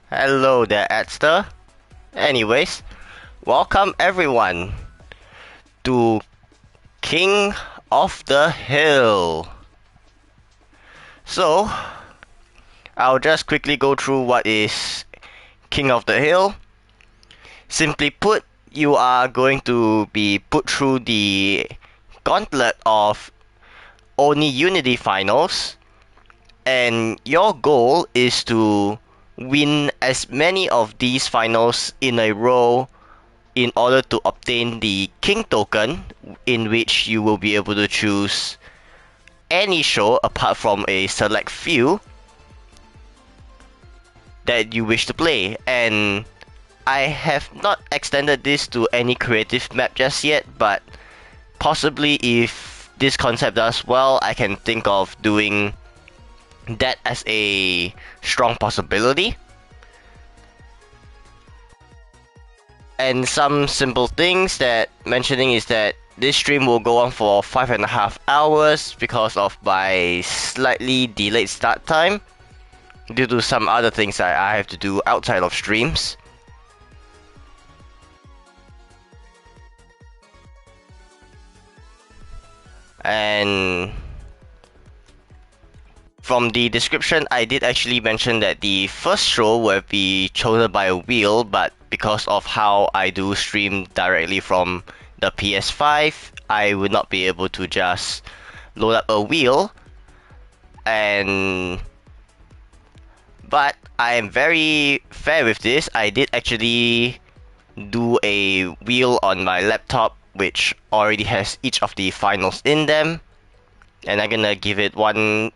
Hello there, Adster. Anyways, welcome everyone to King of the Hill. So, I'll just quickly go through what is King of the Hill. Simply put, you are going to be put through the gauntlet of Oni Unity Finals, and your goal is to win as many of these finals in a row in order to obtain the King token, in which you will be able to choose any show apart from a select few that you wish to play. And I have not extended this to any creative map just yet, but possibly if this concept does well, I can think of doing that as a strong possibility. And some simple things that mentioning is that this stream will go on for 5.5 hours because of my slightly delayed start time due to some other things that I have to do outside of streams. And from the description, I did actually mention that the first show will be chosen by a wheel, but because of how I do stream directly from the PS5, I would not be able to just load up a wheel. But I am very fair with this. I did actually do a wheel on my laptop which already has each of the finals in them, and I'm gonna give it one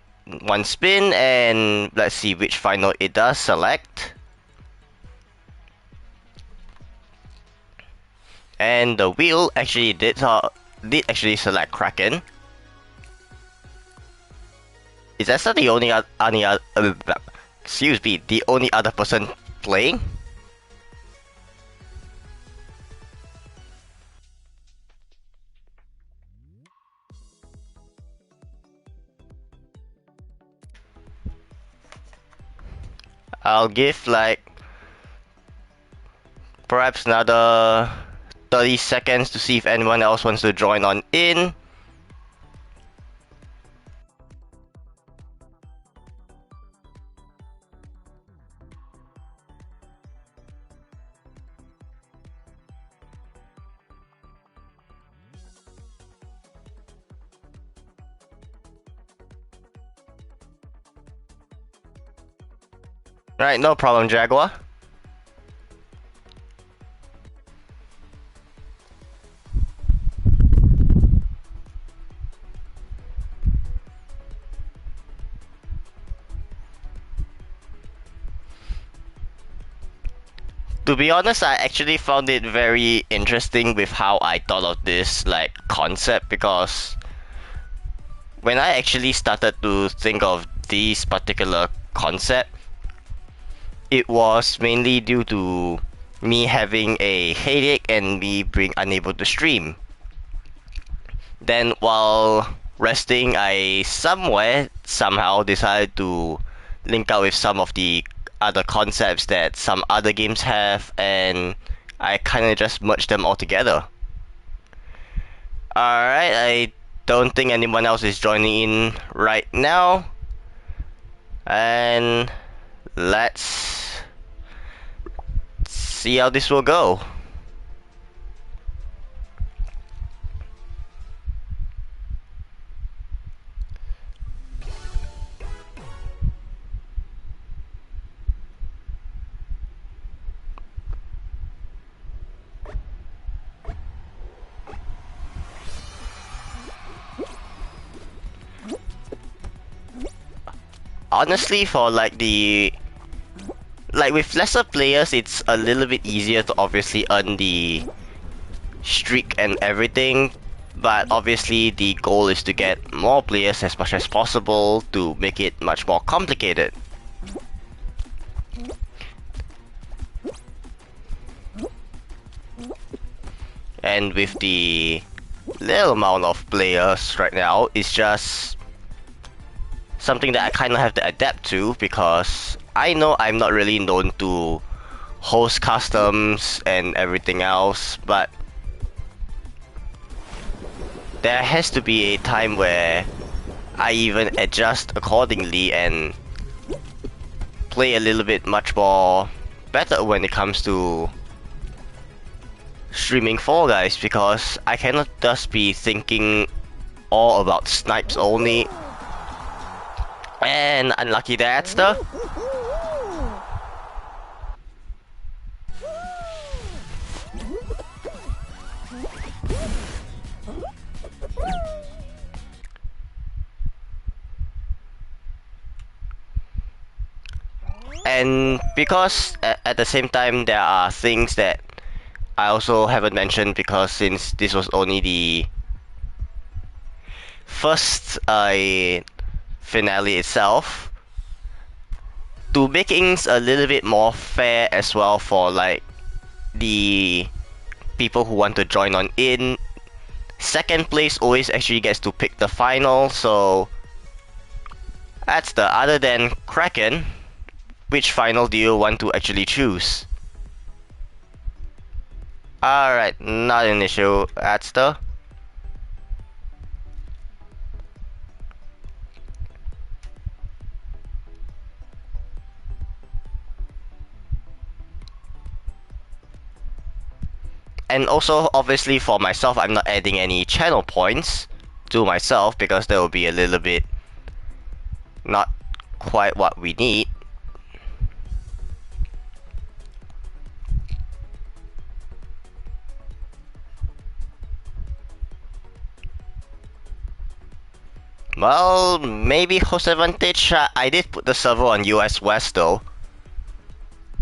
spin and let's see which final it does select. And the wheel actually did actually select Kraken. Is that the only excuse me, the only other person playing? I'll give like perhaps another 30 seconds to see if anyone else wants to join on in. Right, no problem, Jaguar. To be honest, I actually found it very interesting with how I thought of this like concept, because when I actually started to think of this particular concept, it was mainly due to me having a headache and me being unable to stream. Then while resting, I somehow decided to link up with some of the other concepts that some other games have, and I kind of just merged them all together. Alright, I don't think anyone else is joining in right now. And let's see how this will go. Honestly, for like with lesser players, it's a little bit easier to obviously earn the streak and everything, but obviously the goal is to get more players as much as possible to make it much more complicated. And with the little amount of players right now, it's just something that I kind of have to adapt to, because I know I'm not really known to host customs and everything else, but there has to be a time where I even adjust accordingly and play a little bit much more better when it comes to streaming Fall Guys, because I cannot just be thinking all about snipes only. And unlucky that's the and because at the same time there are things that I also haven't mentioned, because since this was only the first finale itself, to make things a little bit more fair as well for like the people who want to join on in, second place always actually gets to pick the final. So that's the other than Kraken, which final do you want to actually choose? Alright, not an issue. That's the and also obviously for myself, I'm not adding any channel points to myself because that will be a little bit not quite what we need. Well, maybe host advantage. I did put the server on US West though,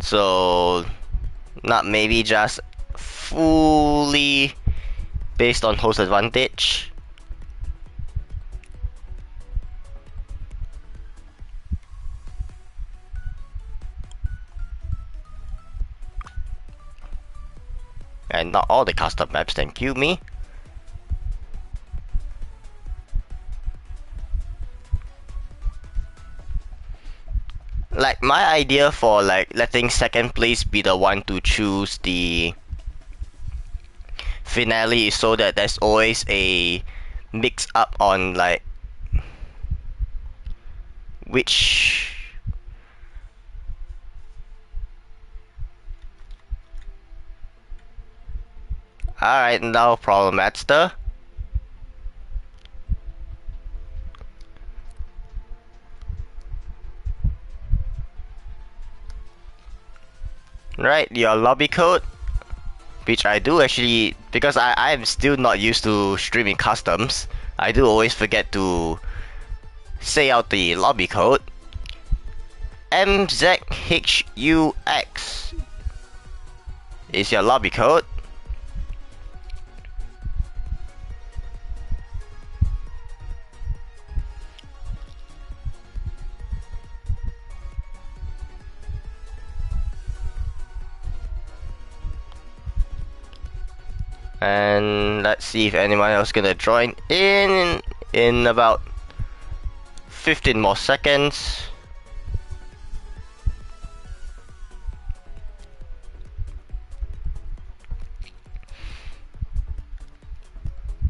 so not maybe just fully based on host advantage. And not all the custom maps, thank you me. Like my idea for like letting second place be the one to choose the finale is so that there's always a mix up on like which alright, no problem, that's the right, your lobby code, which I do actually, because I'm still not used to streaming customs, I do always forget to say out the lobby code. MZHUX is your lobby code. And let's see if anyone else gonna join in about 15 more seconds.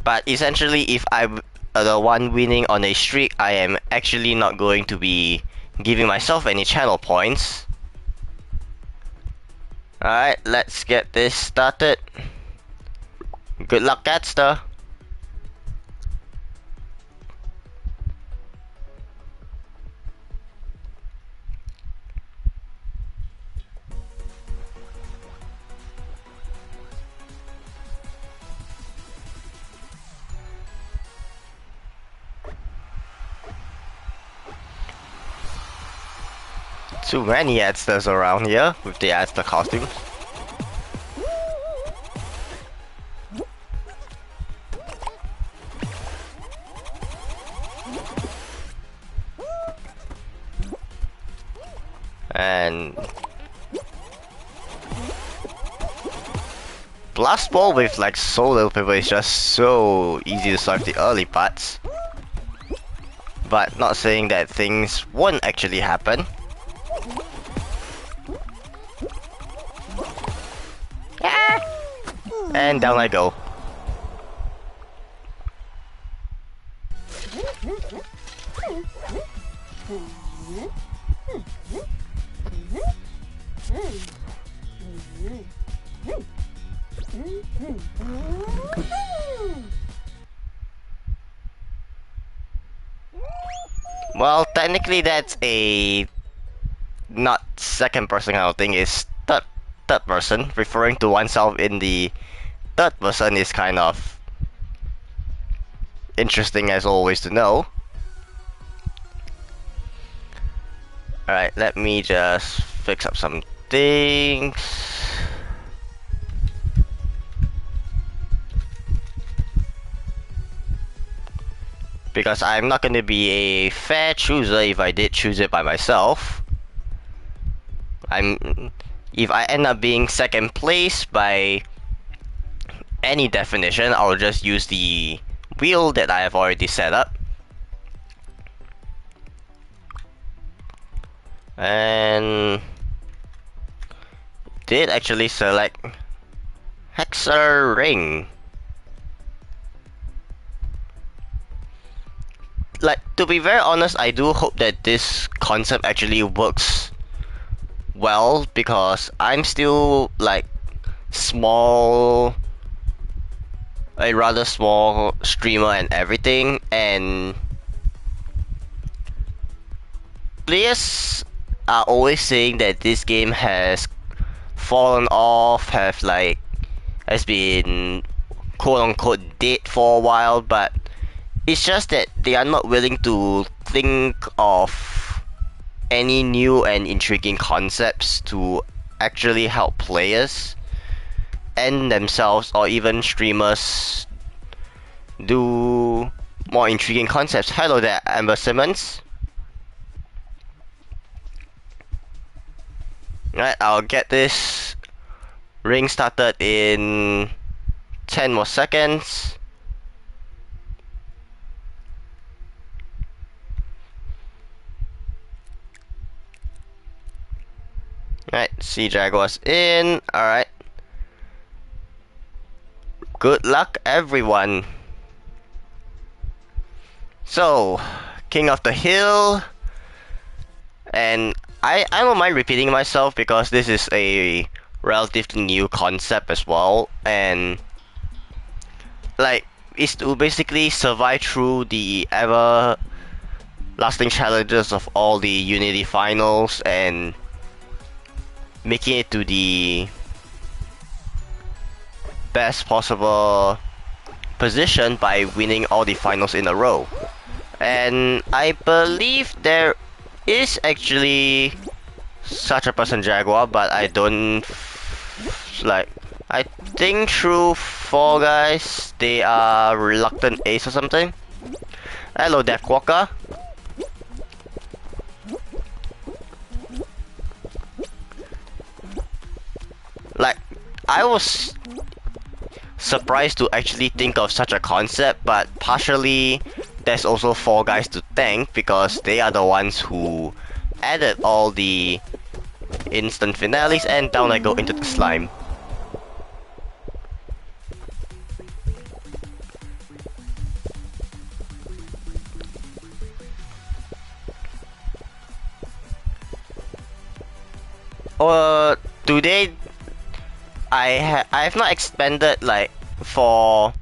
But essentially, if I'm the one winning on a streak, I am actually not going to be giving myself any channel points. Alright, let's get this started. Good luck, Catster. Too many Adsters around here with the Adster costumes. And Blast Ball with like so little people is just so easy to survive the early parts. But not saying that things won't actually happen. And down I go. Well, technically that's a not second person kind of thing, is third person. Referring to oneself in the third person is kind of interesting as always to know. Alright, let me just fix up some things. Because I'm not going to be a fair chooser if I did choose it by myself. If I end up being second place by any definition, I'll just use the wheel that I have already set up. And did actually select Hexa Ring. Like, to be very honest, I do hope that this concept actually works well, because I'm still like a rather small streamer and everything, and players are always saying that this game has fallen off, has been quote unquote dead for a while, but it's just that they are not willing to think of any new and intriguing concepts to actually help players and themselves, or even streamers, do more intriguing concepts. Hello there, Amber Simmons. Right, I'll get this ring started in 10 more seconds. Right, Sea Jaguar's in. Alright. Good luck, everyone. So, King of the Hill. And I don't mind repeating myself because this is a relatively new concept as well. And, like, it's to basically survive through the ever-lasting challenges of all the Unity finals and making it to the best possible position by winning all the finals in a row. And I believe there is actually such a person, Jaguar, but I don't I think through Fall Guys they are reluctant ace or something. Hello, Death Walker. Like, I was surprised to actually think of such a concept, but partially there's also Fall Guys to thank, because they are the ones who added all the instant finales, and down I go into the slime. Today I have not expanded like for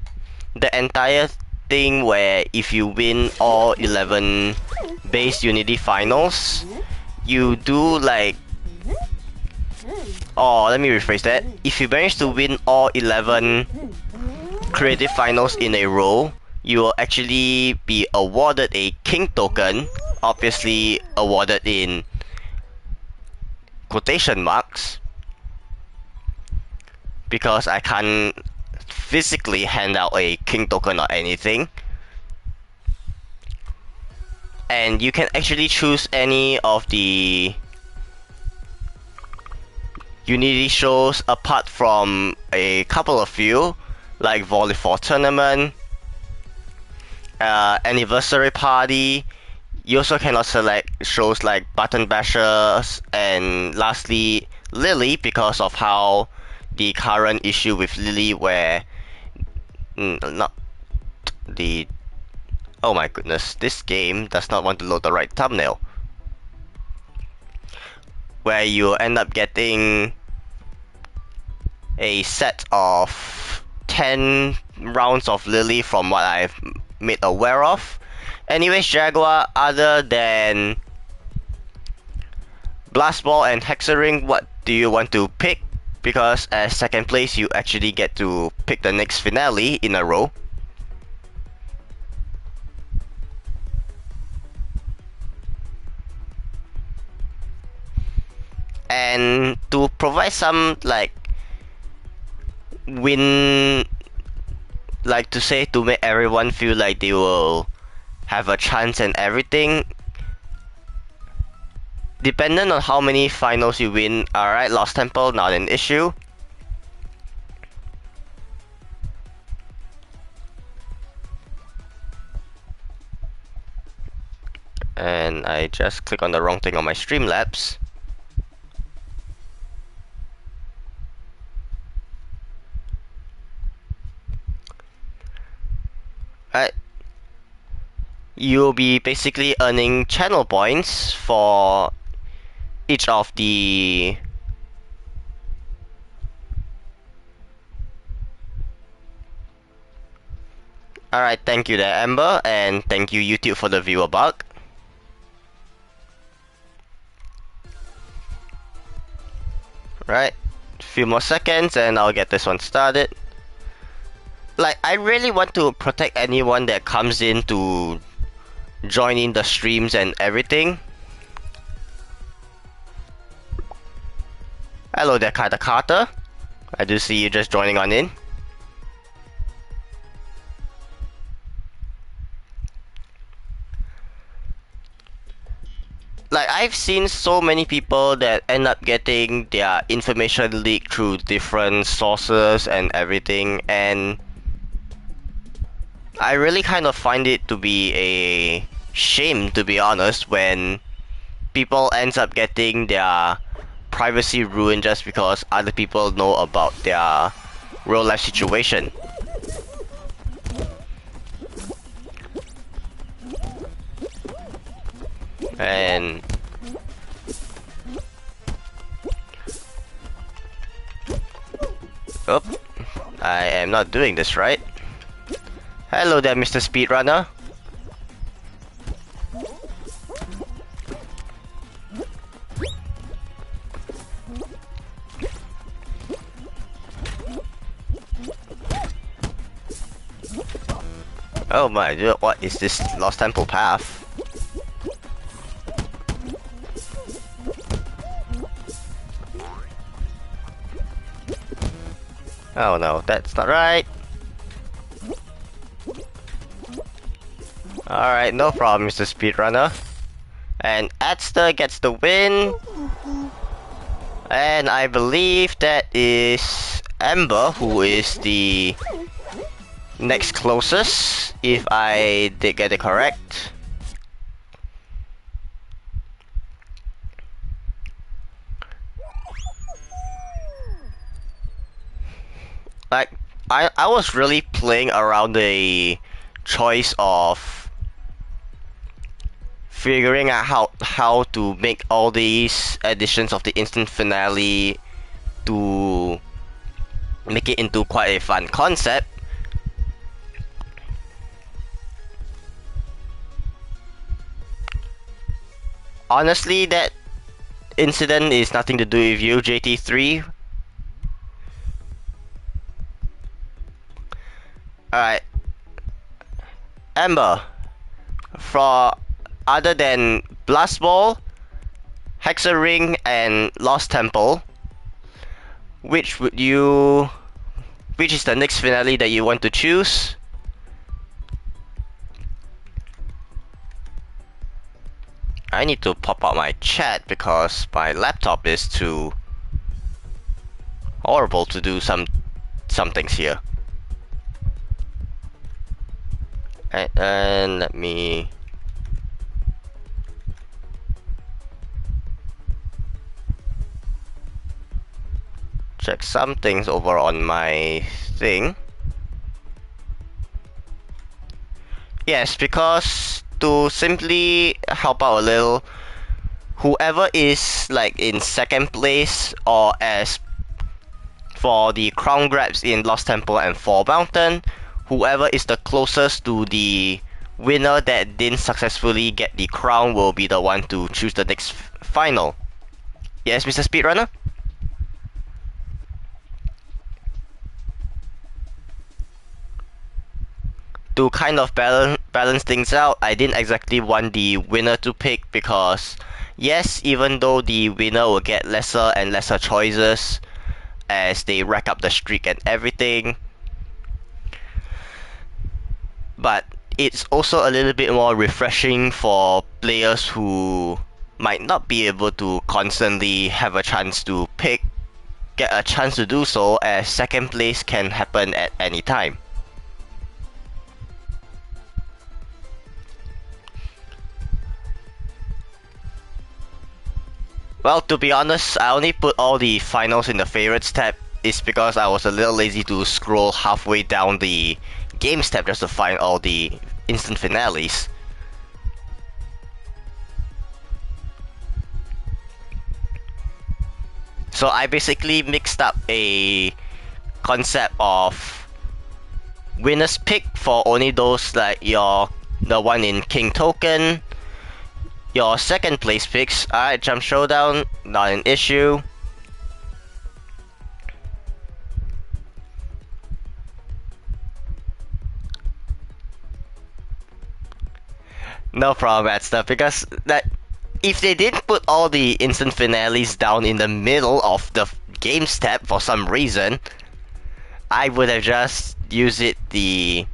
the entire thing where if you win all 11 base Unity finals, you do like, oh, let me rephrase that. If you manage to win all 11 creative finals in a row, you will actually be awarded a king token, obviously awarded in quotation marks, because I can't physically hand out a king token or anything. And you can actually choose any of the Unity shows apart from a couple of few, like Volleyball Tournament, Anniversary Party. You also cannot select shows like Button Bashers, and lastly Lily, because of how the current issue with Lily where not the oh my goodness, this game does not want to load the right thumbnail, where you end up getting a set of 10 rounds of Lily from what I've made aware of. Anyways, Jaguar, other than Blast Ball and Hexering, what do you want to pick? Because as second place, you actually get to pick the next finale in a row. And to provide some like win, like to say, to make everyone feel like they will have a chance and everything, dependent on how many finals you win. Alright, Lost Temple, not an issue. And I just click on the wrong thing on my Streamlabs. Alright. You'll be basically earning channel points for each of the Alright, thank you there, Amber, and thank you YouTube for the viewer bug. Right, few more seconds and I'll get this one started. Like, I really want to protect anyone that comes in to join in the streams and everything. Hello there, Carter. I do see you just joining on in. Like, I've seen so many people that end up getting their information leaked through different sources and everything, and I really kind of find it to be a shame, to be honest, when people ends up getting their privacy ruined just because other people know about their real life situation. And oh, I am not doing this right. Hello there, Mr. Speedrunner. Oh my god, what is this Lost Temple path? Oh no, that's not right. Alright, no problem, Mr. Speedrunner. And Adster gets the win. And I believe that is Amber who is the next closest, if I did get it correct. Like, I was really playing around the choice of figuring out how to make all these additions of the instant finale to make it into quite a fun concept. Honestly, that incident is nothing to do with you, JT3. Alright. Amber, for other than Blast Ball, Hexering, and Lost Temple, which is the next finale that you want to choose? I need to pop out my chat because my laptop is too horrible to do some things here. And let me check some things over on my thing. Yes, because to simply help out a little, whoever is like in second place or as for the crown grabs in Lost Temple and Fall Mountain, whoever is the closest to the winner that didn't successfully get the crown will be the one to choose the next final. Yes, Mr. Speedrunner? To kind of balance things out, I didn't exactly want the winner to pick because, yes, even though the winner will get lesser and lesser choices as they rack up the streak and everything, but it's also a little bit more refreshing for players who might not be able to constantly have a chance to get a chance to do so, as second place can happen at any time. Well, to be honest, I only put all the finals in the favorites tab is because I was a little lazy to scroll halfway down the games tab just to find all the instant finales. So I basically mixed up a concept of winner's pick for only those like the one in King Token, your second place picks. Alright, Jump Showdown, not an issue. No problem, that stuff, because that if they didn't put all the instant finales down in the middle of the games tab for some reason, I would have just used the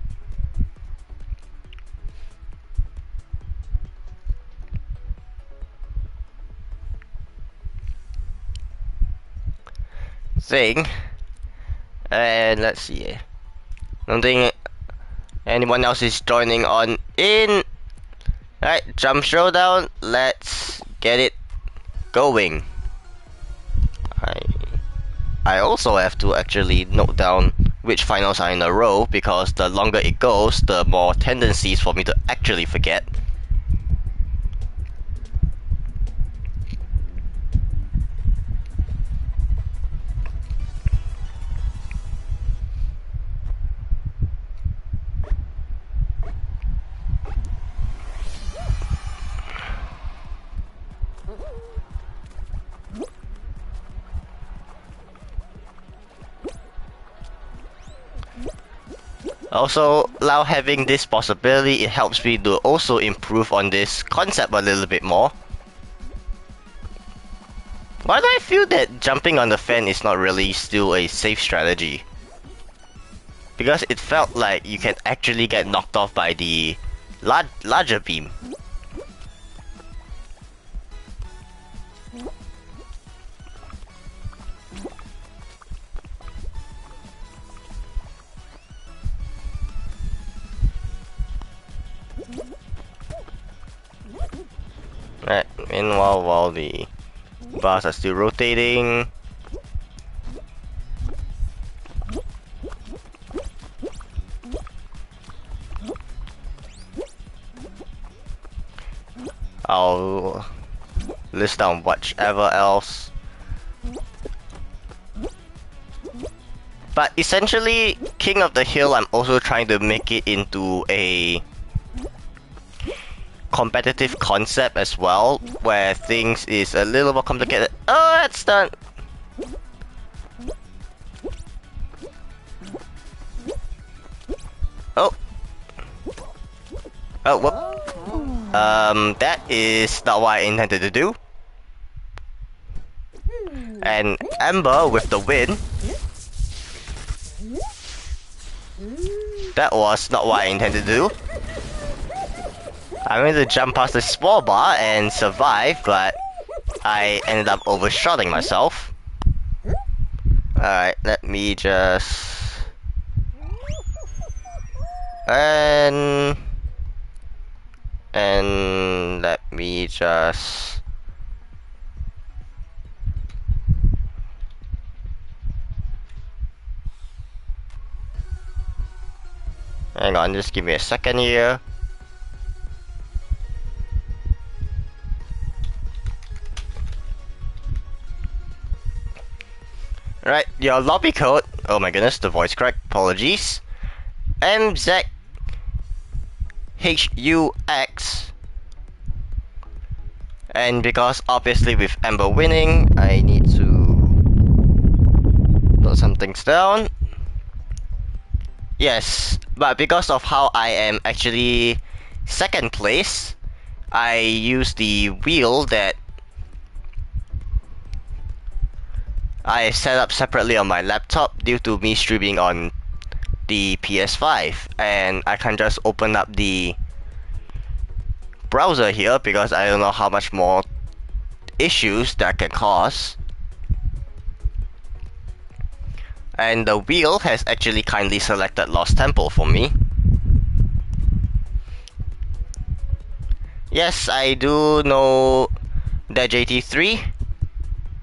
thing. And let's see. I don't think anyone else is joining on in. Alright, Jump Showdown, let's get it going. I also have to actually note down which finals are in a row, because the longer it goes, the more tendencies for me to actually forget. Also, now having this possibility, it helps me to also improve on this concept a little bit more. Why do I feel that jumping on the fan is not really still a safe strategy? Because it felt like you can actually get knocked off by the larger beam. Right, meanwhile, while the bars are still rotating, I'll list down whichever else. But essentially, King of the Hill, I'm also trying to make it into a competitive concept as well, where things is a little more complicated. Oh, that's done. Oh. Oh, whoop. That is not what I intended to do. And Amber with the win. That was not what I intended to do. I wanted to jump past the small bar and survive, but I ended up overshotting myself. Alright, let me just... And let me just... Hang on, just give me a second here. Right, your lobby code. Oh my goodness, the voice crack. Apologies. MZHUX. And because obviously with Amber winning, I need to note some things down. Yes, but because of how I am actually second place, I use the wheel that I set up separately on my laptop due to me streaming on the PS5, and I can just open up the browser here because I don't know how much more issues that can cause. And the wheel has actually kindly selected Lost Temple for me. Yes, I do know that JT3.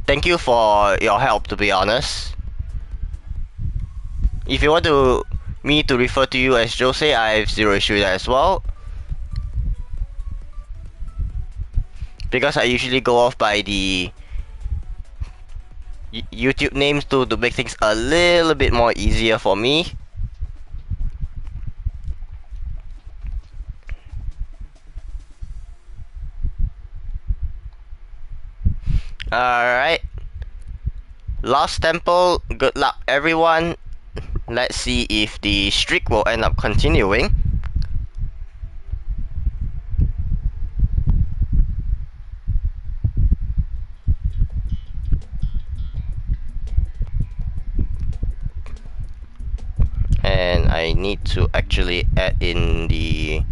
Thank you for your help, to be honest. If you want me to refer to you as Jose, I have zero issue with that as well. Because I usually go off by the YouTube names to make things a little bit more easier for me. Alright. Lost Temple, good luck everyone. Let's see if the streak will end up continuing. And I need to actually add in the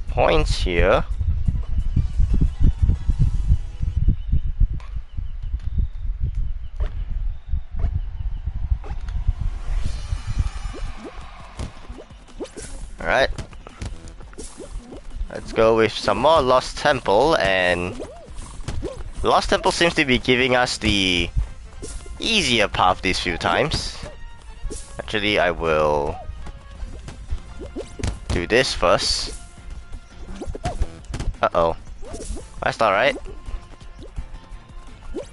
points here. Alright. Let's go with some more Lost Temple, and Lost Temple seems to be giving us the easier path these few times. Actually, I will do this first. Uh-oh. That's not right.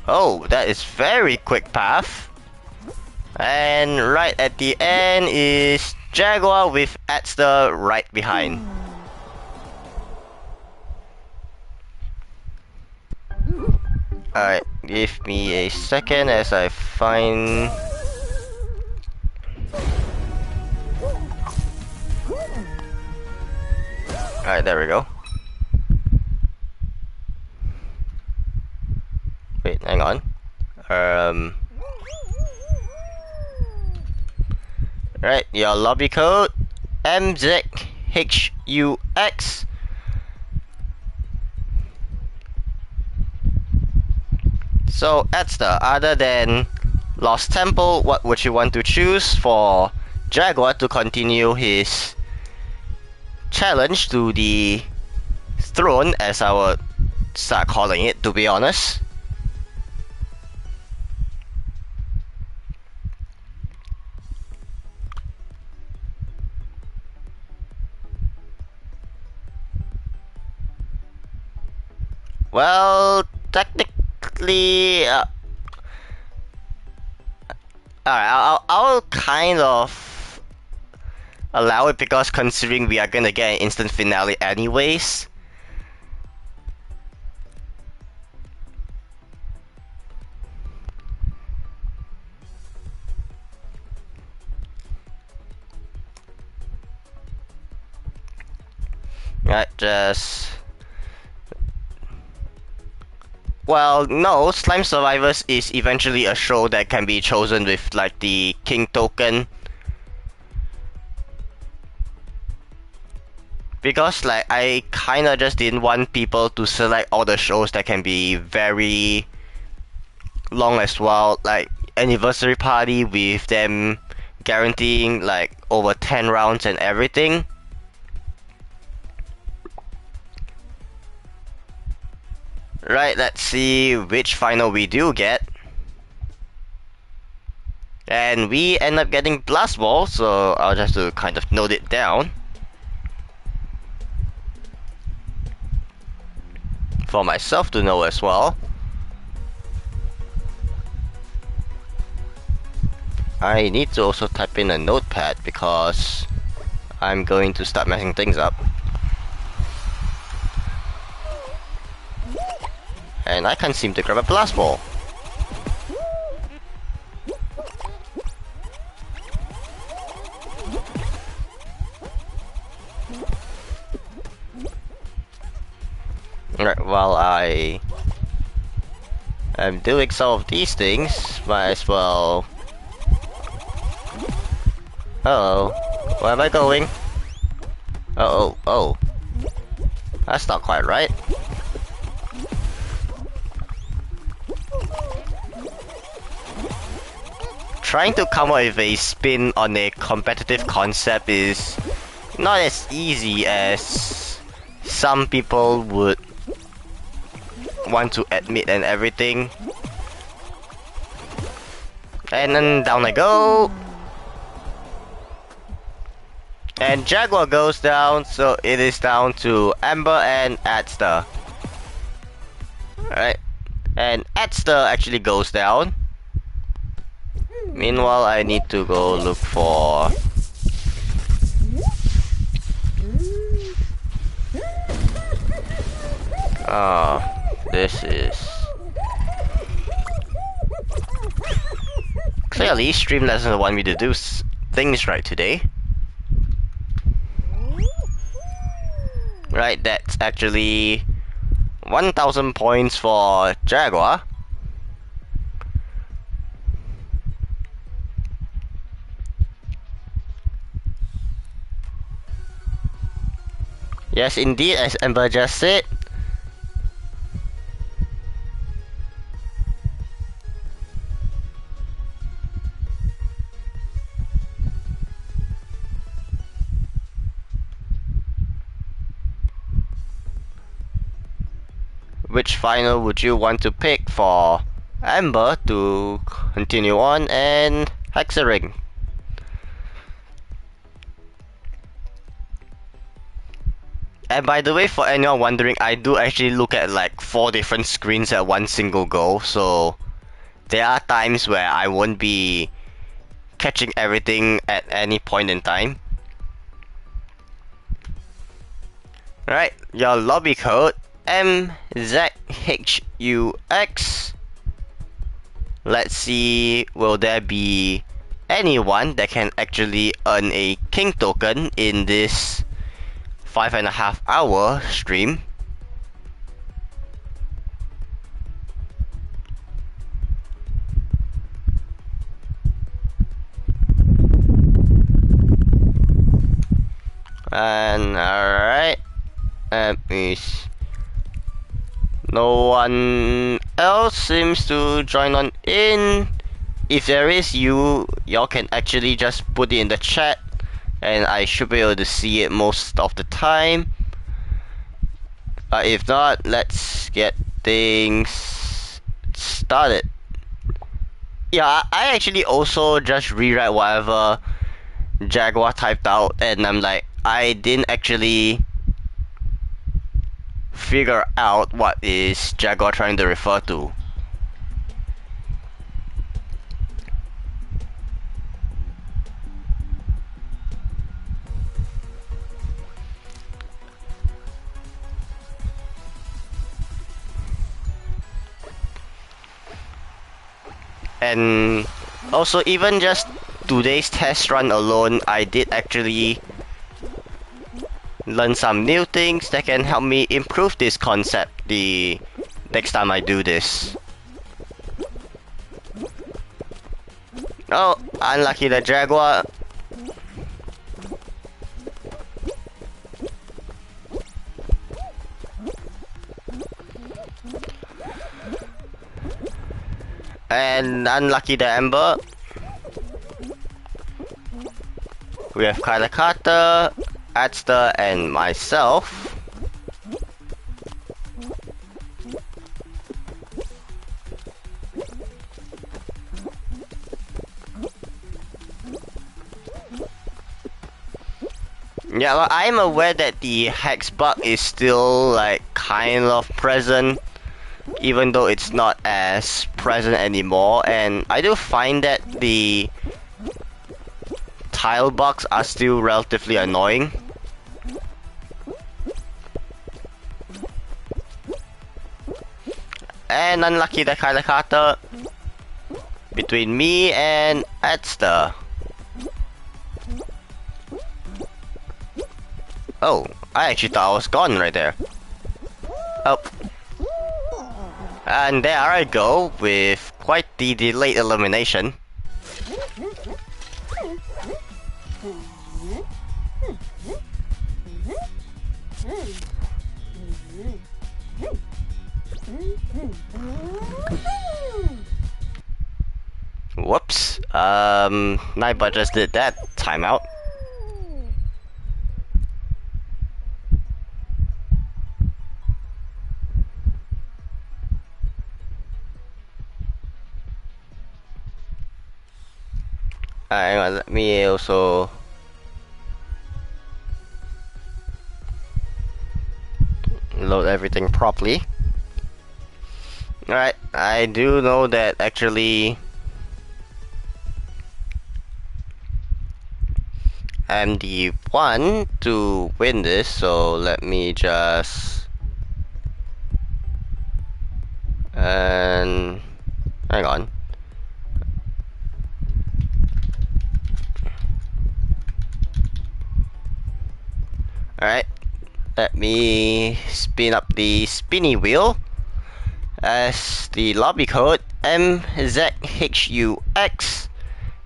Oh, that is very quick path. And right at the end is Jaguar with Adster right behind. Alright, give me a second as I find... Alright, there we go. Wait, hang on. Right, your lobby code MZHUX. So, Adster, other than Lost Temple, what would you want to choose for Jaguar to continue his challenge to the throne, as I would start calling it, to be honest? Well, technically, alright, I'll kind of allow it because considering we are gonna get an instant finale anyways. Right, just... Well, no, Slime Survivors is eventually a show that can be chosen with like the King token. Because like I kinda just didn't want people to select all the shows that can be very long as well. Like Anniversary Party with them guaranteeing like over 10 rounds and everything. Right, let's see which final we do get. And we end up getting blast ball, so I'll just have to kind of note it down for myself to know as well. I need to also type in a notepad because I'm going to start messing things up. And I can't seem to grab a blast ball. Alright, while I am doing some of these things, might as well... Uh-oh, where am I going? Oh. That's not quite right. Trying to come up with a spin on a competitive concept is not as easy as some people would want to admit and everything. And then down I go. And Jaguar goes down, so it is down to Amber and Adster. Alright. And Adster actually goes down. Meanwhile, I need to go look for... this is... Clearly, Stream doesn't want me to do things right today. Right, that's actually 1,000 points for Jaguar. Yes, indeed, as Amber just said. Which final would you want to pick for Amber to continue on and Hexering? And by the way, for anyone wondering, I do actually look at like 4 different screens at one single go, so there are times where I won't be catching everything at any point in time. Alright, your lobby code MZHUX. Let's see, will there be anyone that can actually earn a king token in this 5.5 hour stream? And alright, no one else seems to join on in. If there is, y'all can actually just put it in the chat and I should be able to see it most of the time. If not, let's get things started. Yeah, I actually also just rewrite whatever Jaguar typed out, and I'm like, I didn't actually figure out what is Jaguar trying to refer to. And also, even just today's test run alone, I did actually learn some new things that can help me improve this concept the next time I do this. Oh, unlucky the Jaguar. And unlucky the Ember. We have Kyla Carter, Adster, and myself. Yeah, well, I'm aware that the hex bug is still like kind of present, even though it's not as present anymore, and I do find that the tile bugs are still relatively annoying. And unlucky that kind of Carter between me and Edster. Oh, I actually thought I was gone right there. Oh. And there I go with quite the delayed elimination. Whoops. Nightbot just did that. Timeout. Hang on, let me also load everything properly. Alright, I do know that actually I'm the one to win this, so let me just and hang on. Alright, let me spin up the spinny wheel as the lobby code MZHUX,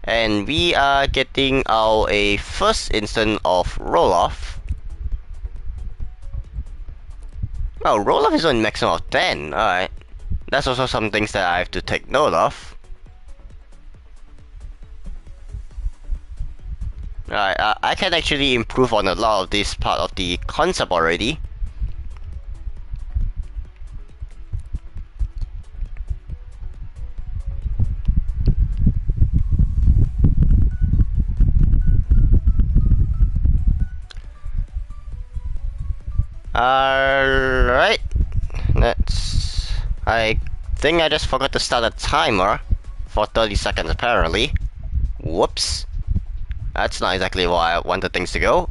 and we are getting our first instant of roll-off. Oh, roll-off is on maximum of 10, alright. That's also some things that I have to take note of. Alright, I can actually improve on a lot of this part of the concept already. Alright, I think I just forgot to start a timer for 30 seconds apparently. Whoops. That's not exactly where I wanted things to go.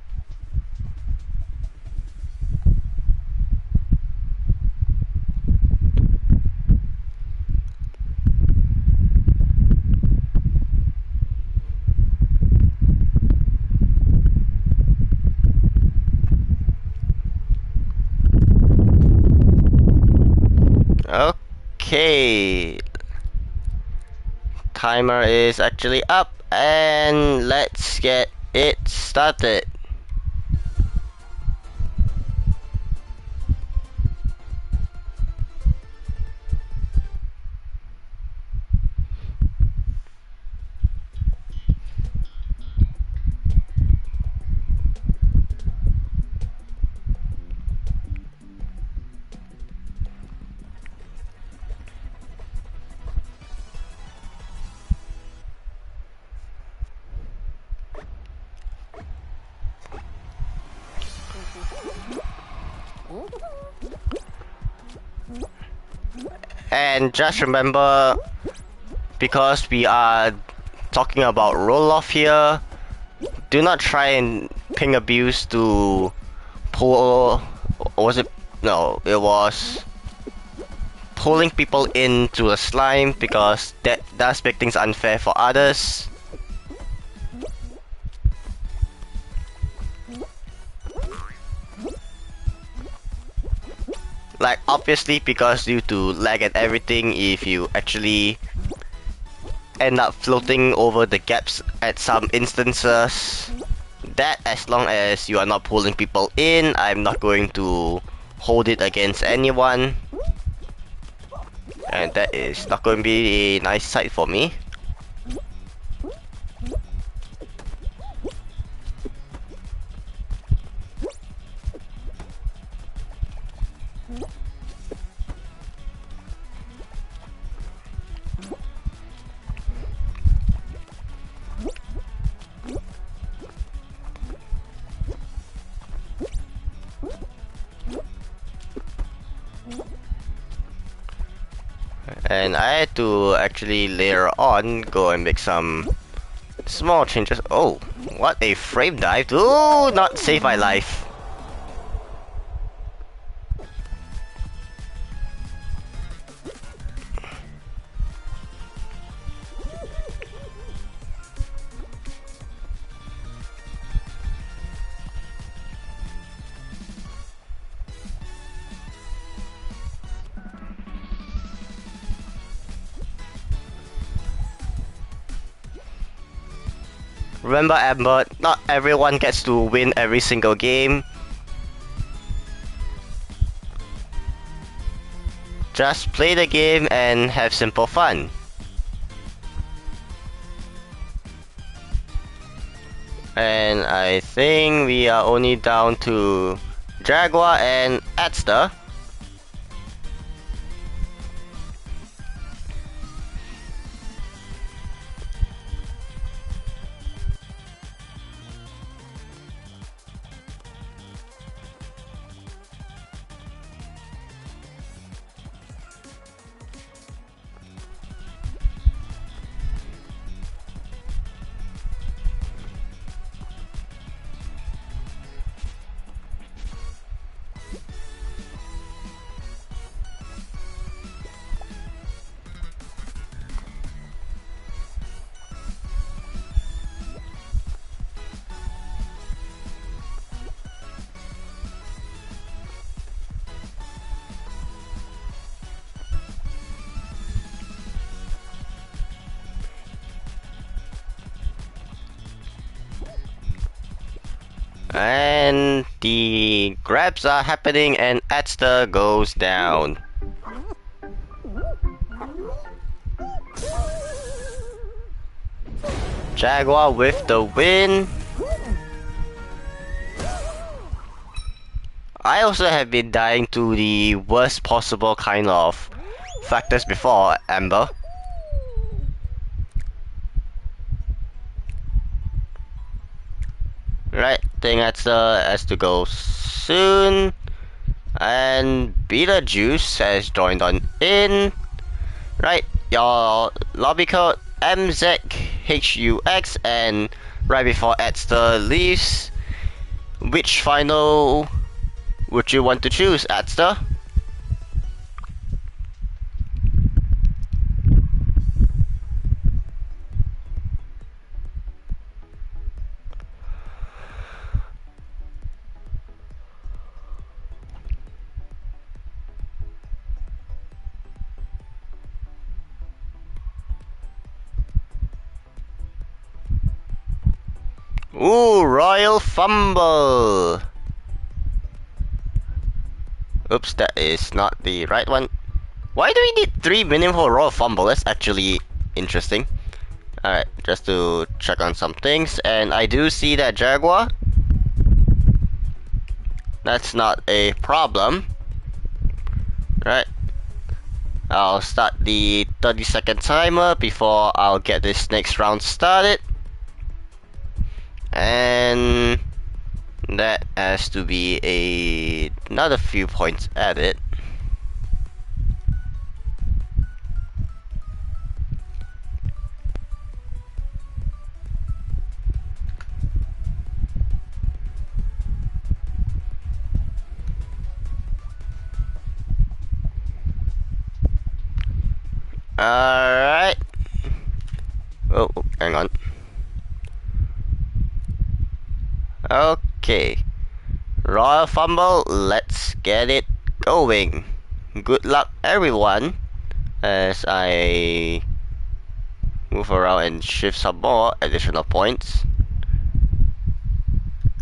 Okay. Timer is actually up, and let's get it started. And just remember, because we are talking about roll-off here, do not try and ping abuse to pull, or was it? No, it was pulling people into a slime, because that does make things unfair for others. Like, obviously, because due to lag and everything, if you actually end up floating over the gaps at some instances, that, as long as you are not pulling people in, I'm not going to hold it against anyone. And that is not going to be a nice sight for me. And I had to actually later on go and make some small changes. Oh, what a frame dive. Do not save my life. Remember, Amber, not everyone gets to win every single game. Just play the game and have simple fun. And I think we are only down to Jaguar and Adster. And the grabs are happening and Adster goes down. Jaguar with the win. I also have been dying to the worst possible kind of factors before, Amber. Right, think Adster has to go soon. And Beetlejuice has joined on in. Right, your lobby code MZHUX, and right before Adster leaves, which final would you want to choose, Adster? Ooh, Royal Fumble! Oops, that is not the right one. Why do we need 3 million for Royal Fumble? That's actually interesting. Alright, just to check on some things. And I do see that Jaguar. That's not a problem. Right. I'll start the 30-second timer before I'll get this next round started. And that has to be another few points added. Alright. Oh, hang on. Okay. Royal Fumble, let's get it going. Good luck, everyone, as I move around and shift some more additional points.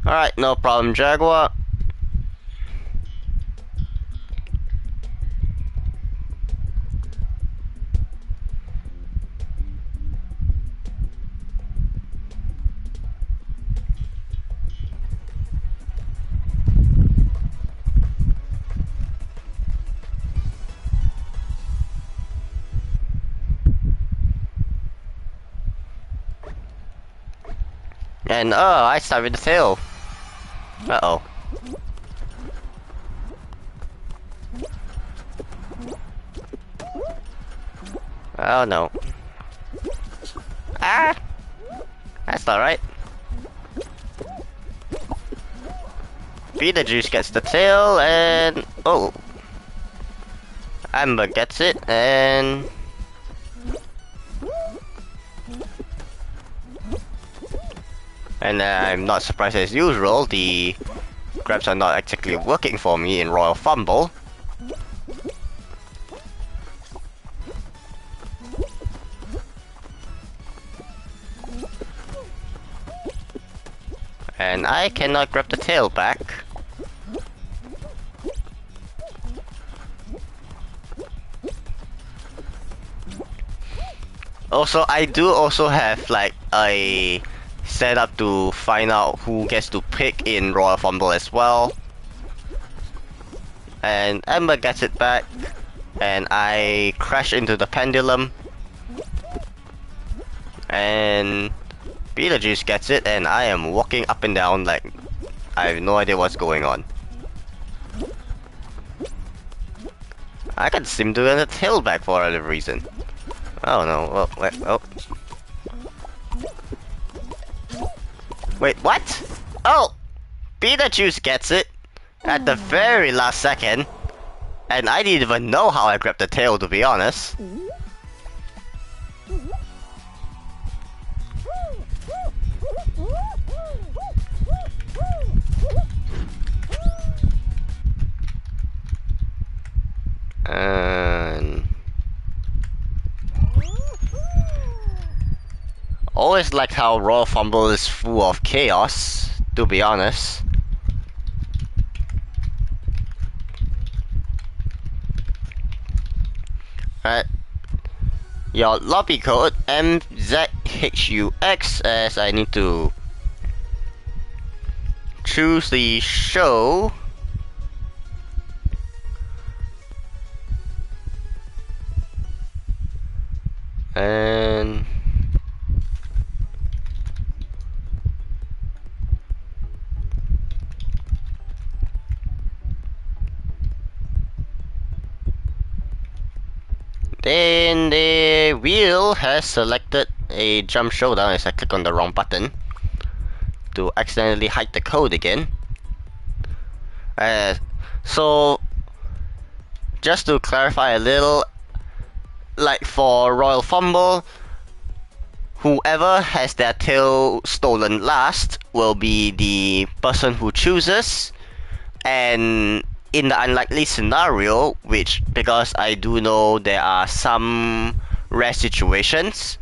Alright, no problem, Jaguar. And oh, I start with the tail. Uh-oh. Oh no. Ah! That's alright. Beetlejuice gets the tail and... Oh! Amber gets it and... And I'm not surprised as usual, the grabs are not exactly working for me in Royal Fumble. And I cannot grab the tail back. Also, I do also have like a setup to find out who gets to pick in Royal Fumble as well. And Amber gets it back. And I crash into the pendulum. And Beetlejuice gets it, and I am walking up and down like I have no idea what's going on. I can seem to get a tail back for whatever reason. Oh no, oh, wait, oh. Wait, what? Oh! Beetlejuice gets it at the very last second. And I didn't even know how I grabbed the tail, to be honest. And... always liked how Royal Fumble is full of chaos, to be honest. Alright. Your lobby code MZHUX, as I need to choose the show. And then the wheel has selected a jump showdown as I click on the wrong button to accidentally hide the code again. So just to clarify a little, like for Royal Fumble, whoever has their tail stolen last will be the person who chooses. And in the unlikely scenario, which, because I do know there are some rare situations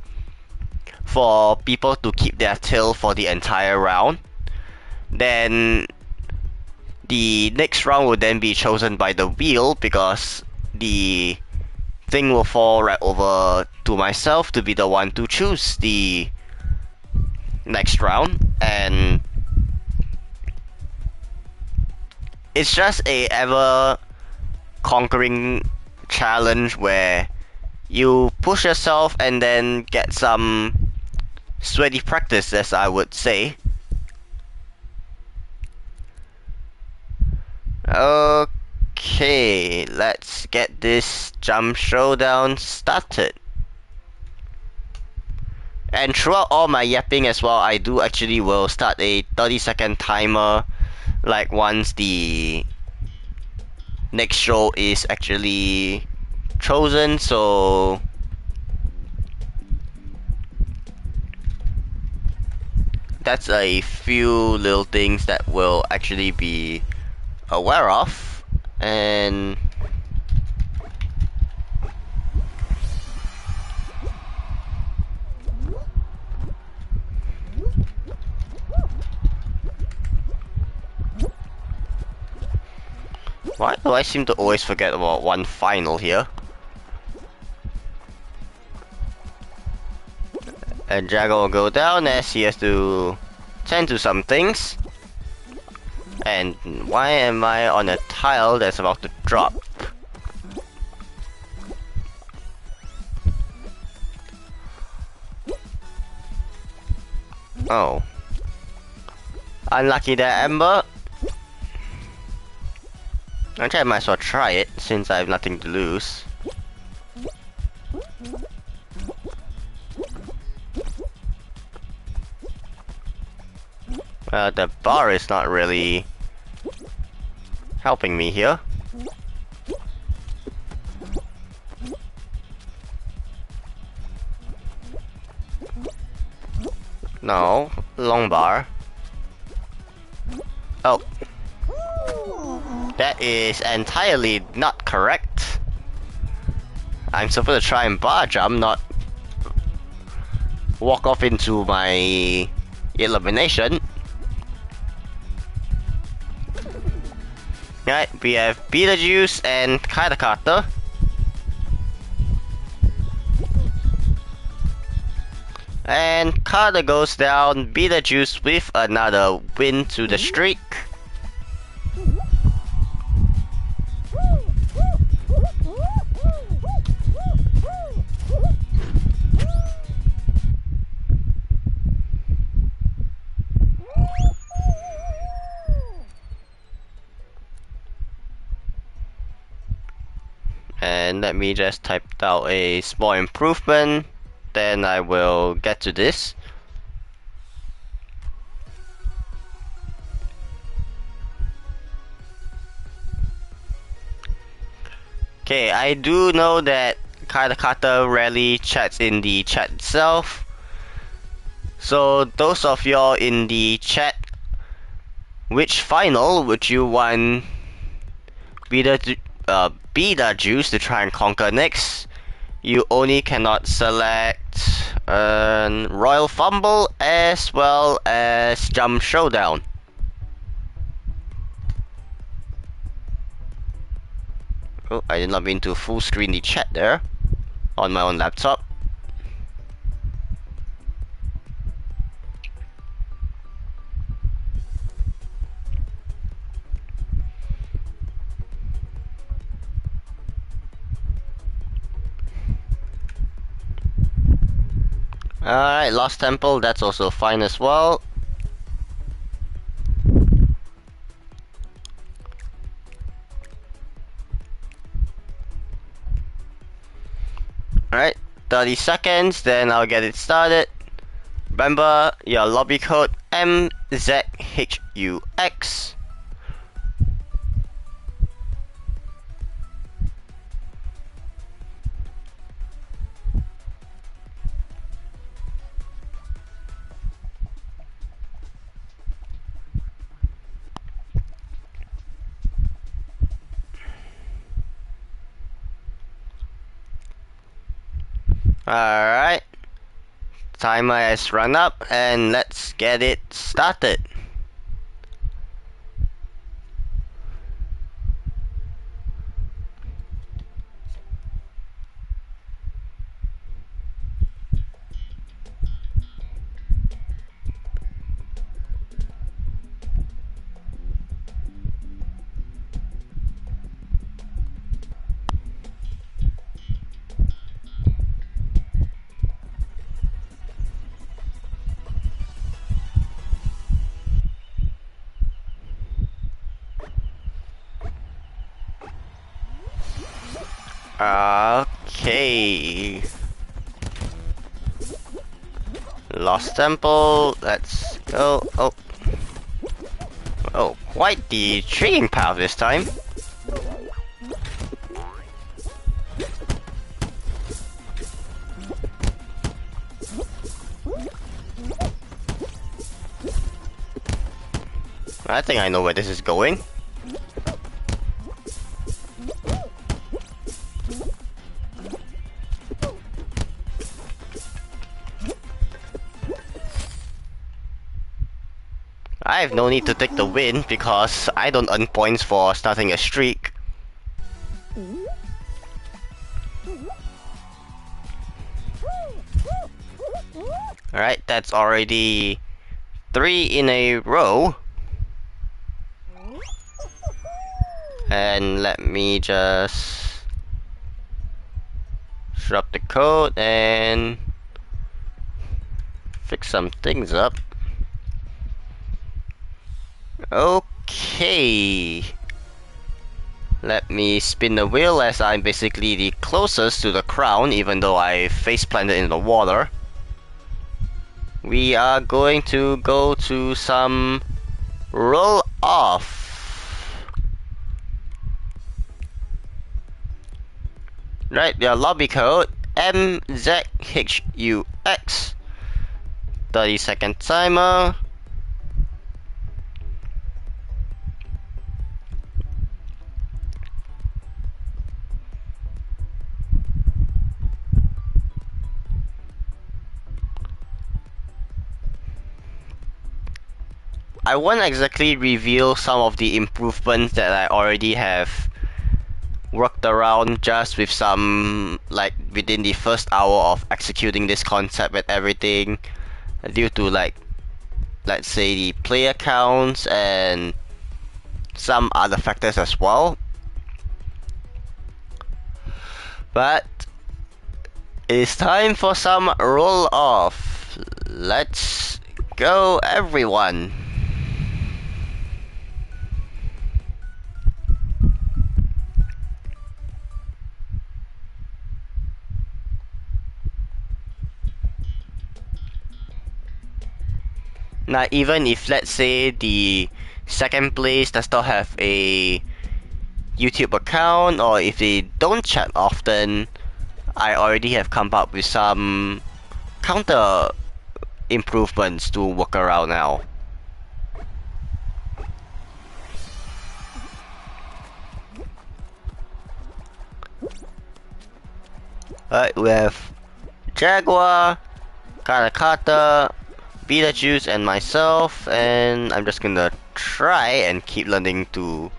for people to keep their tail for the entire round, then the next round will then be chosen by the wheel, because the thing will fall right over to myself to be the one to choose the next round. And it's just a ever conquering challenge where you push yourself and then get some sweaty practice, as I would say. Okay, let's get this jump showdown started. And throughout all my yapping as well, I do actually will start a 30-second timer, like once the next show is actually chosen. So that's a few little things that will actually be aware of. And why do I seem to always forget about one final here? And Jagger will go down as he has to tend to some things. And why am I on a tile that's about to drop? Oh. Unlucky there, Amber. Actually, I might as well try it, since I have nothing to lose. The bar is not really helping me here. No, long bar. Oh. That is entirely not correct. I'm supposed to try and bar jump, not walk off into my elimination. Right, we have Beetlejuice and Carter. And Carter goes down, Beetlejuice with another win to the streak. And let me just type out a small improvement, then I will get to this. Okay, I do know that Carter rarely chats in the chat itself. So those of y'all in the chat, which final would you want Beetlejuice to try and conquer next? You only cannot select Royal Fumble as well as Jump Showdown. Oh, I did not mean to full screen the chat there on my own laptop. Alright, Lost Temple, that's also fine as well. Alright, 30 seconds, then I'll get it started. Remember your lobby code MZHUX. Alright, timer has run up and let's get it started. Okay. Lost Temple, let's go. Oh. Oh, quite the intriguing path this time. I think I know where this is going. I have no need to take the win because I don't earn points for starting a streak. Alright, that's already 3 in a row. And let me just drop the code and fix some things up. Okay. Let me spin the wheel as I'm basically the closest to the crown, even though I face planted in the water. we are going to go to some roll off. Right, your lobby code MZHUX. 30-second timer. I won't exactly reveal some of the improvements that I already have worked around just with some, like, within the first hour of executing this concept and everything, due to, like, let's say the player counts and some other factors as well. But it's time for some roll off. Let's go, everyone. Now, even if, let's say, the second place does not have a YouTube account, or if they don't chat often, I already have come up with some counter improvements to work around now. Alright, we have Jaguar, Karakata, Beetlejuice, and myself, and I'm just gonna try and keep learning to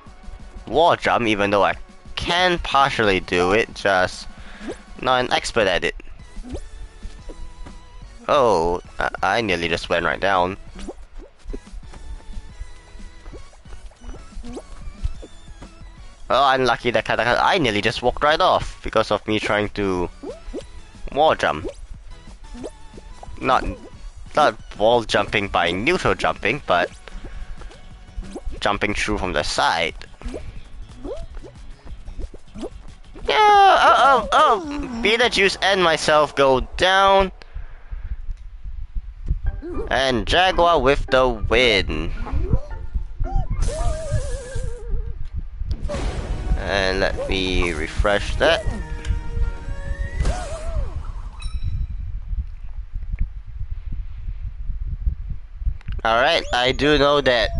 wall jump, even though I can partially do it, just not an expert at it. Oh, I nearly just went right down. Oh, unlucky that I nearly just walked right off because of me trying to wall jump. Not wall jumping by neutral jumping, but jumping through from the side. Yeah, Beetlejuice and myself go down. And Jaguar with the win. And let me refresh that. Alright, I do know that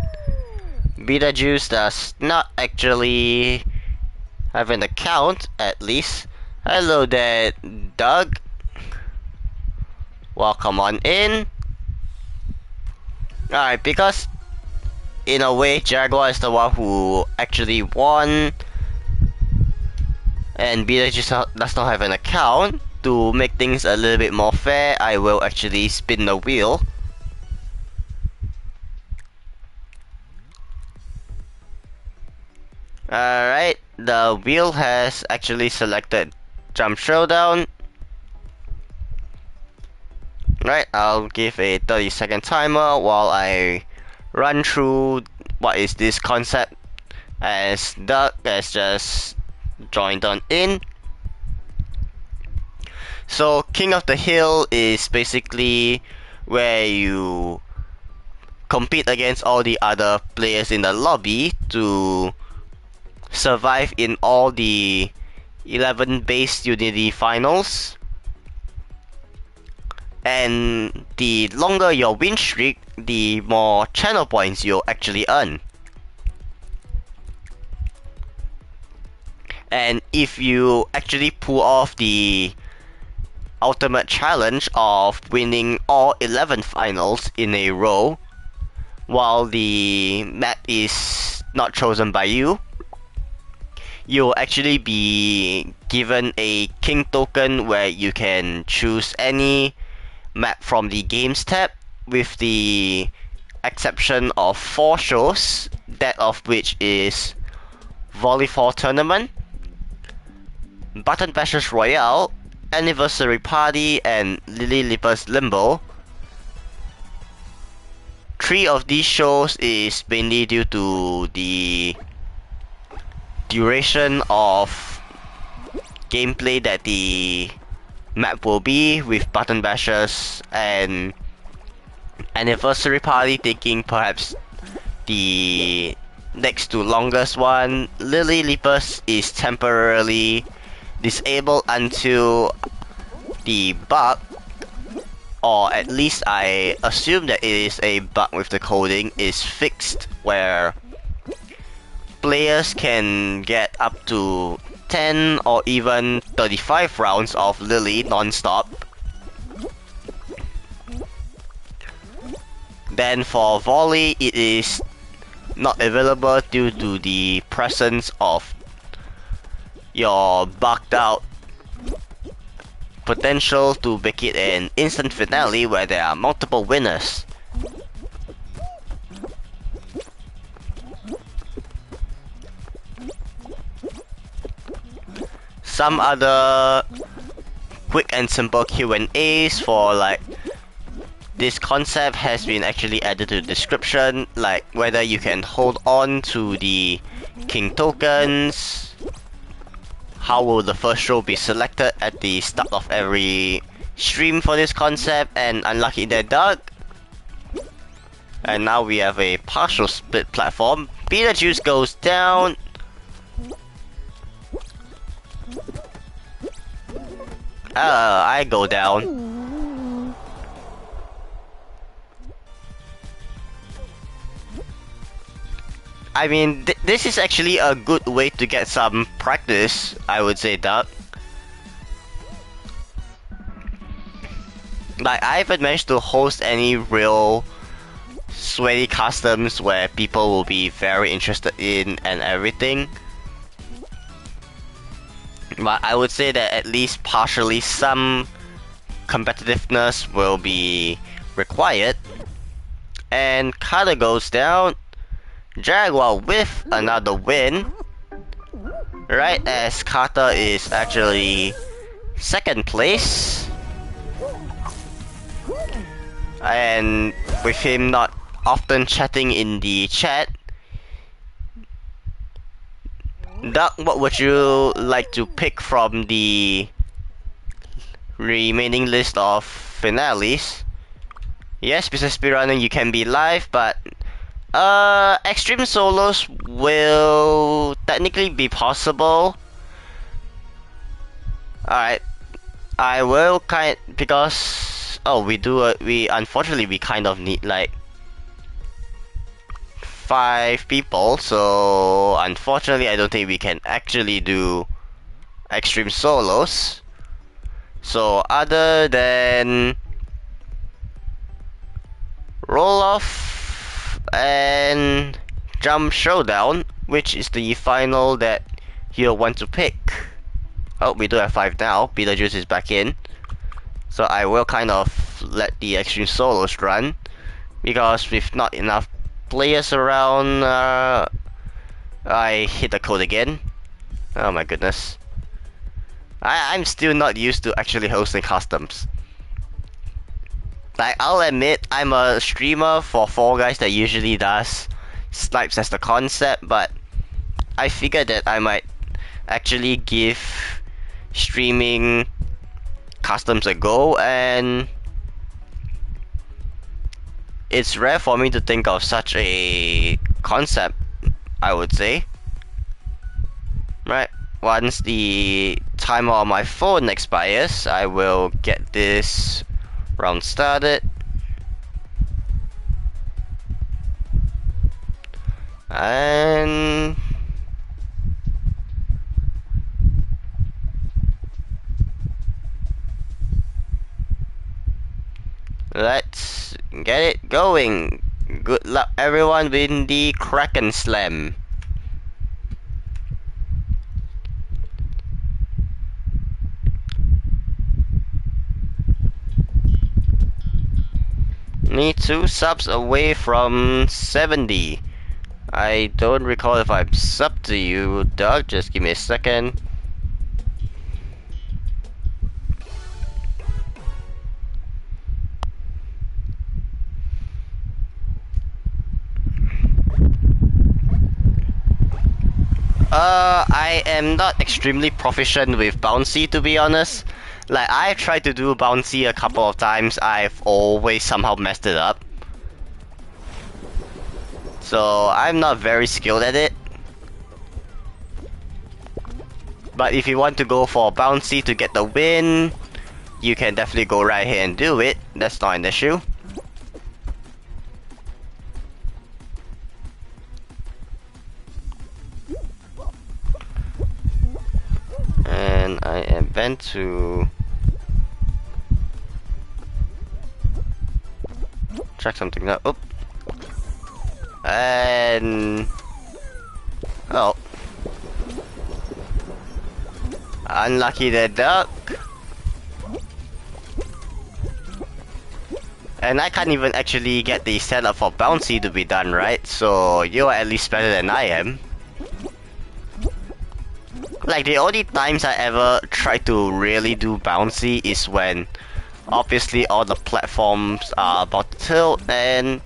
Beetlejuice does not actually have an account, at least. Hello there, Doug. Welcome on in. Alright, because in a way Jaguar is the one who actually won, and Beetlejuice does not have an account, to make things a little bit more fair, I will actually spin the wheel. Alright, the wheel has actually selected Jump Showdown. Right, I'll give a 30-second timer while I run through what is this concept, as Doug has just joined on in. So King of the Hill is basically where you compete against all the other players in the lobby to survive in all the 11 base Unity finals. And the longer your win streak, the more channel points you'll actually earn. And if you actually pull off the ultimate challenge of winning all 11 finals in a row, while the map is not chosen by you, you'll actually be given a king token where you can choose any map from the games tab, with the exception of 4 shows, that of which is Volleyball Tournament, Button Bashers Royale, Anniversary Party, and Lily Lippers Limbo. 3 of these shows is mainly due to the duration of gameplay that the map will be, with Button Bashers and anniversary party, taking perhaps the next to longest one. Lily Leapers is temporarily disabled until the bug, or at least I assume that it is a bug with the coding, is fixed, where players can get up to 10 or even 35 rounds of Lily non-stop. Then for volley, it is not available due to the presence of your bugged out potential to make it an instant finale where there are multiple winners. Some other quick and simple Q&As for like this concept has been actually added to the description, like whether you can hold on to the king tokens, how will the first row be selected at the start of every stream for this concept, and unlucky in the dark. And now we have a partial split platform. Beetlejuice goes down. I go down. I mean, this is actually a good way to get some practice, I would say, Doug. Like, I haven't managed to host any real sweaty customs where people will be very interested in and everything. But I would say that at least partially some competitiveness will be required. And Carter goes down. Jaguar with another win, right as Carter is actually second place, and with him not often chatting in the chat. Doug, what would you like to pick from the remaining list of finales? Yes, Mr. Speedrunner, you can be live, but extreme solos will technically be possible. Alright, I will because we unfortunately kind of need like 5 people, so unfortunately I don't think we can actually do extreme solos. So other than roll off and jump showdown, which is the final that you'll want to pick. Oh, we do have 5 now. Beetlejuice is back in, so I will kind of let the extreme solos run, because with not enough players around, I hit the code again. Oh my goodness, I'm still not used to actually hosting customs. Like, I'll admit, I'm a streamer for Fall Guys that usually does snipes as the concept, but I figured that I might actually give streaming customs a go, and it's rare for me to think of such a concept, I would say. Right, once the timer on my phone expires, I will get this round started. And let's get it going. Good luck everyone with the Kraken Slam. Need 2 subs away from 70. I don't recall if I've subbed to you, Doug. Just give me a second. I am not extremely proficient with bouncy, to be honest. Like, I've tried to do bouncy a couple of times, I've always somehow messed it up. So I'm not very skilled at it. But if you want to go for bouncy to get the win, you can definitely go right here and do it. That's not an issue. And I am meant to check something out. Oop. And oh, unlucky the duck. And I can't even actually get the setup for bouncy to be done right, so you're at least better than I am. Like, the only times I ever try to really do bouncy is when obviously all the platforms are about to tilt, and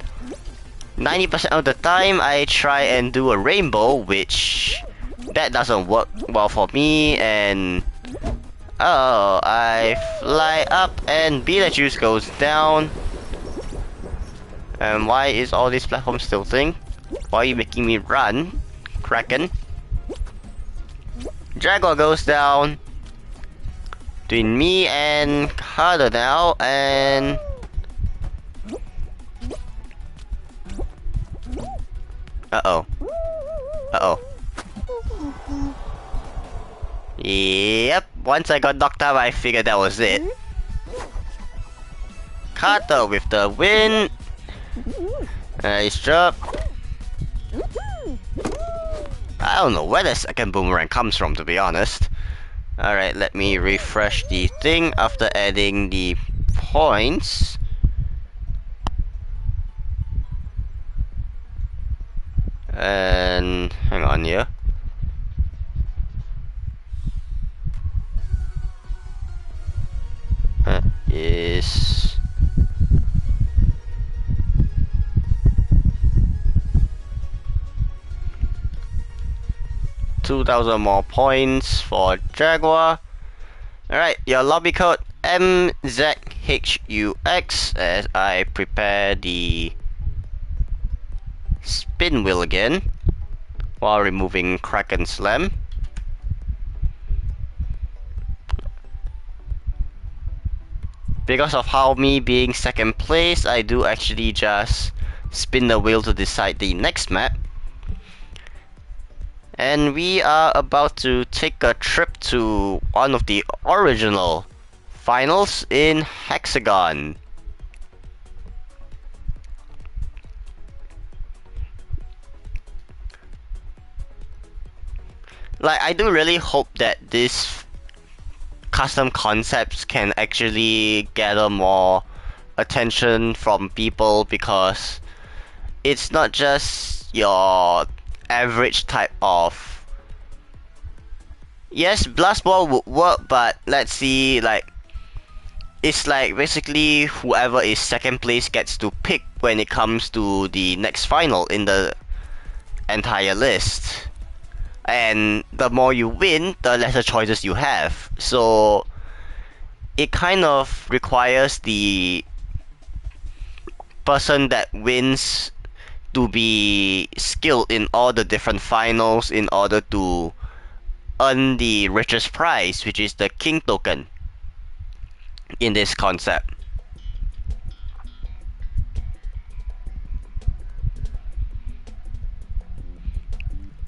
90% of the time I try and do a rainbow, which that doesn't work well for me. And oh, I fly up and Beetlejuice goes down. And why is all these platforms tilting? Why are you making me run, Kraken? Jaguar goes down. Between me and Carter now, and uh-oh. Uh-oh. Yep, once I got knocked out, I figured that was it. Carter with the win. Nice job. I don't know where the second boomerang comes from, to be honest. Alright, let me refresh the thing after adding the points. And hang on here. That is 2,000 more points for Jaguar. Alright, your lobby code MZHUX as I prepare the spin wheel again while removing Kraken Slam. Because of how me being second place, I do actually just spin the wheel to decide the next map. And we are about to take a trip to one of the original finals in Hexagon. Like, I do really hope that this custom concepts can actually gather more attention from people, because it's not just your average type of, yes, blast ball would work, but let's see, like, it's like basically whoever is second place gets to pick when it comes to the next final in the entire list. And the more you win, the lesser choices you have. So it kind of requires the person that wins to be skilled in all the different finals in order to earn the richest prize, which is the king token in this concept.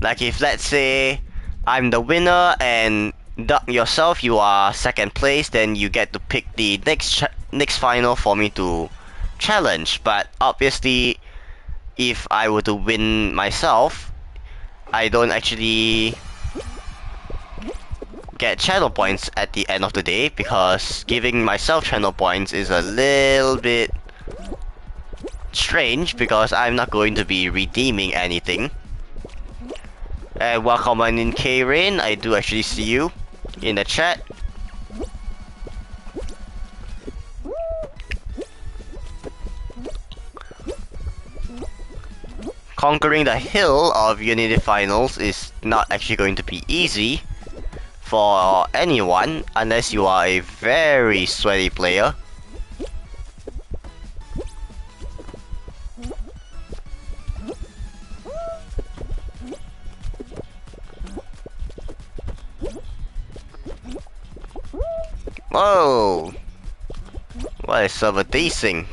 Like, if let's say I'm the winner and Duck yourself, you are second place, then you get to pick the next final for me to challenge. But obviously, if I were to win myself, I don't actually get channel points at the end of the day, because giving myself channel points is a little bit strange, because I'm not going to be redeeming anything. And welcome on in, K-Rain. I do actually see you in the chat. Conquering the hill of Unity Finals is not actually going to be easy for anyone unless you are a very sweaty player. Whoa! What is up with desync?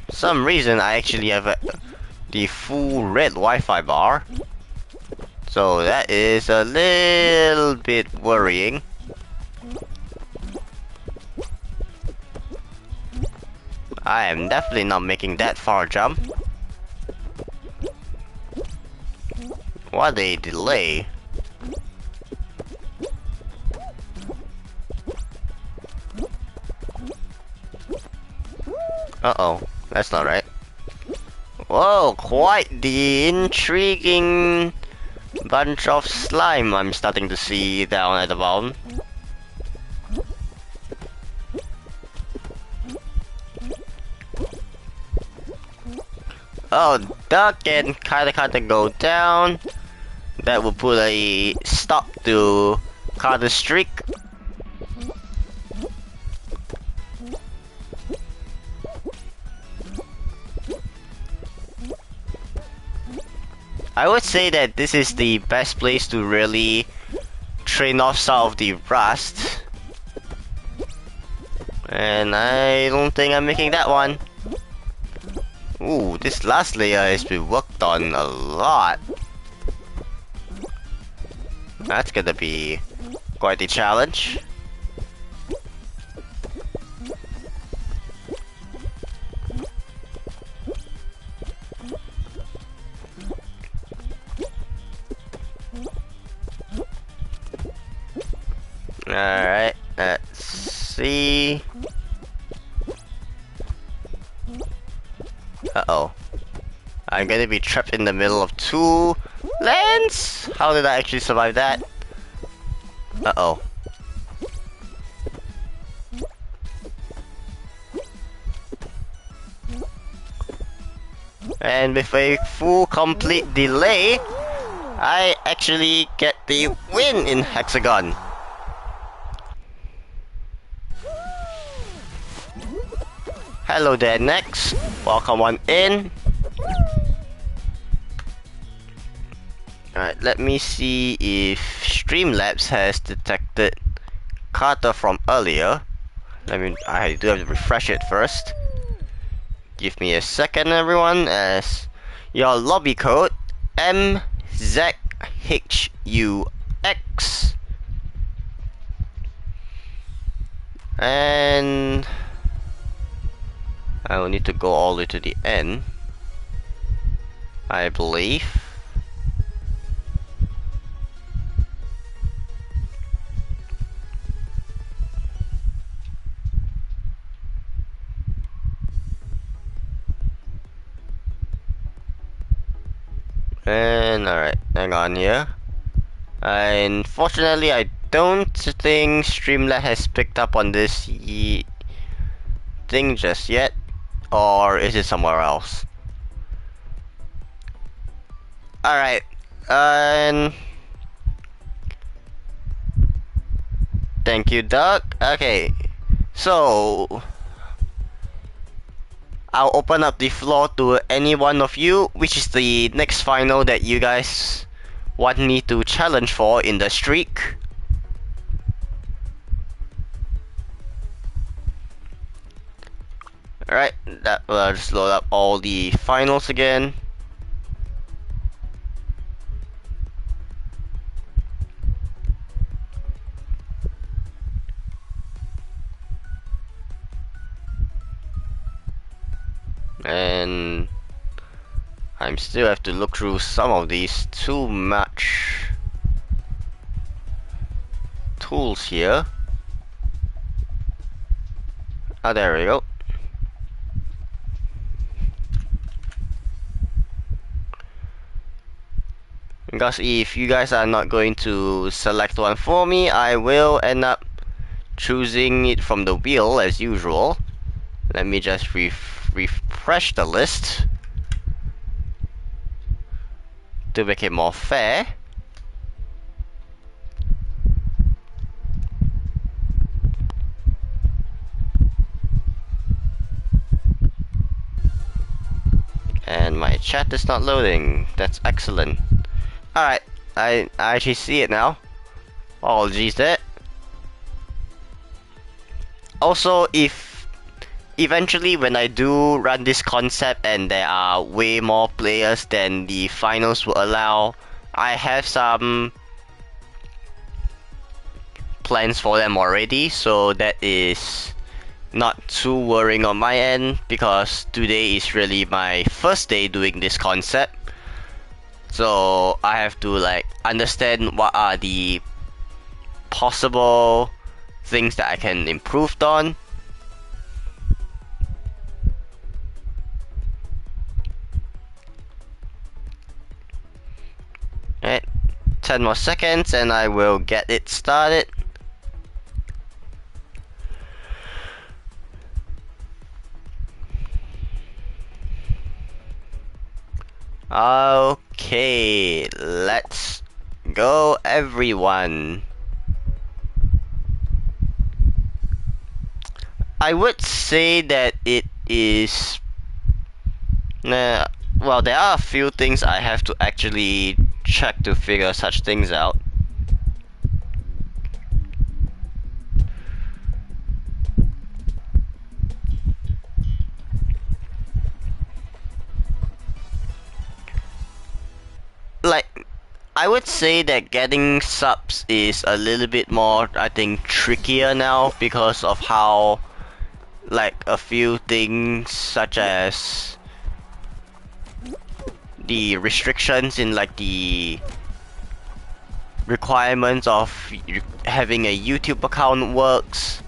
For some reason I actually have the full red Wi-Fi bar. So that is a little bit worrying. I am definitely not making that far jump. What a delay. Uh-oh, that's not right. Whoa, quite the intriguing bunch of slime I'm starting to see down at the bottom. Oh, duck and kinda go down. That will put a stop to Carter's streak. I would say that this is the best place to really train off some of the rust. And I don't think I'm making that one. Ooh, this last layer has been worked on a lot. That's gonna be quite a challenge. Alright, let's see. Uh-oh. I'm gonna be trapped in the middle of two lands? How did I actually survive that? Uh-oh. And with a full complete delay, I actually get the win in Hexagon. Hello there, Next. Welcome on in. Alright, let me see if Streamlabs has detected Carter from earlier. I do have to refresh it first. Give me a second, everyone, as your lobby code MZHUX. And I will need to go all the way to the end, I believe. And alright, hang on here. Unfortunately, I don't think Streamlabs has picked up on this thing just yet. Or is it somewhere else? Alright, and thank you, Doug. Okay, so I'll open up the floor to any one of you, which is the next final that you guys want me to challenge for in the streak. Alright, that will just load up all the finals again. And I still have to look through some of these too much tools here. Oh, there we go. Because if you guys are not going to select one for me, I will end up choosing it from the wheel as usual. Let me just refresh the list to make it more fair. And my chat is not loading. That's excellent. Alright, I actually see it now. Apologies there. also, if eventually when I do run this concept and there are way more players than the finals will allow, I have some plans for them already, so that is not too worrying on my end, because today is really my first day doing this concept. So I have to like understand what are the possible things that I can improve on. Alright, 10 more seconds and I will get it started. Okay, let's go everyone. I would say that it is... well, there are a few things I have to actually check to figure such things out. Like, I would say that getting subs is a little bit more, I think, trickier now because of how, like, a few things such as the restrictions in like the requirements of having a YouTube account works.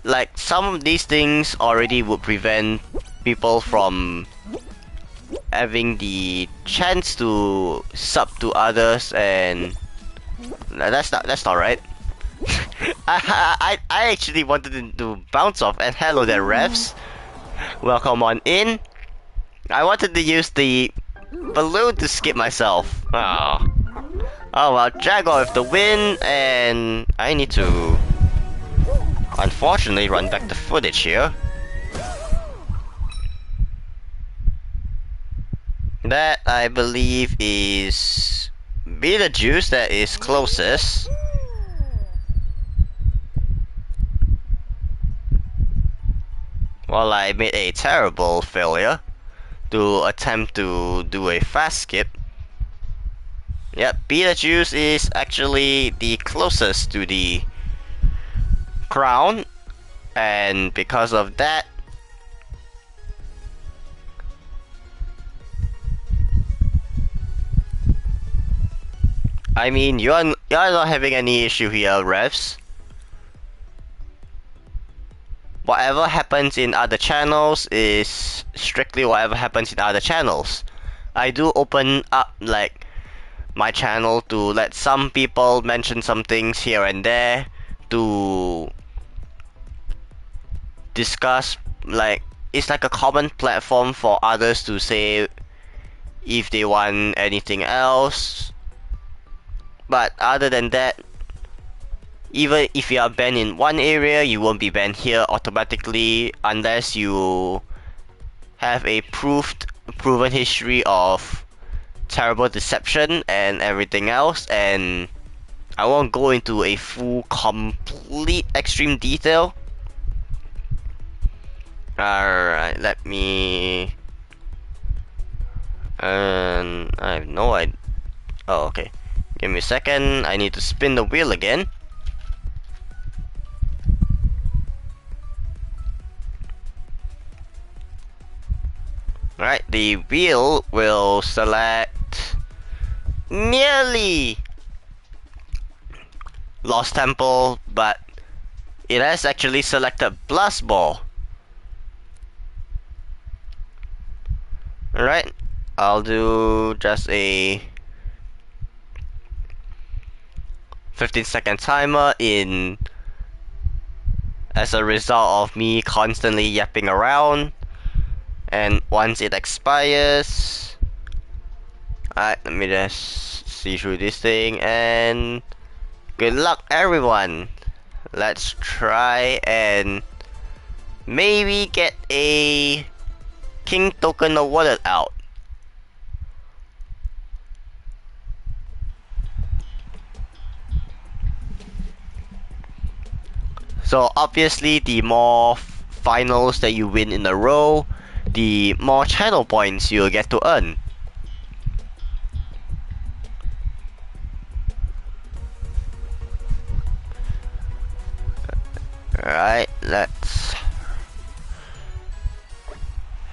Like, some of these things already would prevent people from having the chance to sub to others, and that's not right. I actually wanted to bounce off, and hello there, refs. Welcome on in. I wanted to use the balloon to skip myself. Oh well, Jaguar with the win, and I need to unfortunately run back the footage here. That, I believe, is Beetlejuice that is closest. Well, I made a terrible failure to attempt to do a fast skip. Yep, Beetlejuice is actually the closest to the crown, and because of that, I mean, you're not having any issue here, refs. Whatever happens in other channels is strictly whatever happens in other channels. I do open up like my channel to let some people mention some things here and there, to discuss, like, it's like a common platform for others to say if they want anything else. But other than that, even if you are banned in one area, you won't be banned here automatically unless you have a proven history of terrible deception and everything else, and I won't go into a complete extreme detail. Alright, let me... I have no idea. Oh, okay. Give me a second, I need to spin the wheel again. Alright, the wheel will select nearly Lost Temple, but it has actually selected Blast Ball. Alright, I'll do just a 15-second timer in as a result of me constantly yapping around. And once it expires, alright, let me just see through this thing, and good luck everyone. Let's try and maybe get a king token awarded out. So obviously, the more finals that you win in a row, the more channel points you'll get to earn. Alright, let's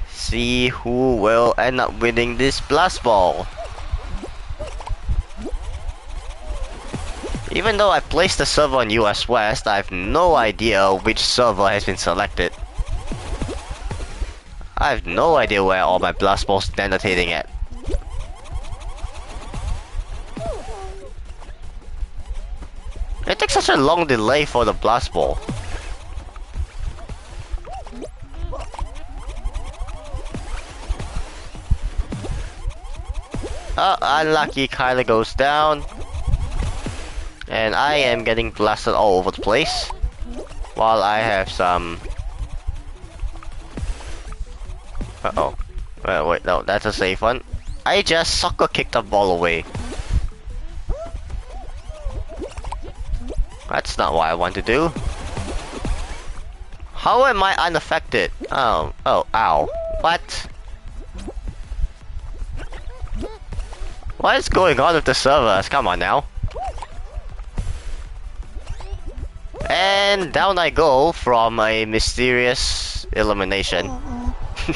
see who will end up winning this blast ball. Even though I placed the server on US West, I have no idea which server has been selected. I have no idea where all my blast balls stand rotating at. It takes such a long delay for the blast ball. Oh, unlucky, Kyler goes down. And I am getting blasted all over the place. While I have some... Uh-oh. Wait, no, that's a safe one. I just soccer kicked the ball away. That's not what I want to do. How am I unaffected? Oh, ow. What? What is going on with the servers? Come on now. And down I go from a mysterious elimination.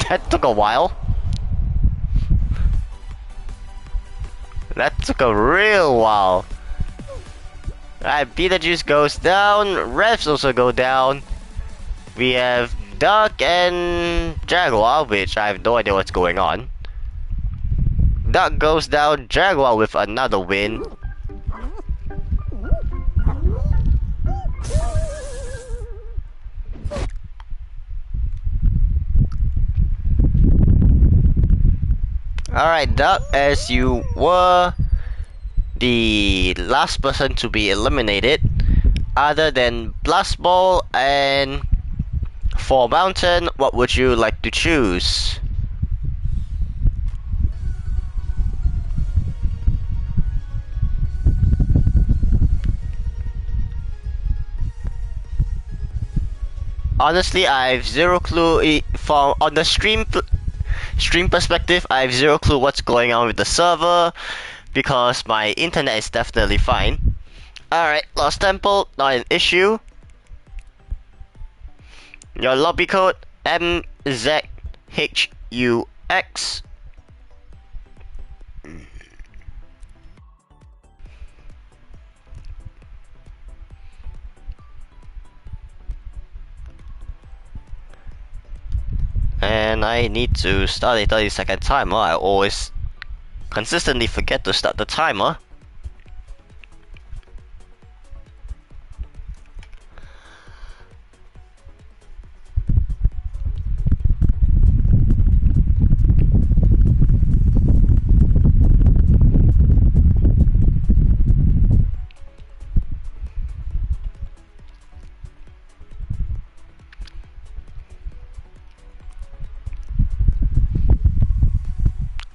That took a while. That took a real while. Alright, Beetlejuice goes down. Revs also go down. We have Duck and Jaguar, which I have no idea what's going on. Duck goes down. Jaguar with another win. Alright, Duck, as you were the last person to be eliminated, other than Blast Ball and for Mountain, what would you like to choose? Honestly, I have zero clue. From on the stream perspective, I have zero clue what's going on with the server because my internet is definitely fine. Alright, Lost Temple, not an issue. Your lobby code MZHUX. And I need to start a 30-second timer. I always consistently forget to start the timer.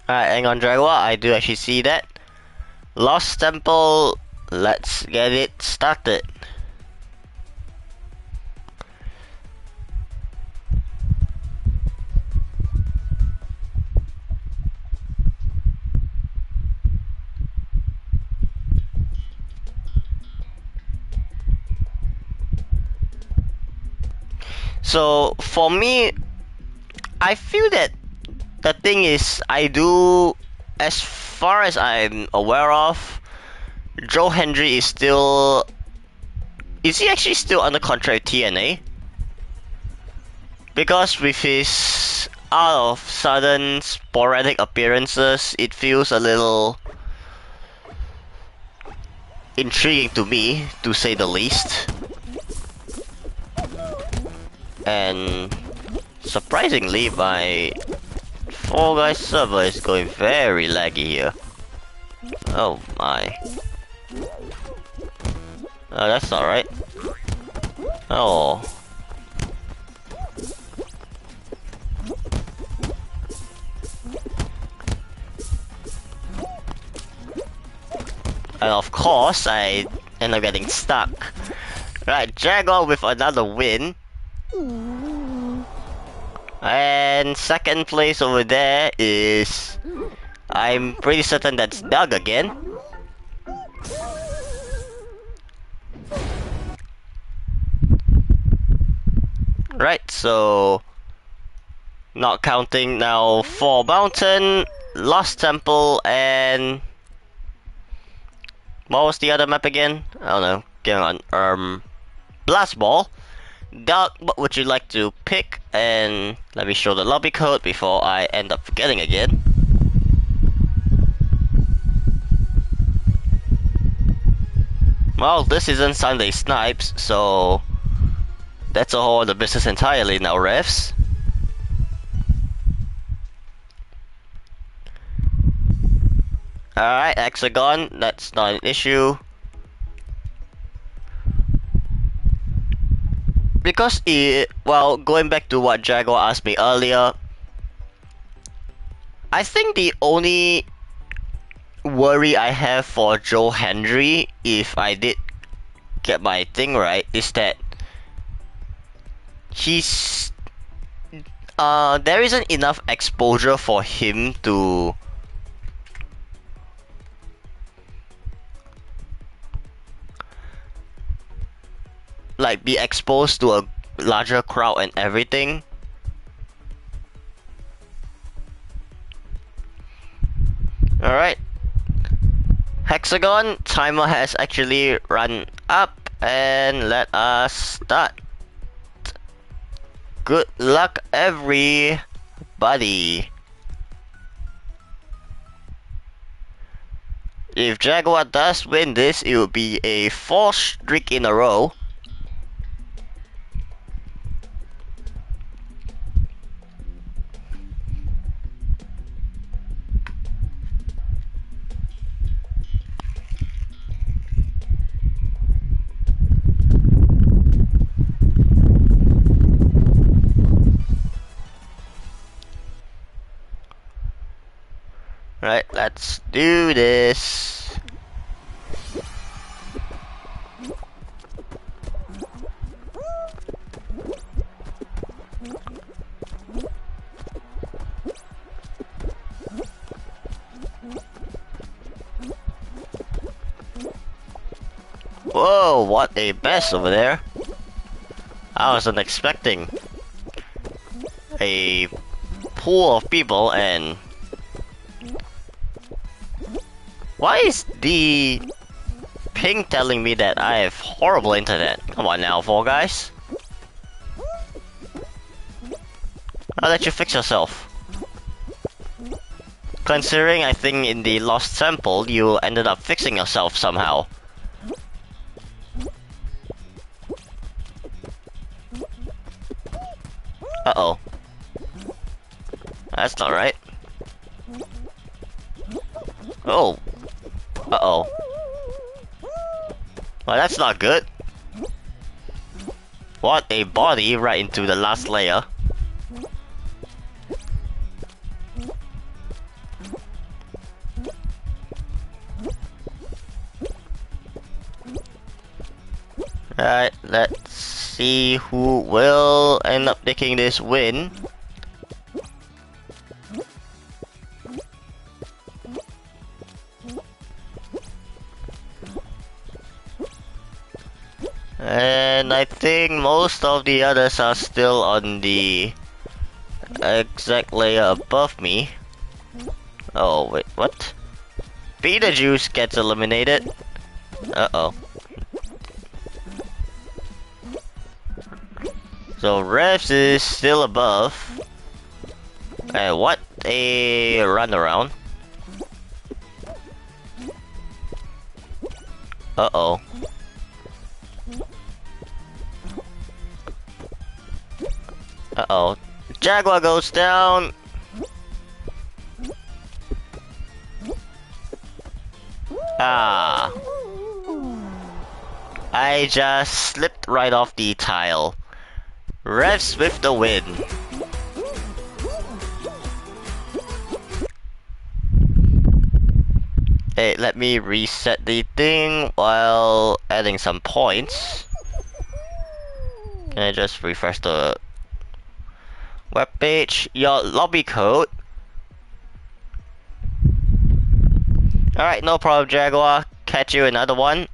Alright, hang on, Jaguar, I do actually see that. Lost Temple, let's get it started. So, for me, I feel that the thing is, I do, as far as I'm aware of, Joe Hendry is still... Is he actually still under contract with TNA? Because with his out of sudden sporadic appearances, it feels a little intriguing to me, to say the least. And surprisingly, my Fall Guys server is going very laggy here. Oh my. Oh, that's not right. Oh. And of course, I end up getting stuck Right, Jaguar with another win. And second place over there is... I'm pretty certain that's Doug again. Right, so... Not counting now 4 Mountain, Lost Temple, and... What was the other map again? I don't know. Get on. Blast Ball. Doug, what would you like to pick? And let me show the lobby code before I end up forgetting again. Well, this isn't Sunday Snipes, so that's a whole other business entirely now, refs. Alright, Hexagon, that's not an issue. Because well, going back to what Jaguar asked me earlier, I think the only worry I have for Joe Hendry, if I did get my thing right, is that he's there isn't enough exposure for him to like be exposed to a larger crowd and everything. Alright. Hexagon timer has actually run up, and let us start. Good luck, everybody. If Jaguar does win this, it will be a 4th streak in a row. Right, let's do this. Whoa, what a mess over there. I wasn't expecting a pool of people. And why is the ping telling me that I have horrible internet? Come on now, Fall Guys. I'll let you fix yourself. Considering I think in the Lost Temple you ended up fixing yourself somehow. Uh-oh. That's not right. Oh. Uh-oh. Well, that's not good. What a body right into the last layer. Alright, let's see who will end up taking this win. And I think most of the others are still on the exact layer above me. Oh, wait, what? Beetlejuice gets eliminated. Uh-oh. So Revs is still above. And what a runaround. Uh-oh. Uh-oh. Jaguar goes down. Ah. I just slipped right off the tile. Revs with the win. Hey, let me reset the thing while adding some points. Can I just refresh the web page? Your lobby code. Alright, no problem, Jaguar. Catch you another one.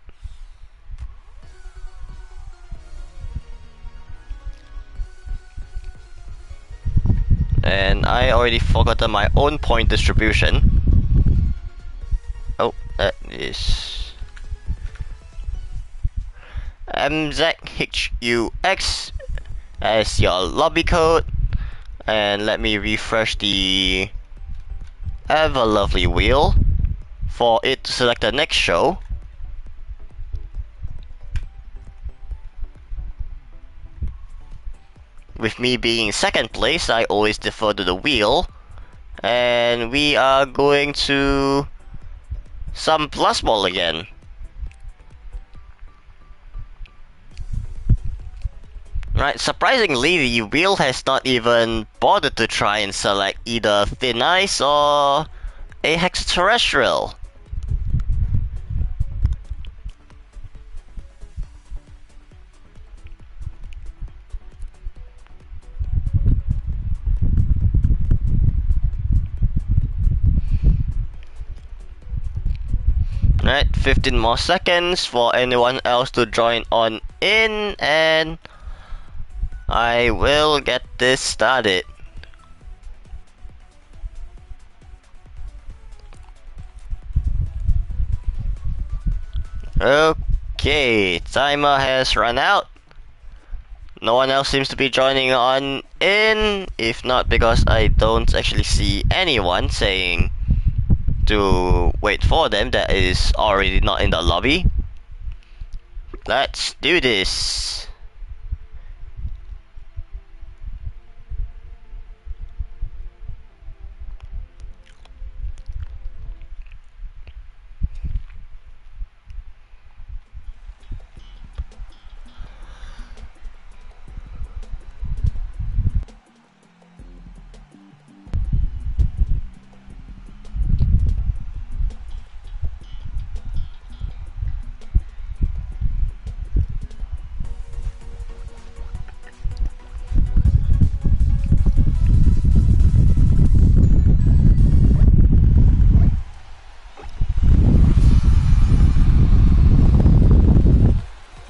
And I already forgotten my own point distribution. Oh, that is MZHUX as your lobby code. And let me refresh the ever lovely wheel for it to select the next show. With me being in second place, I always defer to the wheel. And we are going to some plus ball again. Right, surprisingly, the wheel has not even bothered to try and select either thin ice or a hexaterrestrial. Right, 15 more seconds for anyone else to join on in, and I will get this started. Okay, timer has run out. No one else seems to be joining on in, if not because I don't actually see anyone saying to wait for them that is already not in the lobby. Let's do this.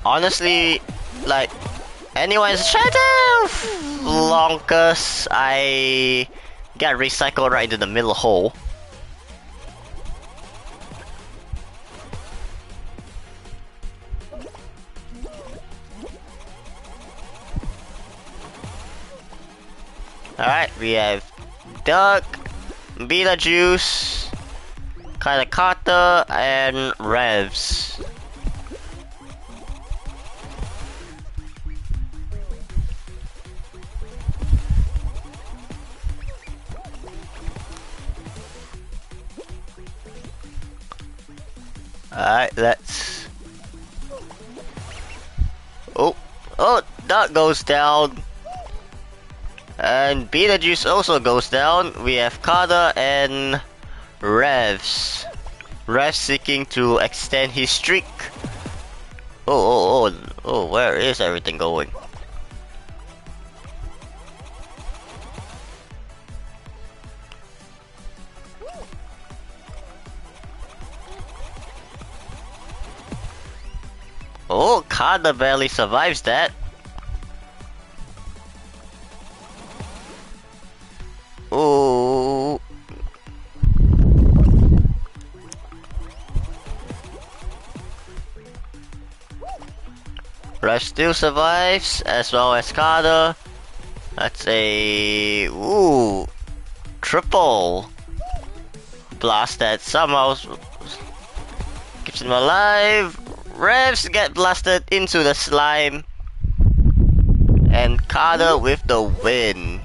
Honestly, like, anyone's shadow Lonkus, I got recycled right into the middle hole. Alright, we have Duck, Beetlejuice, Kyla Carter, and Revs. Alright, let's... Oh, Duck goes down. And Beetlejuice also goes down. We have Carter and Revs. Revs seeking to extend his streak. Oh, where is everything going? Oh, Carter barely survives that. Oh. Rush still survives, as well as Carter. That's a... Ooh. Triple. Blast that somehow keeps him alive. Revs get blasted into the slime. And Carter with the win.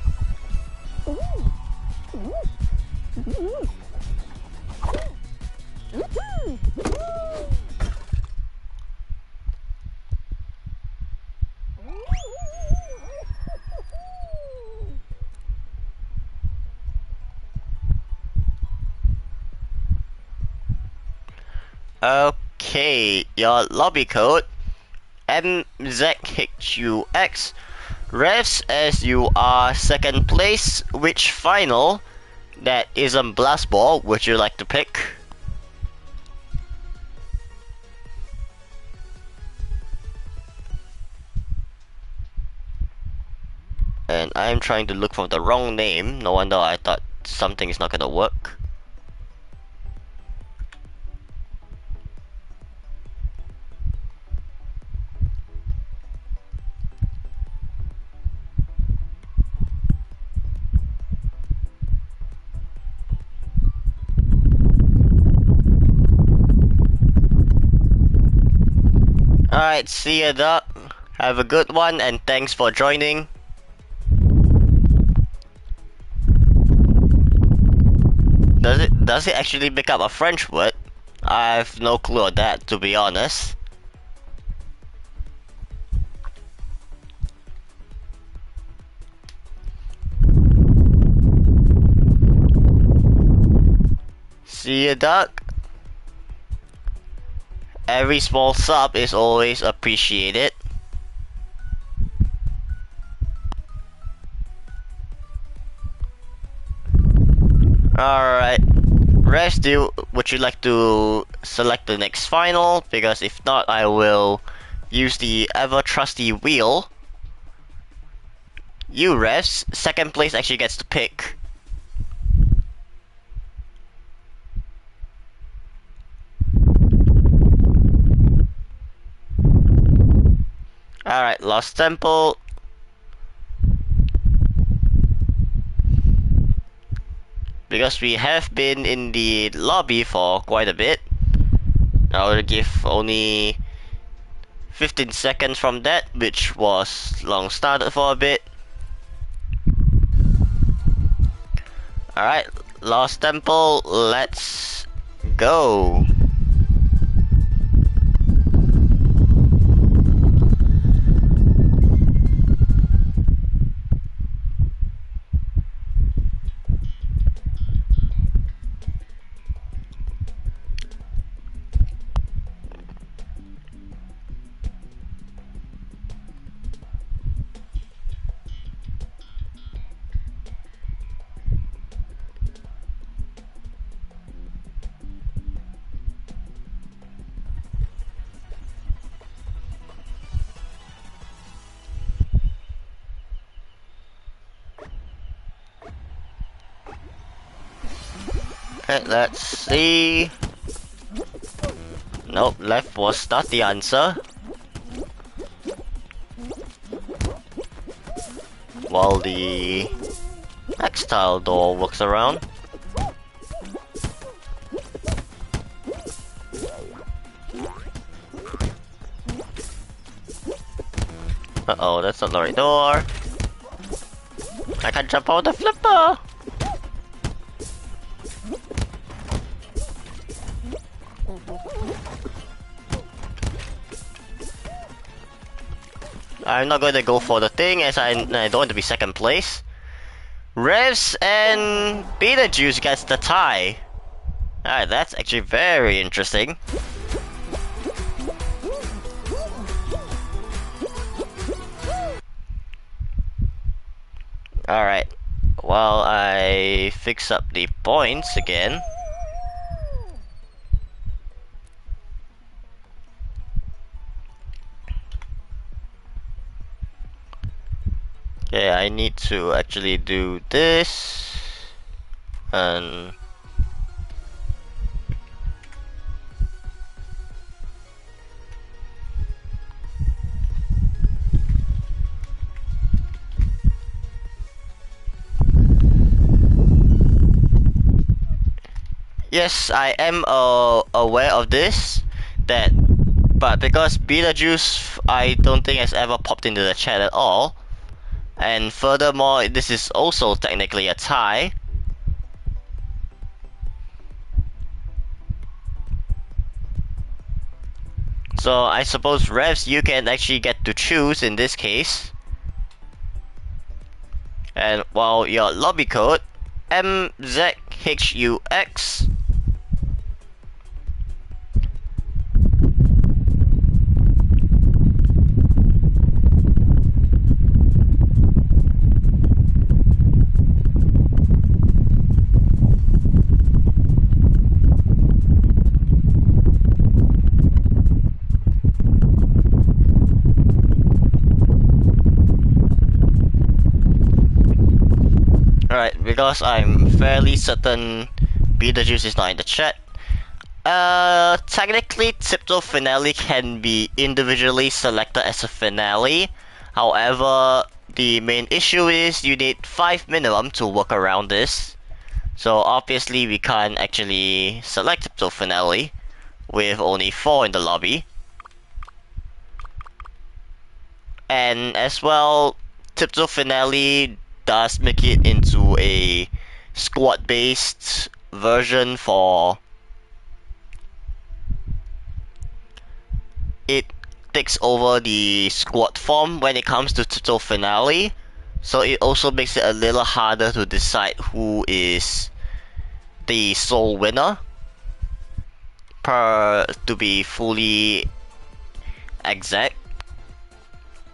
Okay, your lobby code MZHUX. Revs, as you are second place, which final that isn't Blast Ball would you like to pick? And I'm trying to look for the wrong name. No wonder I thought something is not gonna work. Alright, see ya, Doc. Have a good one and thanks for joining. Does it actually pick up a French word? I have no clue on that, to be honest. See ya, Doc. Every small sub is always appreciated. Alright. Rest, would you like to select the next final? Because if not, I will use the ever trusty wheel. You, Rest, second place actually gets to pick. Alright, Lost Temple. Because we have been in the lobby for quite a bit, I will give only 15 seconds from that, which was long started for a bit. Alright, Lost Temple, let's go. Okay, let's see. Nope, left was not the answer. While the next tile door works around. Uh-oh, that's not the right door. I can't jump out the flipper! I'm not going to go for the thing as I don't want to be second place. Revs and Beetlejuice gets the tie. Alright, that's actually very interesting. Alright, while I fix up the points again. Okay, I need to actually do this and yes, I am aware of this, but because Beetlejuice I don't think has ever popped into the chat at all. And furthermore, this is also technically a tie. So I suppose Revs, you can actually get to choose in this case. And while your lobby code MZHUX. Alright, because I'm fairly certain Beetlejuice is not in the chat. Technically, Tiptoe Finale can be individually selected as a finale. However, the main issue is you need 5 minimum to work around this. So obviously we can't actually select Tiptoe Finale with only 4 in the lobby. And as well, Tiptoe Finale does make it into a squad-based version for it takes over the squad form when it comes to Tiptoe Finale, so it also makes it a little harder to decide who is the sole winner, to be fully exact.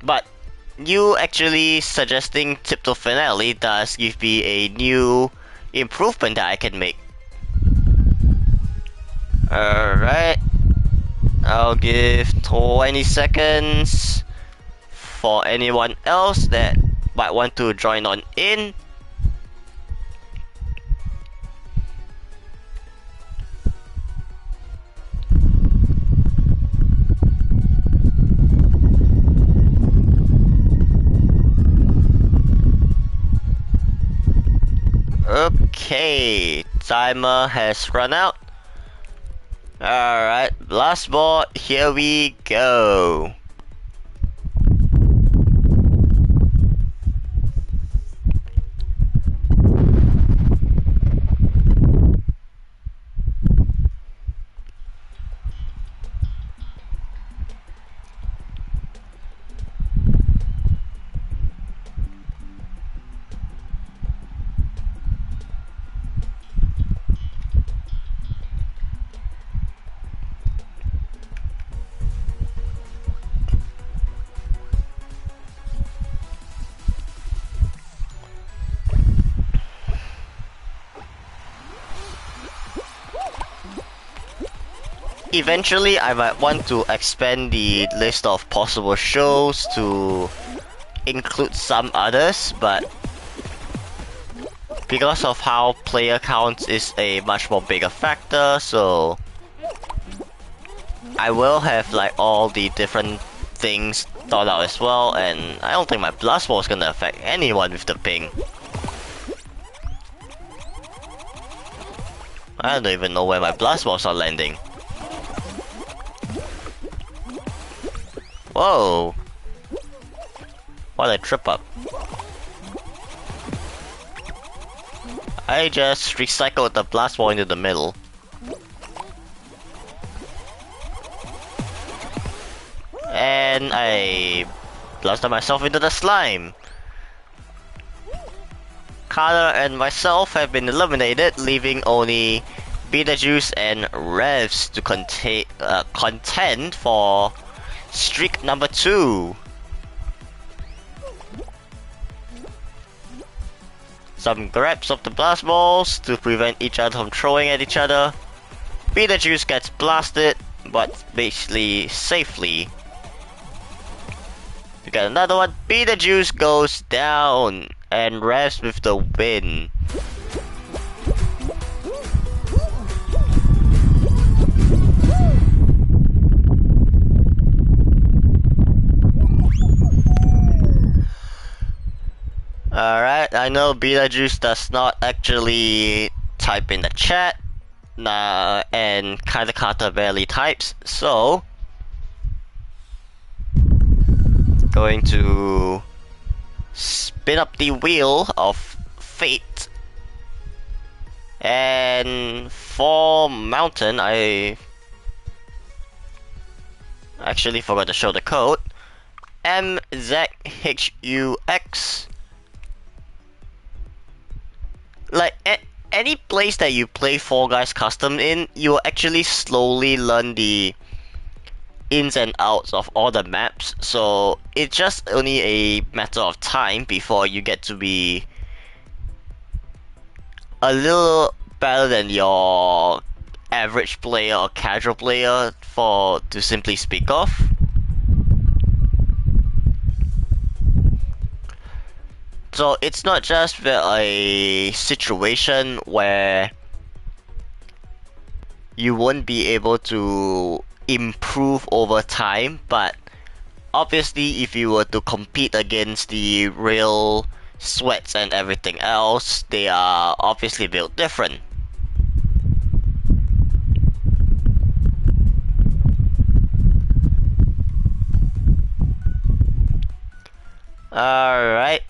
But you actually suggesting Tiptoe Finale does give me a new improvement that I can make. Alright, I'll give 20 seconds for anyone else that might want to join on in. Okay, timer has run out. Alright, last board, here we go. Eventually, I might want to expand the list of possible shows to include some others, but because of how player counts is a much more bigger factor, so I will have like all the different things thought out as well, and I don't think my blast ball is gonna affect anyone with the ping. I don't even know where my blast balls are landing. Whoa! What a trip up. I just recycled the blast ball into the middle. And I blasted myself into the slime. Connor and myself have been eliminated, leaving only Beetlejuice and Revs to contend for streak number 2. Some grabs of the blast balls to prevent each other from throwing at each other. Beetlejuice gets blasted, but basically safely. We got another one. Beetlejuice goes down and Revs with the win. Alright, I know Beetlejuice does not actually type in the chat, and Kinda Carter barely types, so going to spin up the wheel of fate, and for Mountain, I actually forgot to show the code. MZHUX. Like, any place that you play Fall Guys Custom in, you will actually slowly learn the ins and outs of all the maps, so it's just only a matter of time before you get to be a little better than your average player or casual player, to simply speak of. So it's not just a situation where you won't be able to improve over time, but obviously if you were to compete against the real sweats and everything else, they are obviously built different. Alright,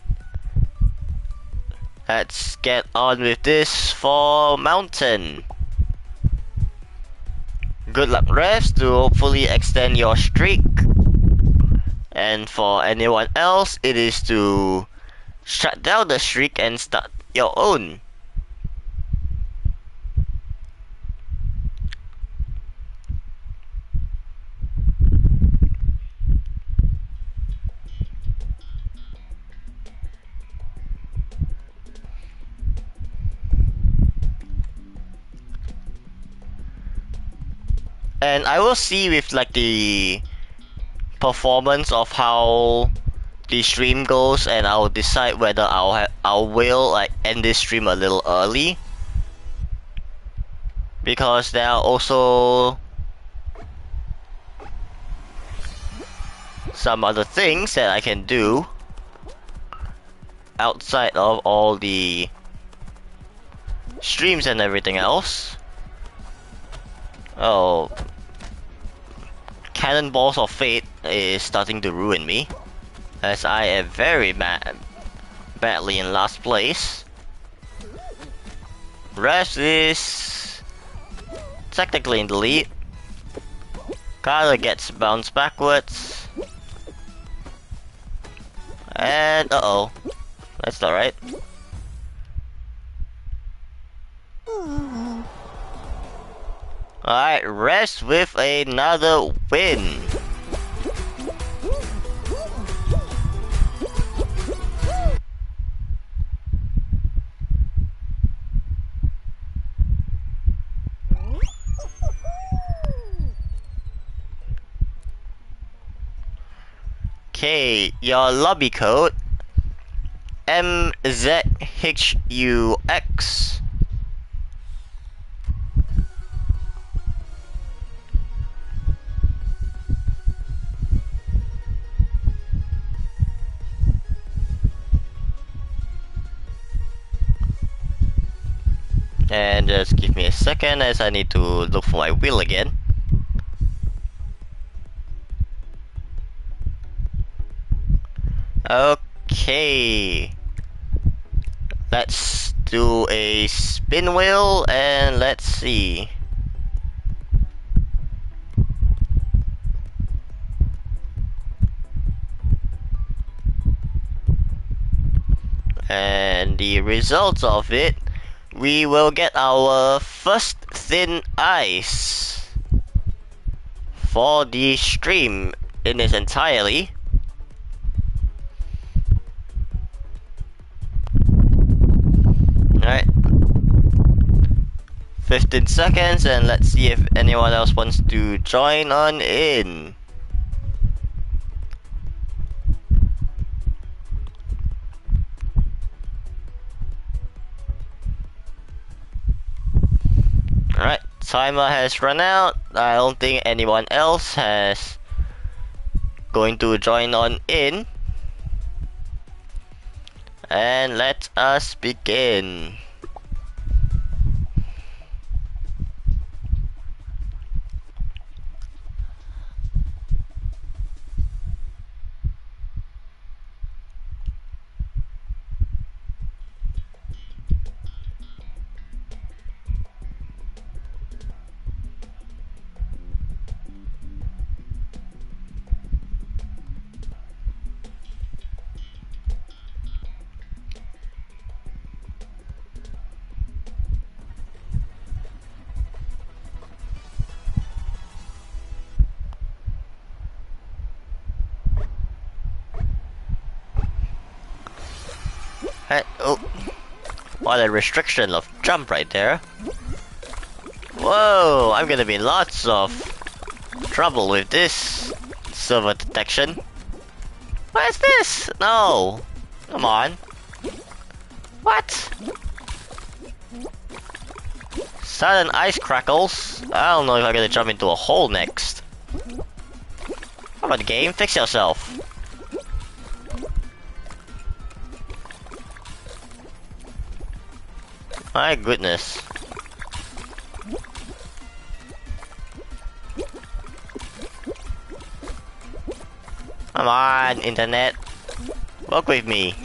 let's get on with this for mountain. Good luck, refs, to hopefully extend your streak. And for anyone else, it is to shut down the streak and start your own. And I will see with like the performance of how the stream goes, and I'll decide whether I will like end this stream a little early, because there are also some other things that I can do outside of all the streams and everything else. Oh, Cannonballs of Fate is starting to ruin me, as I am very badly in last place. Rest is technically in the lead. Carter gets bounced backwards. And uh-oh, that's not right. Alright, Rest with another win. Okay, your lobby code MZHUX. And just give me a second as I need to look for my wheel again. Okay, let's do a spin wheel and let's see. And the results of it, we will get our first thin ice for the stream in its entirety. Alright, 15 seconds, and let's see if anyone else wants to join on in. Alright, timer has run out. I don't think anyone else has going to join on in. And let us begin. Oh, what a restriction of jump right there. Whoa, I'm gonna be in lots of trouble with this server detection. What is this? No, come on. What? Sudden ice crackles? I don't know if I'm gonna jump into a hole next. How about the game? Fix yourself. My goodness. Come on, internet. Work with me.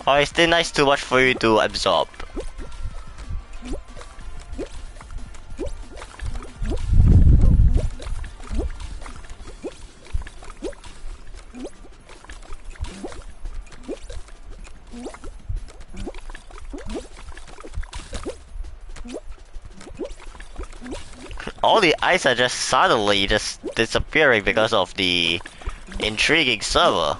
Or is it nice too much for you to absorb? All the ice are just suddenly just disappearing because of the intriguing server.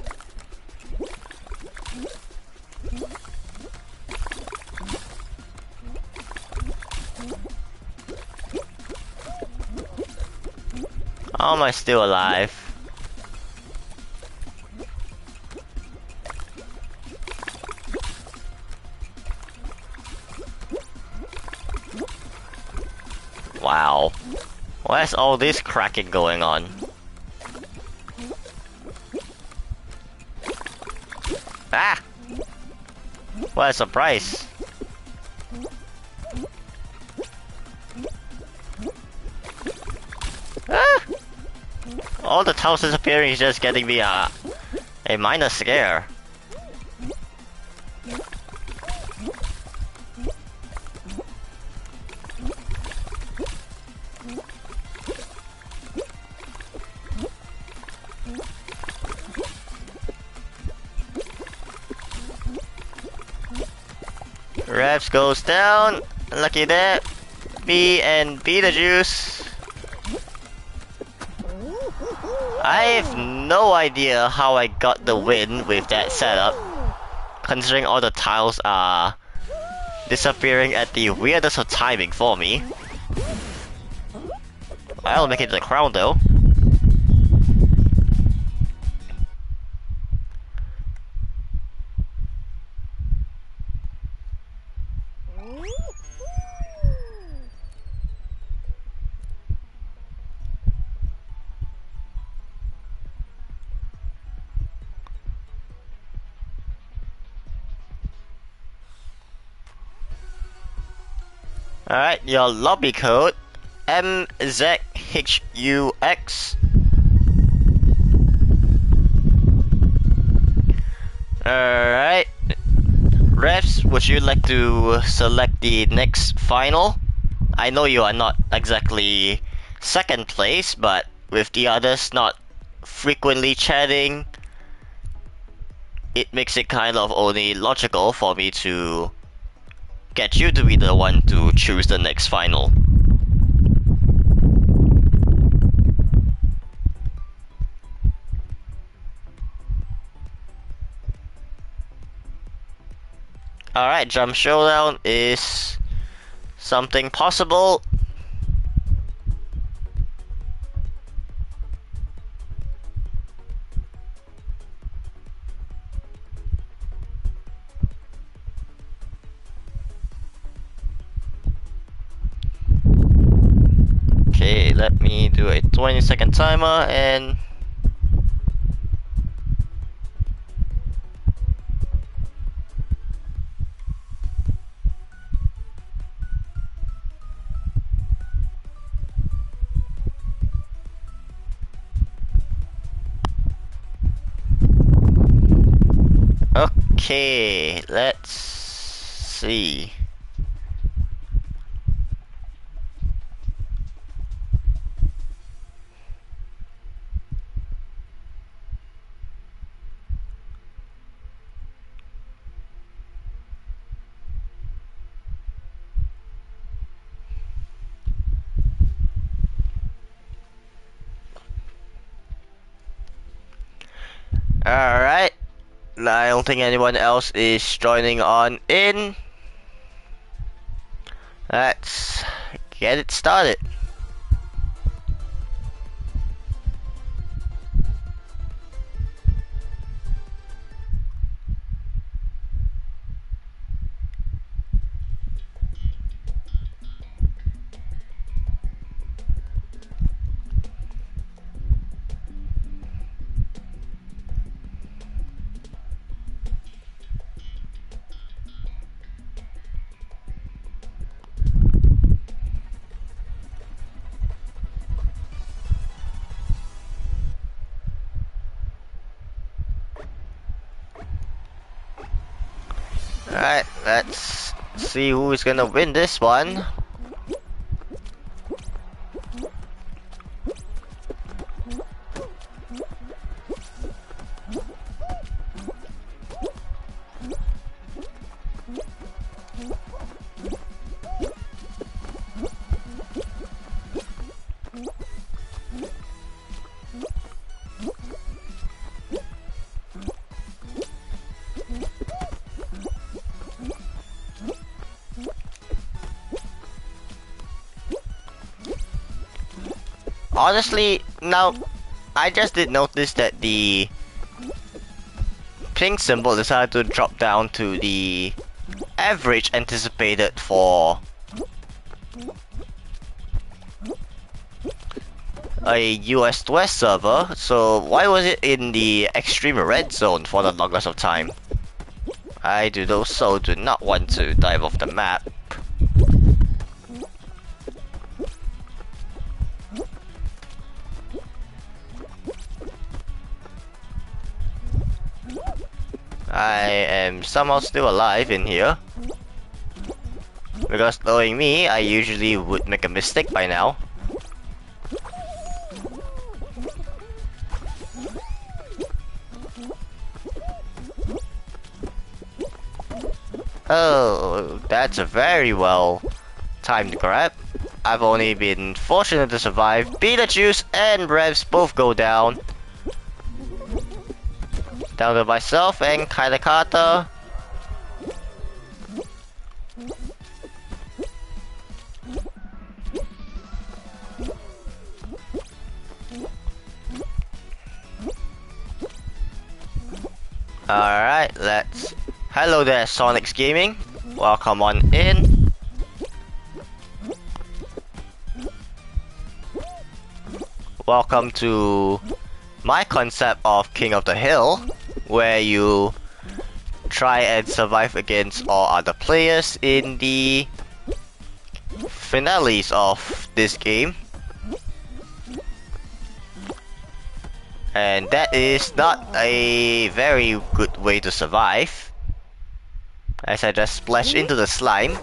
How am I still alive? Wow. Where's all this cracking going on? Ah! What a surprise! Ah! All the tiles disappearing is just getting me a minor scare. Reps goes down. Lucky there. B and B the juice. I have no idea how I got the win with that setup, considering all the tiles are disappearing at the weirdest of timing for me. I'll make it to the crown though. Alright, your lobby code MZHUX. Alright. Refs, would you like to select the next final? I know you are not exactly second place, but with the others not frequently chatting, it makes it kind of only logical for me to get you to be the one to choose the next final. Alright, Jump Showdown is something possible. Okay, let me do a 20-second timer and okay, let's see. Alright, I don't think anyone else is joining on in. Let's get it started. Alright, let's see who is gonna win this one. Honestly, now, I just did notice that the ping symbol decided to drop down to the average anticipated for a US West server, so why was it in the extreme red zone for the longest of time? I do not want to dive off the map. I am somehow still alive in here. Because knowing me, I usually would make a mistake by now. Oh, that's a very well timed grab. I've only been fortunate to survive. Beetlejuice and Revs both go down. Down to myself and Kaidakata. Alright, let's... Hello there, Sonic's Gaming. Welcome on in. Welcome to my concept of King of the Hill, where you try and survive against all other players in the finales of this game. And that is not a very good way to survive, as I just splashed into the slime.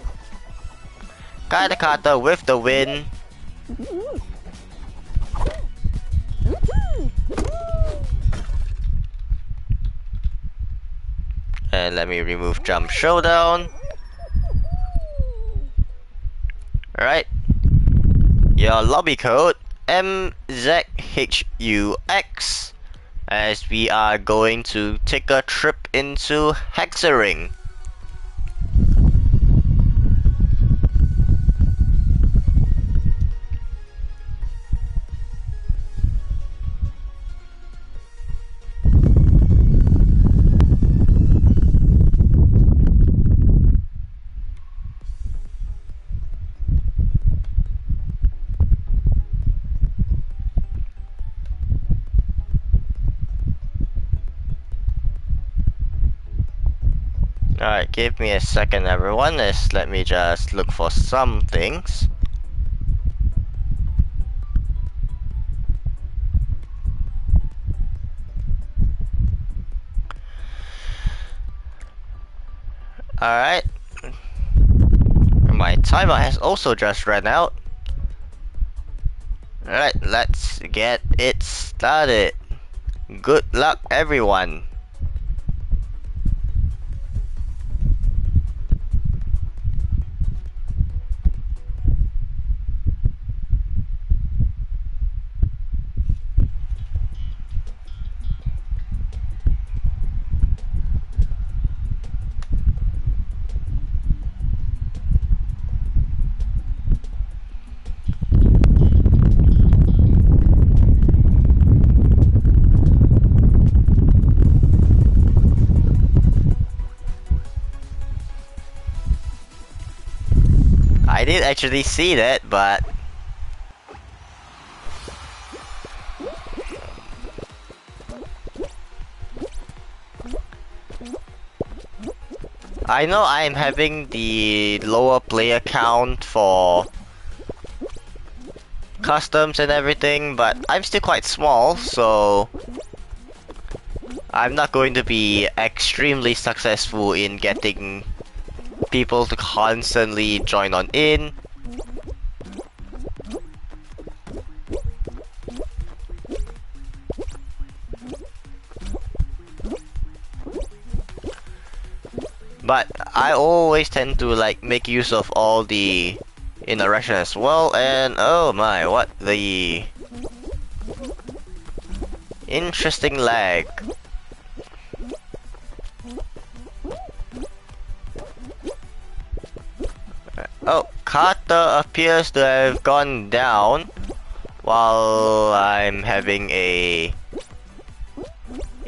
Katakata with the win. And let me remove Jump Showdown. Alright. Your lobby code MZHUX, as we are going to take a trip into Hexering. Alright, give me a second everyone, let me just look for some things. Alright. My timer has also just run out. Alright, let's get it started. Good luck everyone. I did actually see that, but I know I'm having the lower player count for customs and everything, but I'm still quite small, so I'm not going to be extremely successful in getting people to constantly join on in. But I always tend to like make use of all the interaction as well, and oh my, what the interesting lag. Oh, Carter appears to have gone down while I'm having a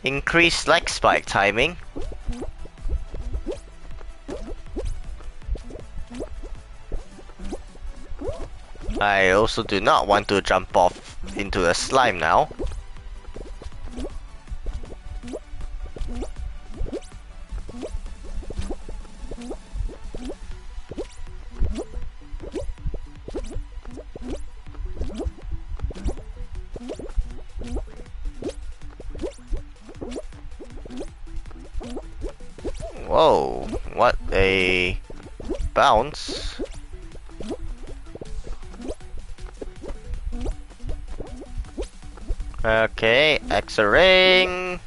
increased lag spike timing. I also do not want to jump off into the slime now. Whoa, what a bounce. Okay, extra ring.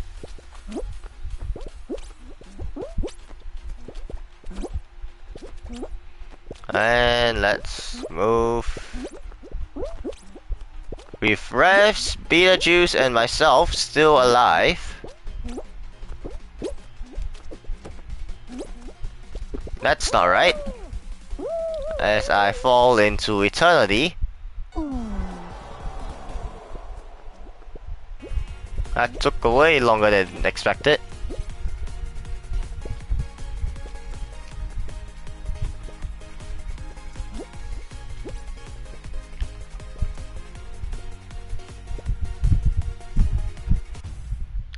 And let's move. With Revs, Beetlejuice, and myself still alive. That's not right. As I fall into eternity. That took way longer than expected.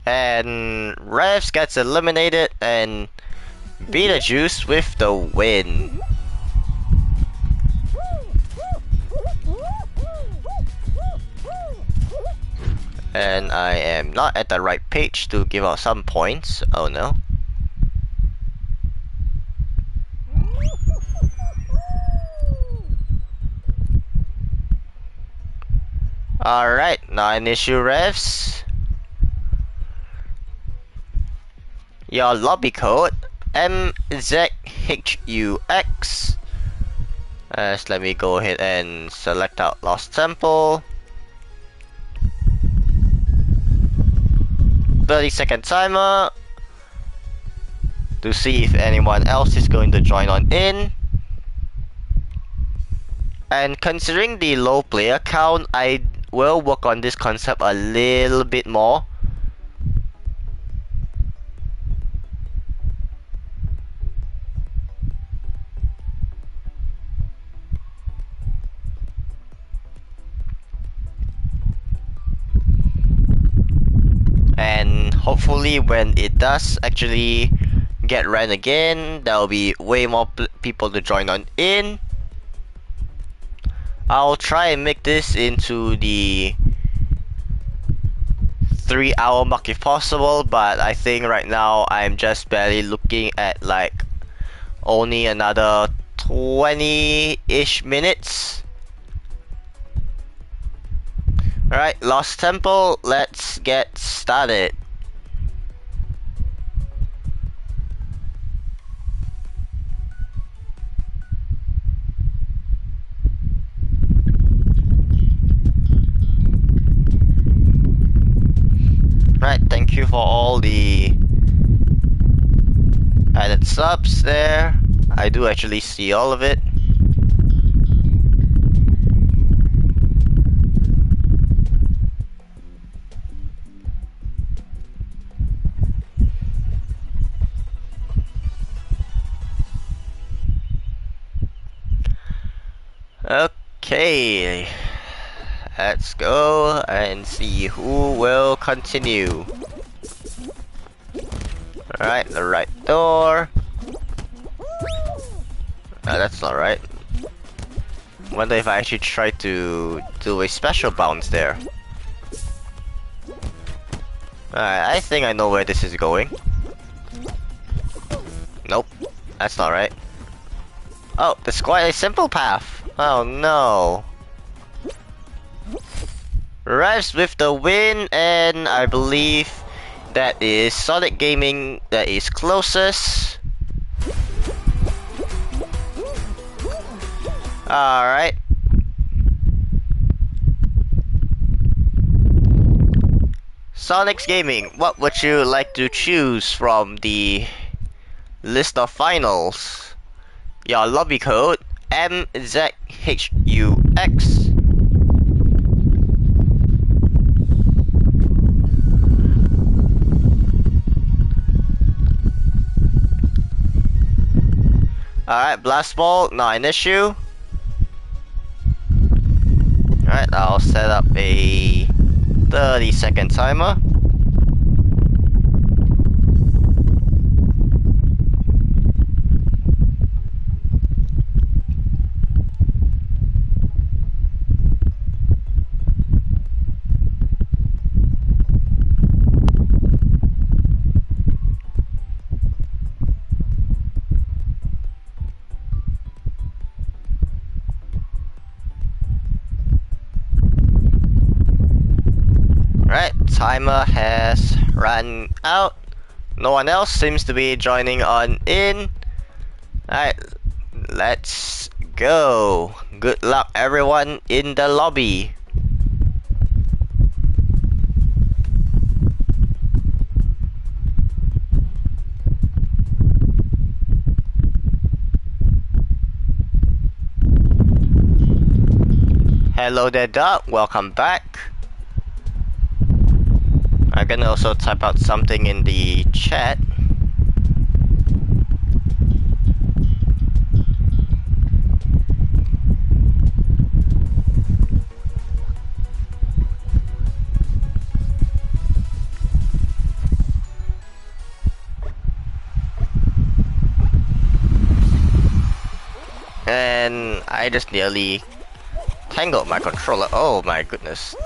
And Revs gets eliminated and Beetlejuice with the win. And I am not at the right page to give out some points. Oh no. Alright, not an issue, Revs. Your lobby code MZHUX. Let me go ahead and select out Lost Temple. 30-second timer to see if anyone else is going to join on in. And considering the low player count, I will work on this concept a little bit more. And hopefully when it does actually get ran again, there will be way more people to join on in. I'll try and make this into the 3-hour mark if possible, but I think right now I'm just barely looking at like only another 20-ish minutes. Alright, Lost Temple, let's get started. Right, thank you for all the added subs there. I do actually see all of it. Okay, let's go and see who will continue. Alright, the right door. That's not right. Wonder if I actually try to do a special bounce there. Alright, I think I know where this is going. Nope, that's not right. Oh, that's quite a simple path. Oh no. Arrives with the win, and I believe that is Sonic Gaming that is closest. Alright. Sonic's Gaming, what would you like to choose from the list of finals? Your lobby code MZHUX. Alright, blast ball, not an issue. Alright, I'll set up a 30-second timer. Right, timer has run out. No one else seems to be joining on in. Alright, let's go. Good luck everyone in the lobby. Hello there, Doc. Welcome back. I'm gonna also type out something in the chat. And I just nearly tangled my controller. Oh my goodness.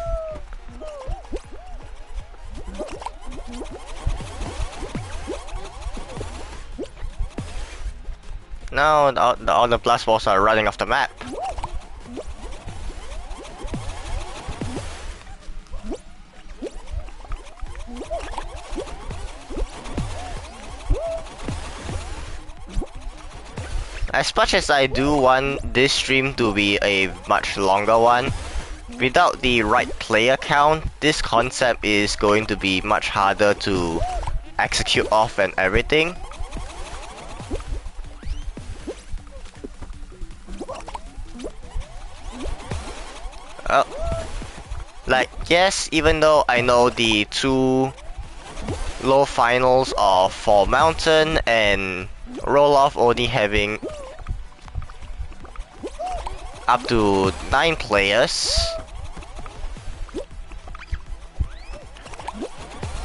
No, all the blast balls are running off the map. As much as I do want this stream to be a much longer one, without the right player count, this concept is going to be much harder to execute off and everything. Oh. Like, yes, even though I know the two low finals of Fall Mountain and Roll Off only having up to 9 players,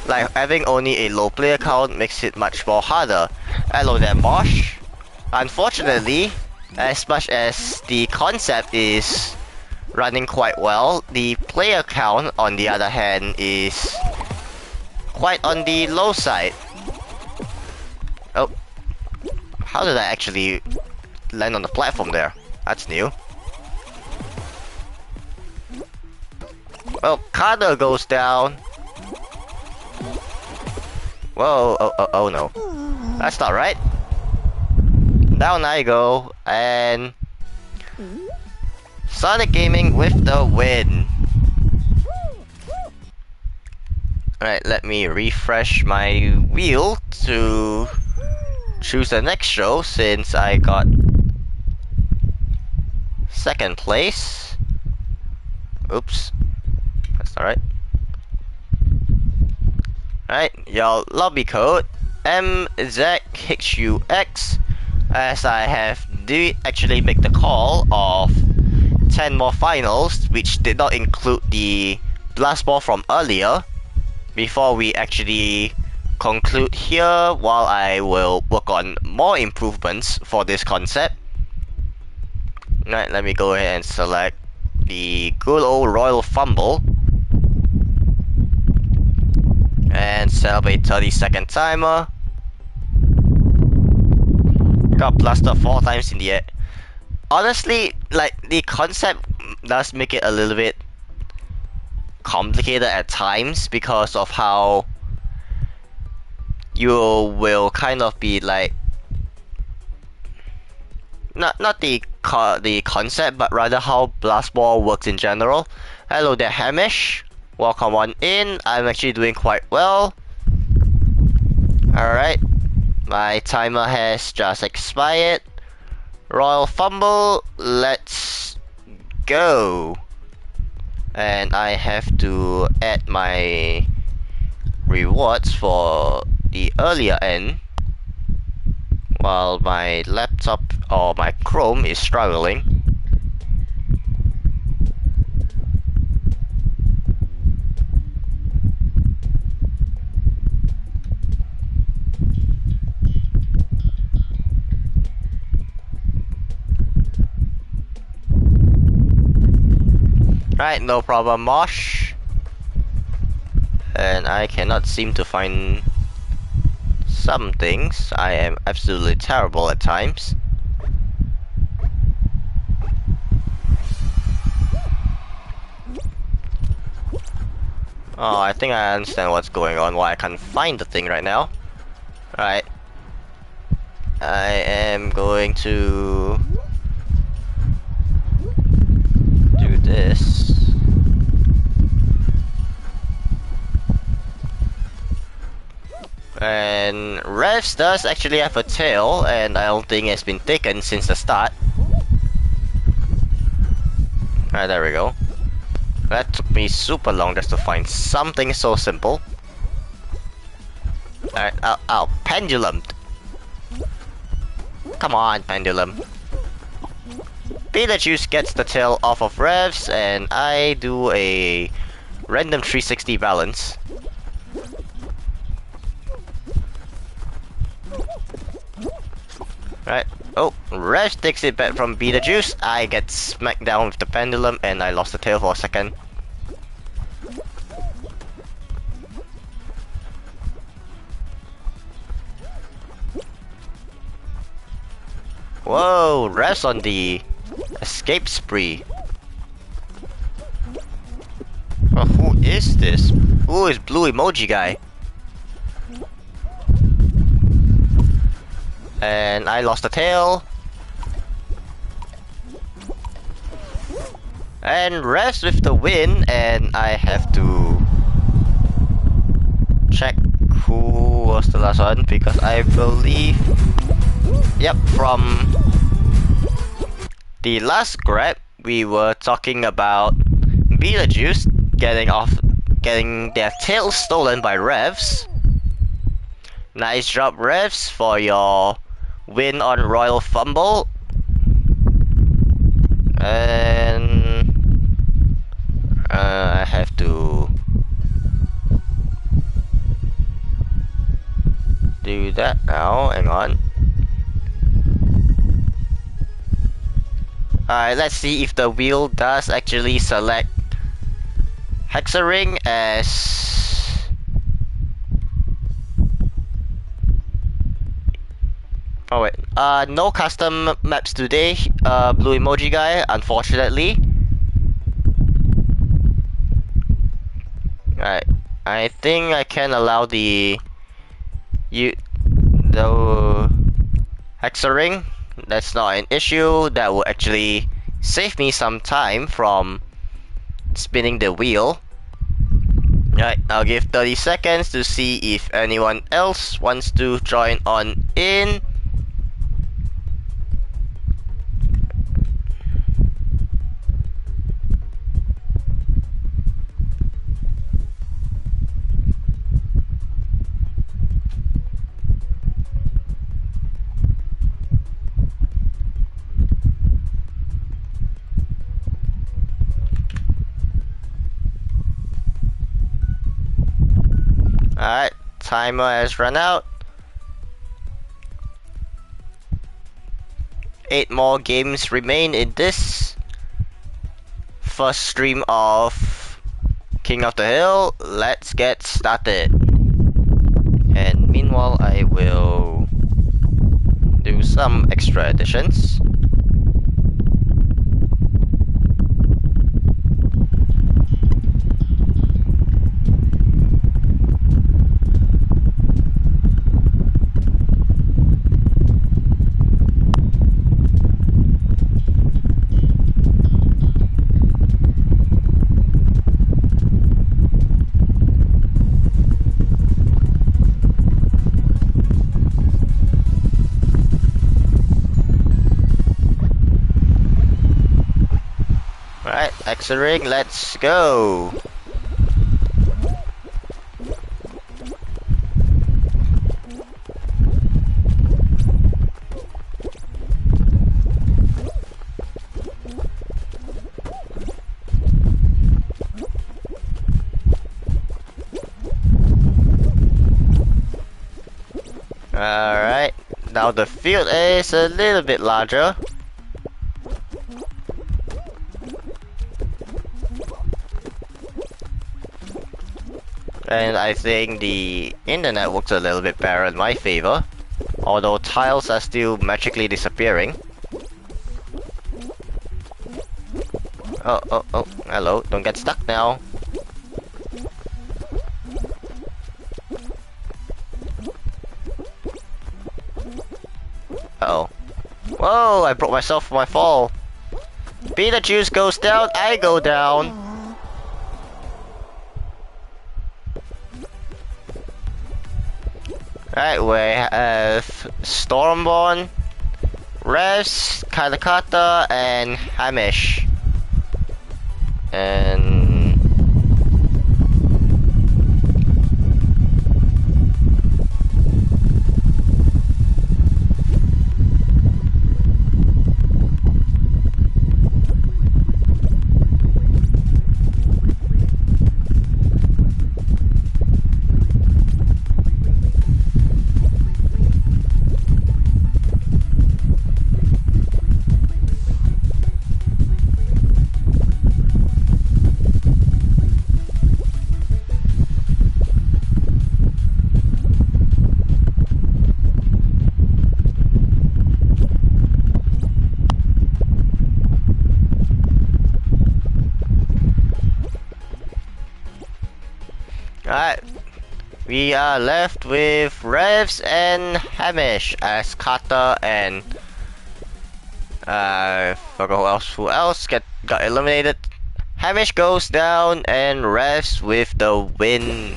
like having only a low player count makes it much more harder. Hello there, Bosch. Unfortunately, as much as the concept is running quite well, the player count on the other hand is quite on the low side. Oh, how did I actually land on the platform there? That's new. Well, Carter goes down. Whoa, oh no. That's not right. Down I go, and Sonic Gaming with the win. Alright, let me refresh my wheel to choose the next show since I got second place. Oops. That's alright. Alright, your lobby code MZHUX, as I did actually make the call of 10 more finals, which did not include the blast ball from earlier, before we actually conclude here, while I will work on more improvements for this concept. Alright, let me go ahead and select the good old Royal Fumble and set up a 30-second timer. Got blasted 4 times in the air. honestly, like, the concept does make it a little bit complicated at times because of how you will kind of be like, not the concept, but rather how Blast Ball works in general. Hello there, Hamish. Welcome on in. I'm actually doing quite well. Alright. My timer has just expired. Royal Fumble. Let's go. And I have to add my rewards for the earlier end while my laptop or my Chrome is struggling. Right, no problem, Mosh. And I cannot seem to find some things. I am absolutely terrible at times. Oh, I think I understand what's going on, why I can't find the thing right now. Right. I am going to do this. And Revs does actually have a tail, and I don't think it's been taken since the start. Alright, there we go. That took me super long just to find something so simple. Alright, ow, pendulum. Come on, pendulum. Beetlejuice gets the tail off of Revs, and I do a random 360 balance. Right. Oh, Revs takes it back from Beetlejuice. I get smacked down with the pendulum, and I lost the tail for a second. Whoa, Revs on the escape spree. Oh, who is this? Who is blue emoji guy? And I lost the tail. And Revs with the win, and I have to check who was the last one because I believe, yep, from the last grab we were talking about Beetlejuice getting their tail stolen by Revs. Nice job, Revs, for your win on Royal Fumble. And I have to do that now. Hang on. Alright, let's see if the wheel does actually select Hexaring as oh wait, no custom maps today, blue emoji guy, unfortunately. Alright, I think I can allow the Hexaring. That's not an issue. That will actually save me some time from spinning the wheel. Alright, I'll give 30 seconds to see if anyone else wants to join on in. Alright, timer has run out. 8 more games remain in this first stream of King of the Hill. Let's get started. And meanwhile, I will do some extra additions. X-ring, let's go. Alright, now the field is a little bit larger. And I think the internet works a little bit better in my favor, although tiles are still magically disappearing. Oh, hello, don't get stuck now. Uh-oh. Whoa, I broke myself for my fall. Beetlejuice goes down, I go down. Right, we have Stormborn, Revs, Katakata, and Hamish. And alright, we are left with Revs and Hamish as Kata and forgot who else got eliminated. Hamish goes down and Revs with the win.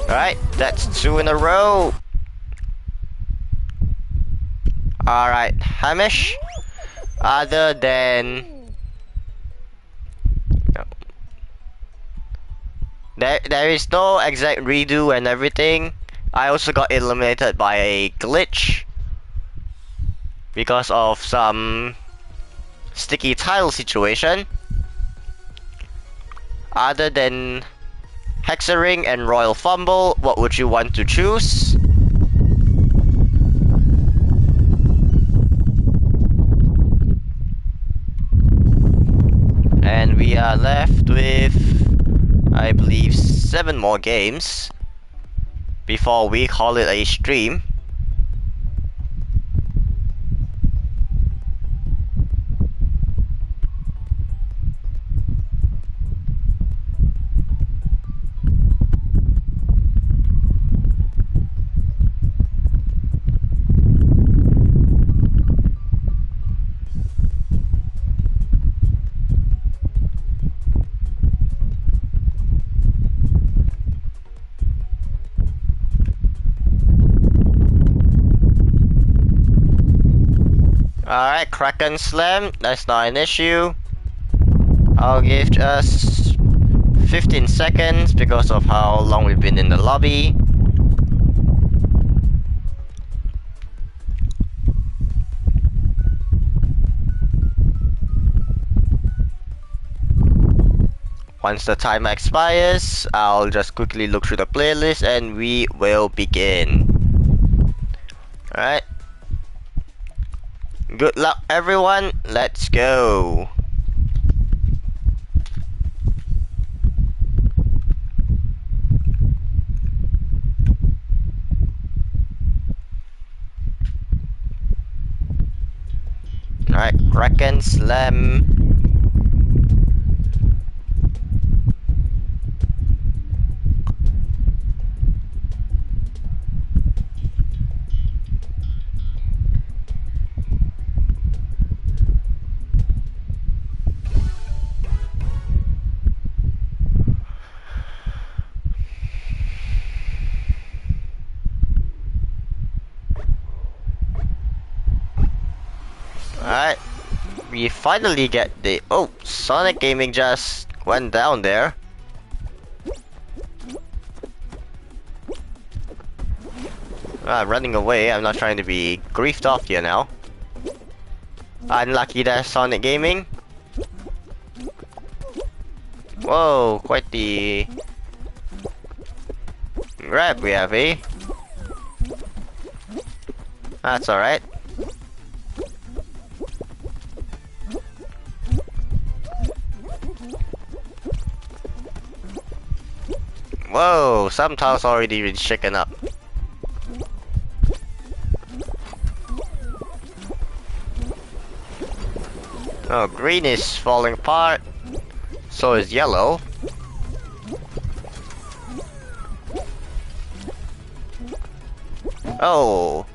Alright, that's 2 in a row. Alright, Hamish, other than there is no exact redo and everything. I also got eliminated by a glitch because of some sticky tile situation. Other than Hexering and Royal Fumble, what would you want to choose? And we are left with, I believe, 7 more games before we call it a stream. Alright, Kraken Slam, that's not an issue. I'll give just 15 seconds because of how long we've been in the lobby. Once the timer expires, I'll just quickly look through the playlist and we will begin. Alright. Good luck everyone, let's go. Alright, Kraken Slam. Alright, we finally get the... Oh, Sonic Gaming just went down there. I'm running away, I'm not trying to be griefed off here now. Unlucky there, Sonic Gaming. Whoa, quite the grab we have, eh? That's alright. Whoa, some tiles already been shaken up. Oh, green is falling apart. So is yellow. Oh,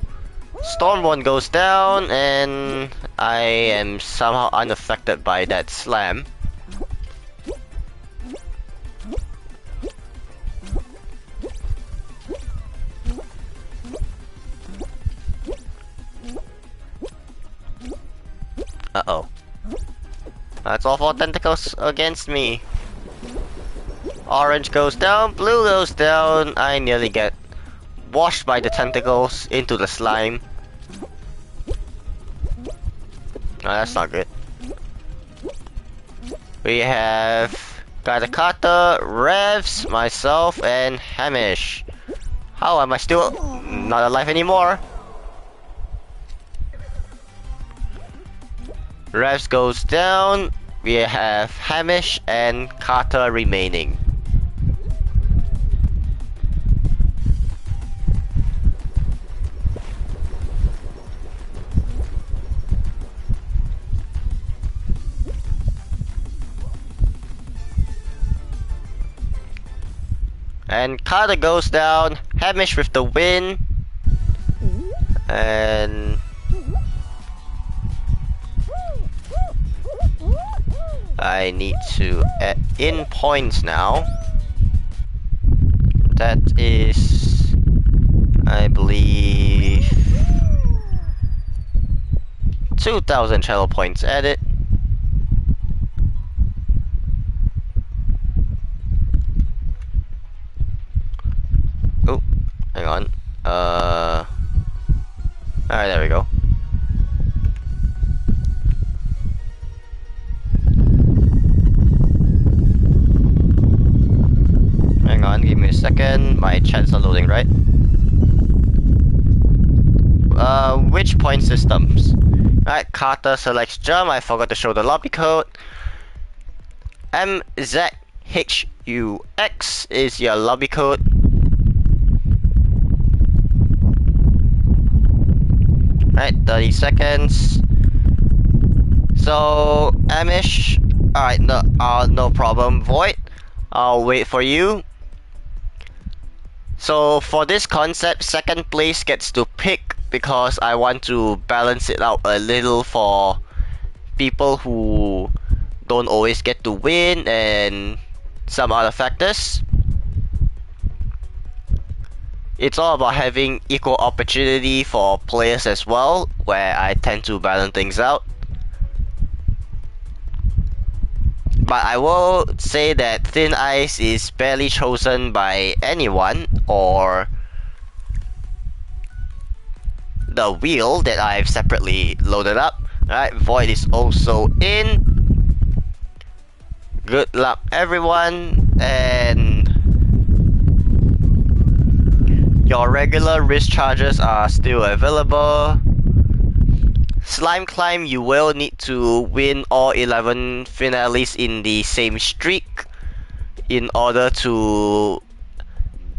storm one goes down and I am somehow unaffected by that slam. Uh-oh. That's all 4 tentacles against me. Orange goes down, blue goes down. I nearly get washed by the tentacles into the slime. Oh, that's not good. We have Katakata, Revs, myself, and Hamish. How am I still not alive anymore? Revs goes down. We have Hamish and Carter remaining. And Carter goes down. Hamish with the win. And I need to add in points now. That is, I believe, 2,000 channel points added. Oh, hang on. Alright, there we go. Hang on, give me a second. My chats are loading, right? Which point systems? Alright, Carter selects jump. I forgot to show the lobby code. MZHUX is your lobby code. Right, 30 seconds. So, Amish. Alright, no problem. Void, I'll wait for you. So, for this concept, second place gets to pick because I want to balance it out a little for people who don't always get to win and some other factors. It's all about having equal opportunity for players as well, where I tend to balance things out. But I will say that Thin Ice is barely chosen by anyone, or the wheel that I've separately loaded up. Alright, Void is also in. Good luck everyone, and your regular wrist charges are still available. Slime Climb, you will need to win all 11 finales in the same streak in order to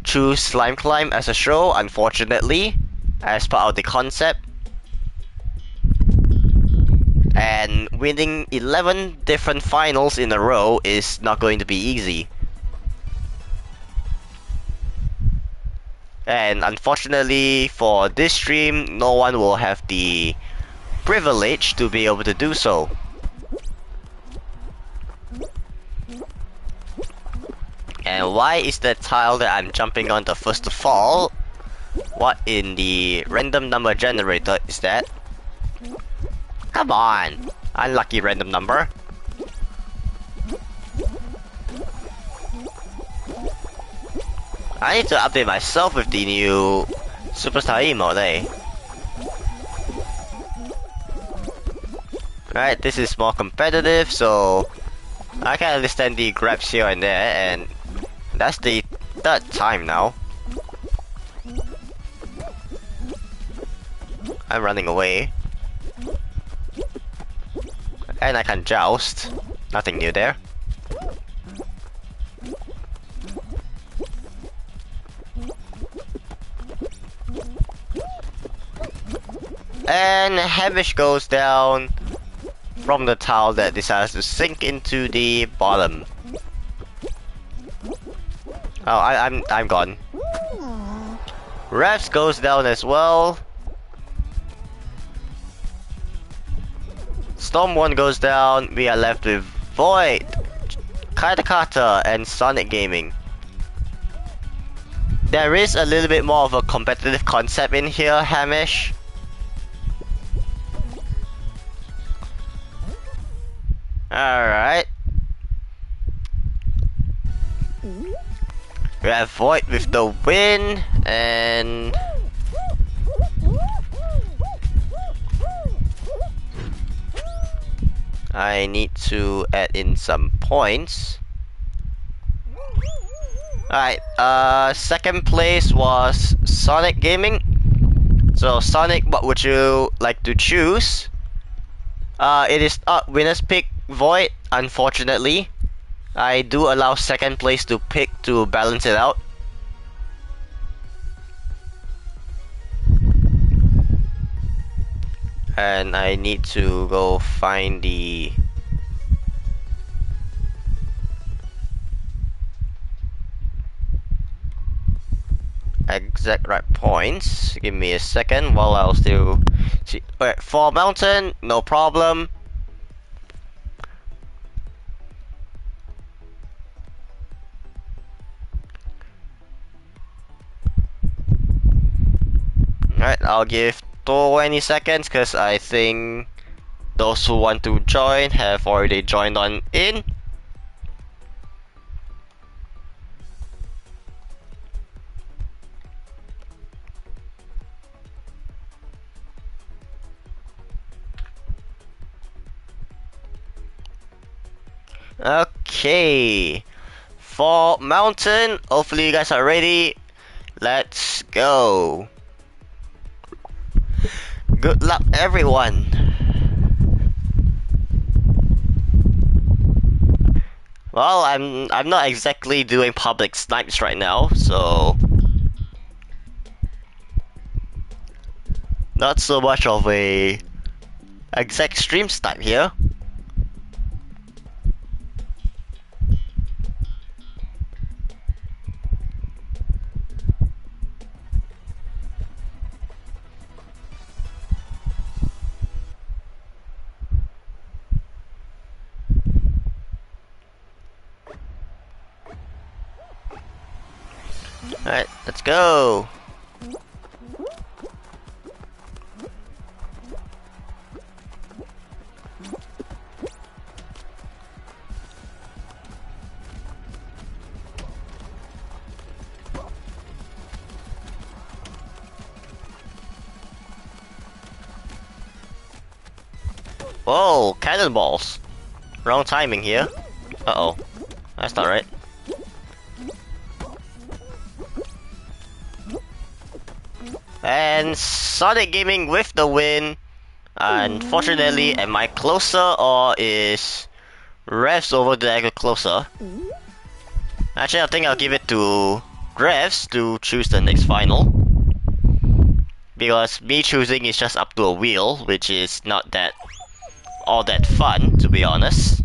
choose Slime Climb as a show, unfortunately, as part of the concept. And winning 11 different finals in a row is not going to be easy. And unfortunately for this stream, no one will have the privilege to be able to do so. And why is the tile that I'm jumping on the first of all? What in the random number generator is that? Come on! Unlucky random number. I need to update myself with the new Superstar emote, eh? Right, this is more competitive, so I can understand the grabs here and there, and that's the third time now. I'm running away. And I can joust. Nothing new there. And Hamish goes down from the tile that decides to sink into the bottom. Oh, I'm gone. Refs goes down as well. Storm 1 goes down. We are left with Void, Katakata, and Sonic Gaming. There is a little bit more of a competitive concept in here, Hamish. Alright. We have Void with the win, and I need to add in some points. Alright, second place was Sonic Gaming. So Sonic, what would you like to choose? It is winner's pick Void, unfortunately. I do allow second place to pick to balance it out. And I need to go find the exact right points. Give me a second while I'll still see. Alright, for mountain, no problem. Alright, I'll give 20 seconds because I think those who want to join have already joined on in. Okay, for mountain, hopefully you guys are ready. Let's go. Good luck, everyone. Well, I'm not exactly doing public snipes right now, so not so much of a exact stream snipe here. Alright, let's go. Whoa, cannonballs. Wrong timing here. Uh-oh. That's not right. And Sonic Gaming with the win. Unfortunately, am I closer or is Revs over there closer? Actually, I think I'll give it to Revs to choose the next final. Because me choosing is just up to a wheel, which is not that all that fun, to be honest.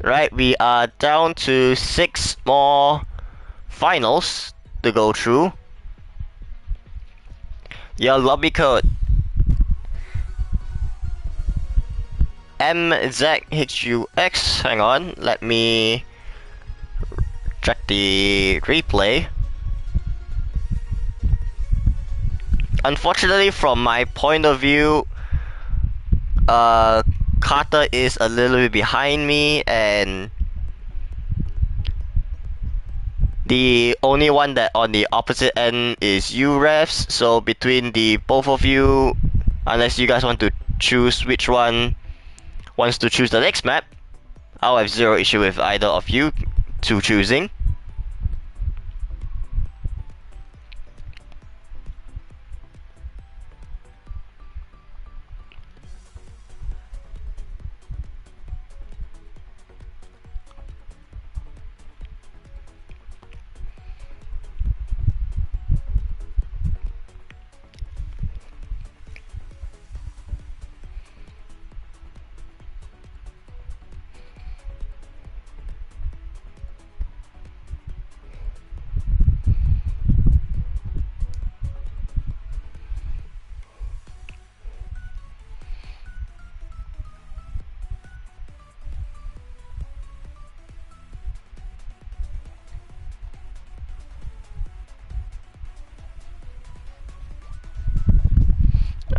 Right, we are down to 6 more finals to go through. Your lobby code MZHUX. Hang on, let me check the replay. Unfortunately, from my point of view, Carter is a little bit behind me, and the only one that on the opposite end is you, refs. So between the both of you, unless you guys want to choose which one wants to choose the next map, I'll have zero issue with either of you two choosing.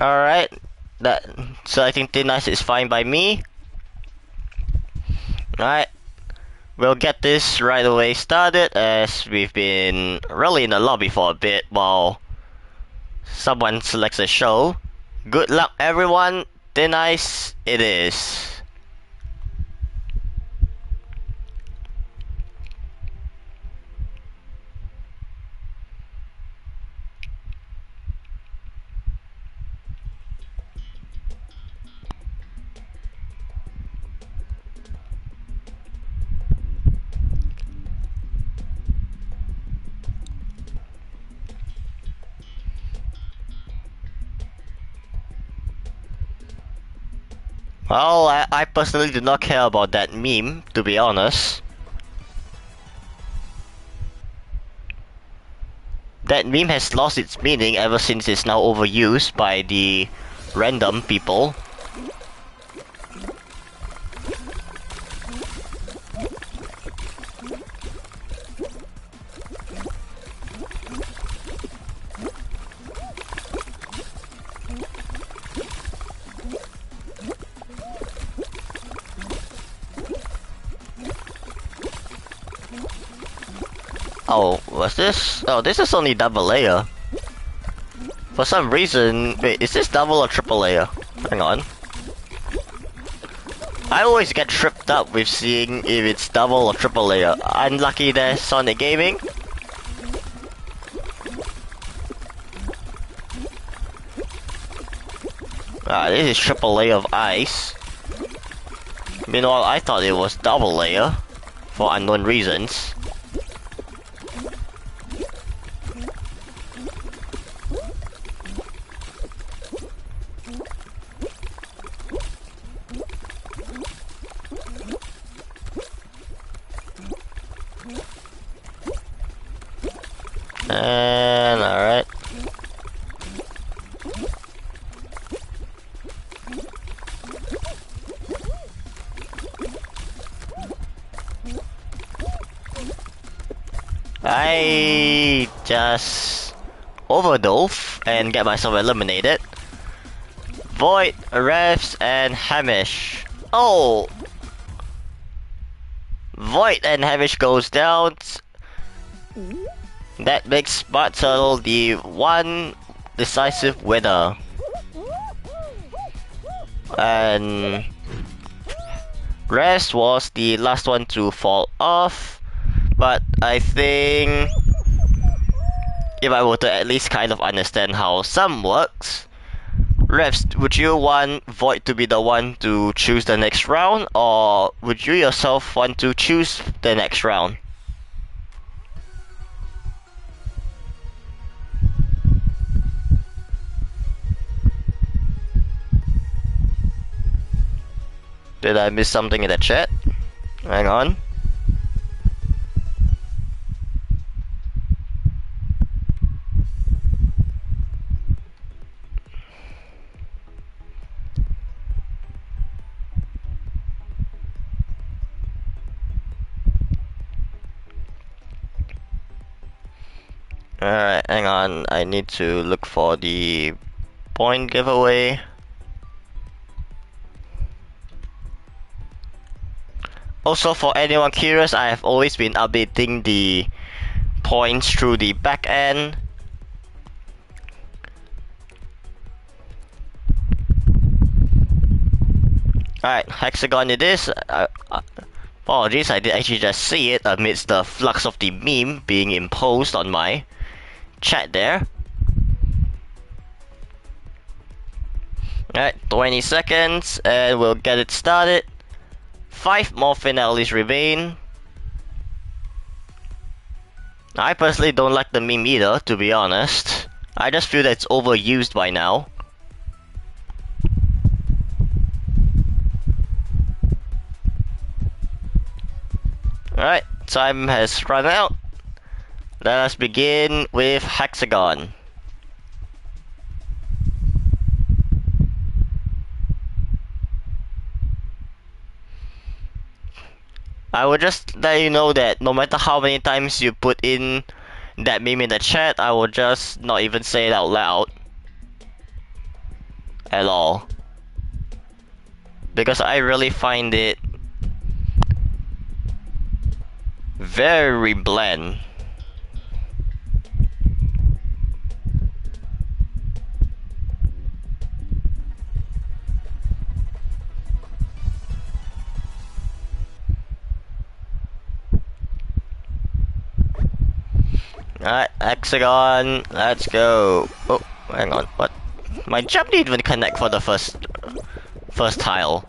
Alright, that selecting thin ice is fine by me. Alright, we'll get this right away started, as we've been really in the lobby for a bit while someone selects a show. Good luck everyone, thin ice it is. Well, I personally do not care about that meme, to be honest. That meme has lost its meaning ever since it's now overused by the random people. Oh, what's this? Oh, this is only double layer. For some reason, wait, is this double or triple layer? Hang on. I always get tripped up with seeing if it's double or triple layer. Unlucky there, Sonic Gaming. Ah, this is triple layer of ice. Meanwhile, I thought it was double layer for unknown reasons. And alright. I just overdove and get myself eliminated. Void, Refs, and Hamish. Oh! Void and Hamish goes down. That makes Smart Turtle the one decisive winner. And Rest was the last one to fall off. But I think if I were to at least kind of understand how some works, Refs, would you want Void to be the one to choose the next round, or would you yourself want to choose the next round? Did I miss something in the chat? Hang on. Alright, hang on. I need to look for the point giveaway. Also, for anyone curious, I have always been updating the points through the back end. Alright, hexagon it is. Apologies, I did actually just see it amidst the flux of the meme being imposed on my chat there. Alright, 20 seconds and we'll get it started. 5 more finales remain. I personally don't like the meme either, to be honest. I just feel that it's overused by now. Alright, time has run out. Let us begin with hexagon. I will just let you know that no matter how many times you put in that meme in the chat, I will just not even say it out loud. At all. Because I really find it very bland. Alright, hexagon, let's go. Oh, hang on, what? My jump didn't even connect for the first tile.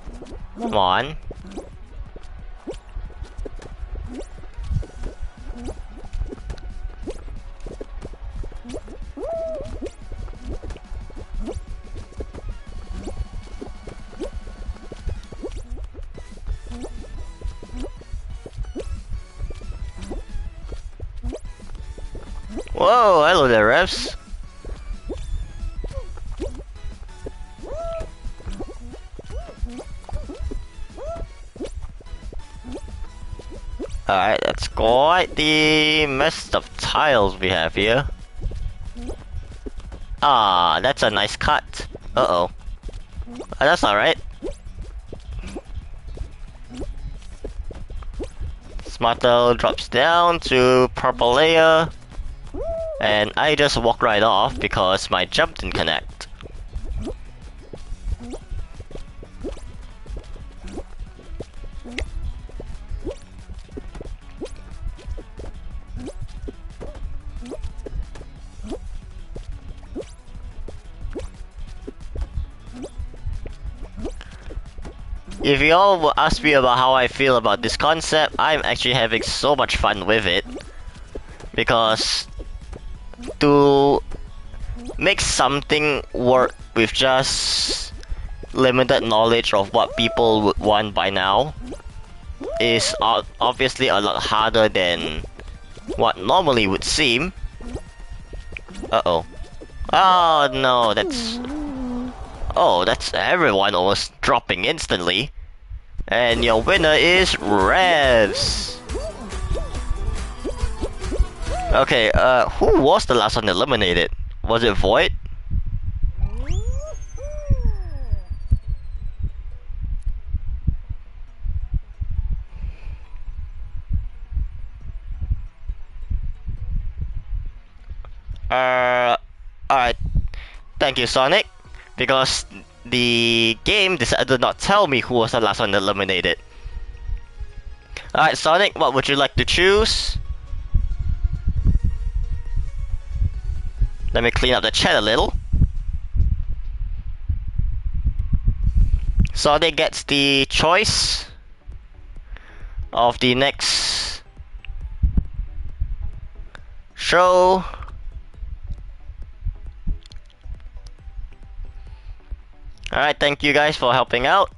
Come on. Whoa, hello there, refs. Alright, that's quite the mess of tiles we have here. Ah, that's a nice cut. Uh-oh. That's alright. Smarto drops down to purple layer. And I just walk right off because my jump didn't connect. If you all will ask me about how I feel about this concept, I'm actually having so much fun with it. Because to make something work with just limited knowledge of what people would want by now is obviously a lot harder than what normally would seem. Uh-oh. Oh no, that's... Oh, that's everyone almost dropping instantly. And your winner is Revs. Okay, who was the last one eliminated? Was it Void? Alright. Thank you, Sonic. Because the game decided to not tell me who was the last one eliminated. Alright, Sonic, what would you like to choose? Let me clean up the chat a little. Sonic gets the choice of the next show. Alright, thank you guys for helping out.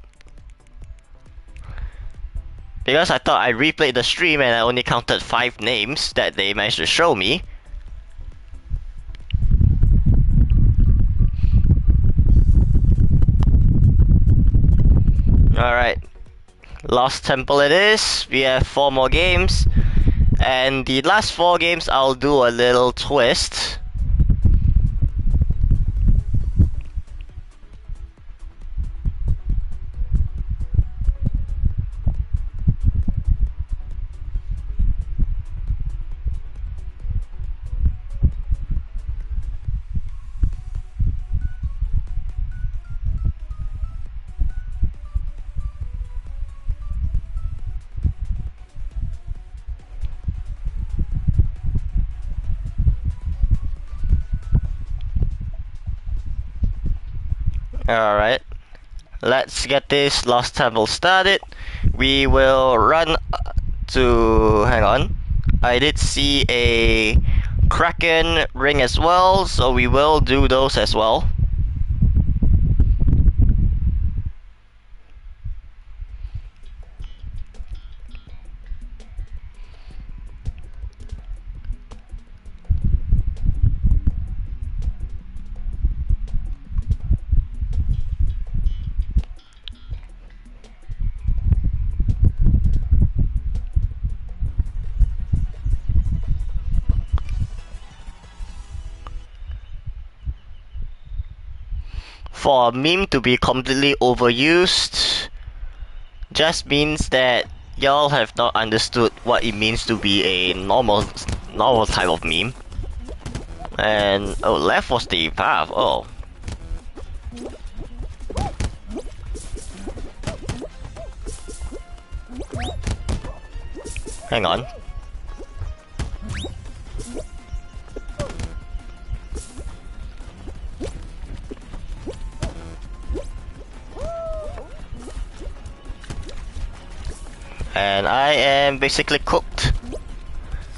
Because I thought I replayed the stream and I only counted 5 names that they managed to show me. Alright, Lost Temple it is. We have 4 more games. And the last 4 games I'll do a little twist. Alright. Let's get this Lost Temple started. We will run to... hang on. I did see a Kraken ring as well, so we will do those as well. For a meme to be completely overused just means that y'all have not understood what it means to be a normal type of meme. And oh, left was the path. Oh. Hang on. And I am basically cooked.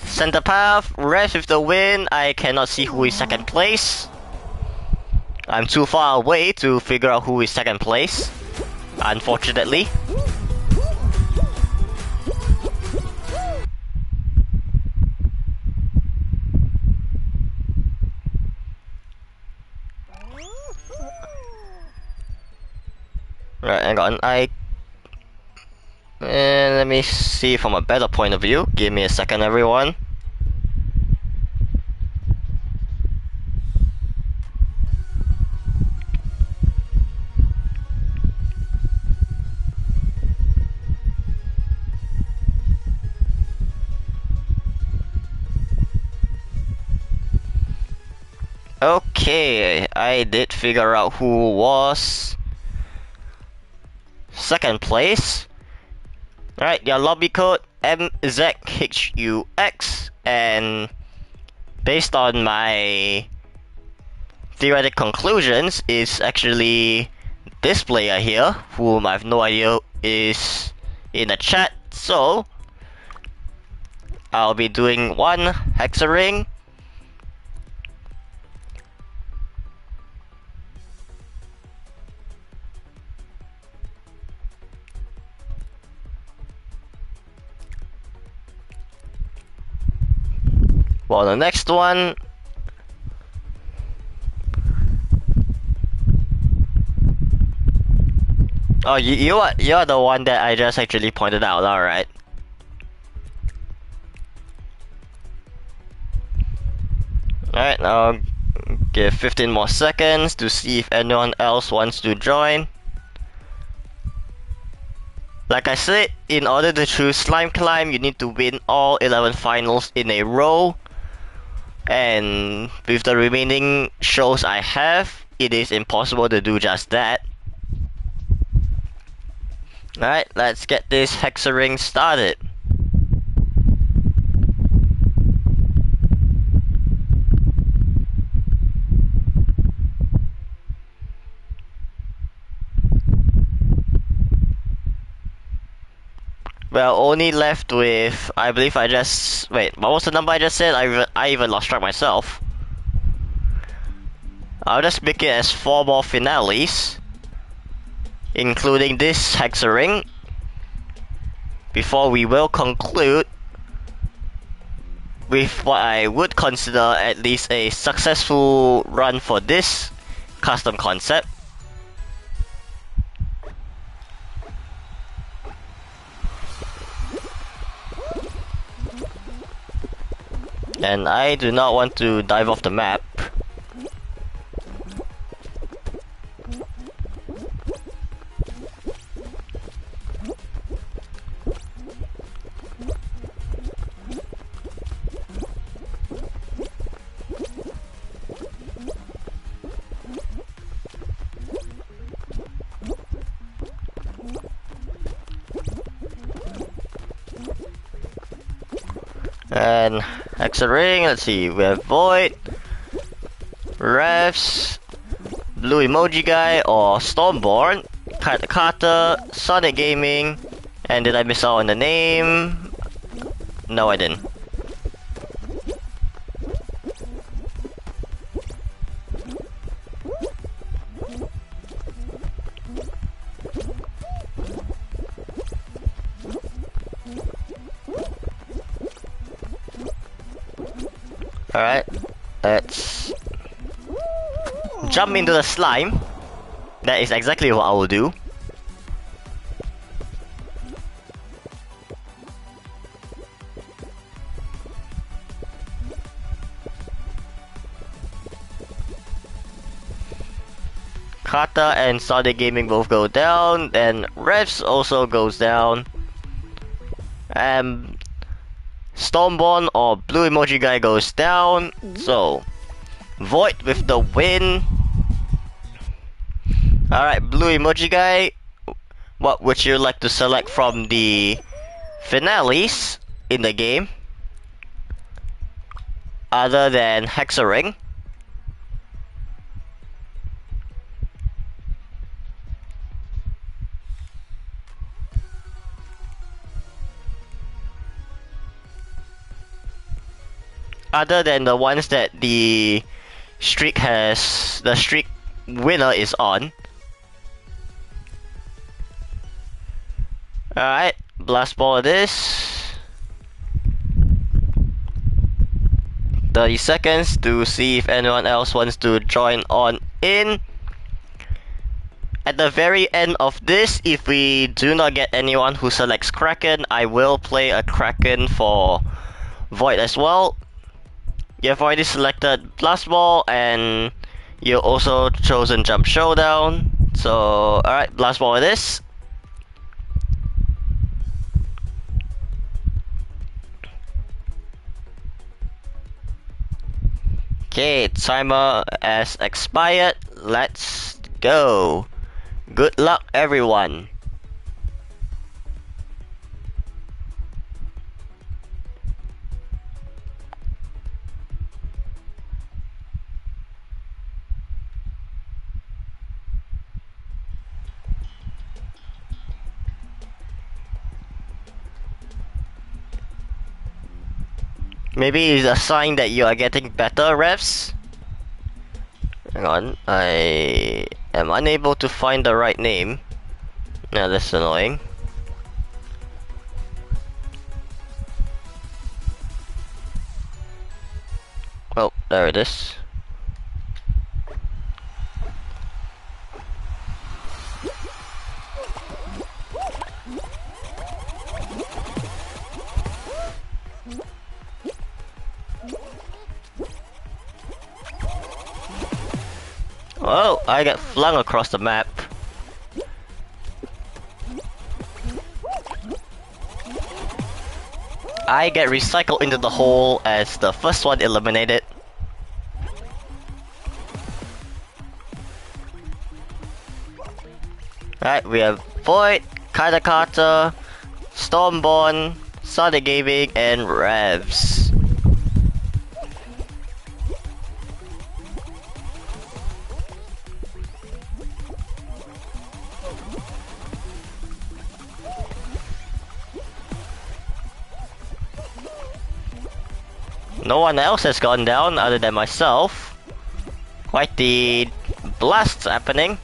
Center path, rest with the win. I cannot see who is second place. I'm too far away to figure out who is second place, unfortunately. Right, hang on. Let me see from a better point of view. Give me a second, everyone. Okay, I did figure out who was second place. Alright, your lobby code MZHUX, and based on my theoretic conclusions, is actually this player here, whom I have no idea is in the chat. So I'll be doing one hexaring. Well, the next one, oh, you're the one that I just actually pointed out. All right. All right. Now give 15 more seconds to see if anyone else wants to join. Like I said, in order to choose Slime Climb, you need to win all 11 finals in a row. And with the remaining shows I have, it is impossible to do just that. Alright, let's get this hexaring started. Well, only left with, I believe I just, wait, what was the number I just said? I even lost track myself. I'll just make it as 4 more finales, including this hexaring, before we will conclude with what I would consider at least a successful run for this custom concept. And I do not want to dive off the map. And hexaring, let's see, we have void, refs, Blue Emoji Guy or Stormborn, Carter, Sonic Gaming, and did I miss out on the name? No, I didn't. Alright, let's jump into the slime. That is exactly what I will do. Kata and Sonic Gaming both go down, then Revs also goes down. Stormborn or Blue Emoji Guy goes down. So, Void with the win. Alright, Blue Emoji Guy, what would you like to select from the finales in the game? Other than Hexaring? Other than the ones that the streak winner is on. Alright, blast ball this. 30 seconds to see if anyone else wants to join on in. At the very end of this, if we do not get anyone who selects Kraken, I will play a Kraken for Void as well. You have already selected Blast Ball and you also chosen Jump Showdown. So, alright, Blast Ball it is. Okay, timer has expired. Let's go. Good luck, everyone. Maybe it's a sign that you are getting better, Revs. Hang on, I am unable to find the right name. Yeah, that's annoying. Oh, there it is. Oh, I get flung across the map. I get recycled into the hole as the first one eliminated. Alright, we have Void, Katakata, Stormborn, Sonic Gaming, and Revs. No one else has gone down other than myself. Quite the blast happening.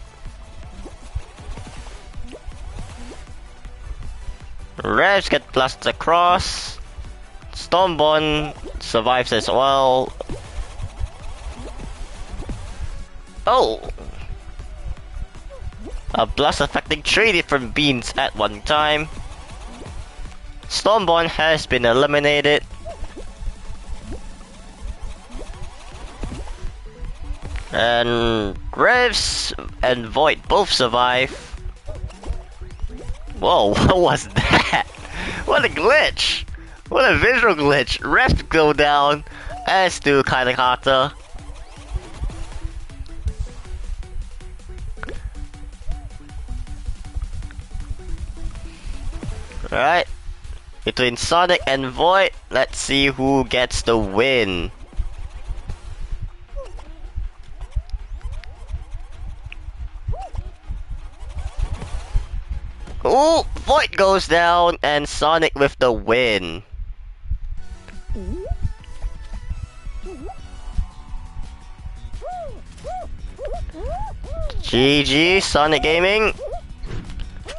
Revs get blasted across. Stormborn survives as well. Oh! A blast affecting 3 different beams at one time. Stormborn has been eliminated. And Revs and Void both survive. Whoa, what was that? What a glitch! What a visual glitch! Revs go down, as do Katakata. Alright. Between Sonic and Void, let's see who gets the win. Ooh, Void goes down and Sonic with the win. GG, Sonic Gaming.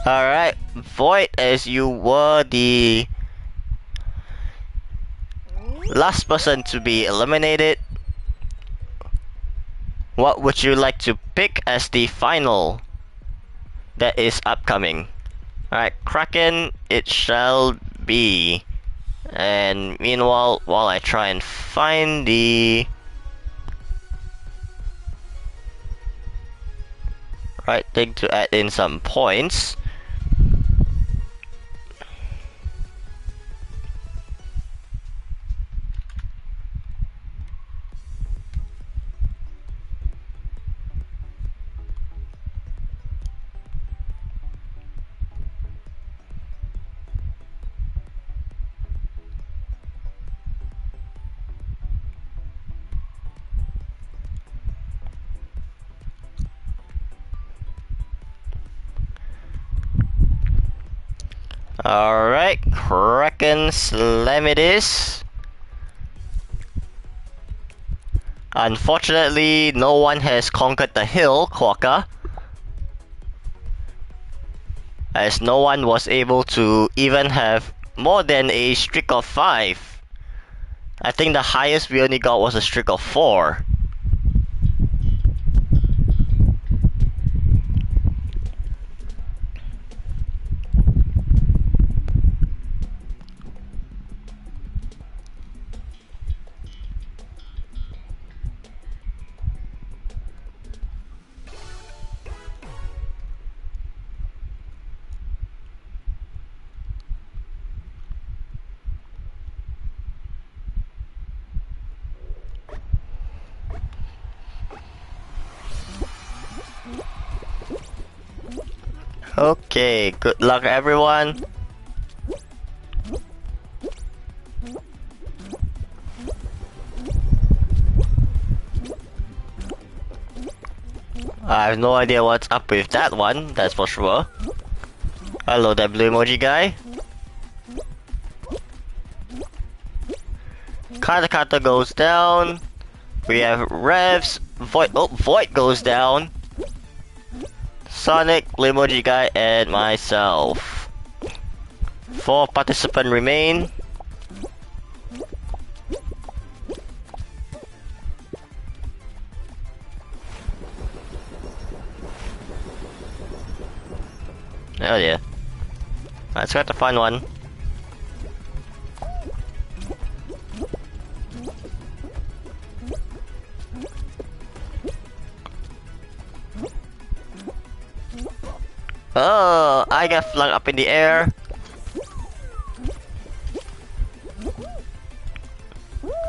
Alright, Void, as you were the last person to be eliminated, what would you like to pick as the final that is upcoming? Alright, Kraken, it shall be. And meanwhile, while I try and find the right thing to add in some points. Alright, Kraken Slam it is. Unfortunately, no one has conquered the hill, Quokka, as no one was able to even have more than a streak of 5. I think the highest we only got was a streak of 4. Okay, good luck everyone. I have no idea what's up with that one, that's for sure. Hello, that blue emoji guy. Kata goes down. We have Revs. Void. Oh, Void goes down. Sonic, blue emoji guy, and myself. 4 participants remain. Oh yeah. Let's try to find one. Oh, I got flung up in the air.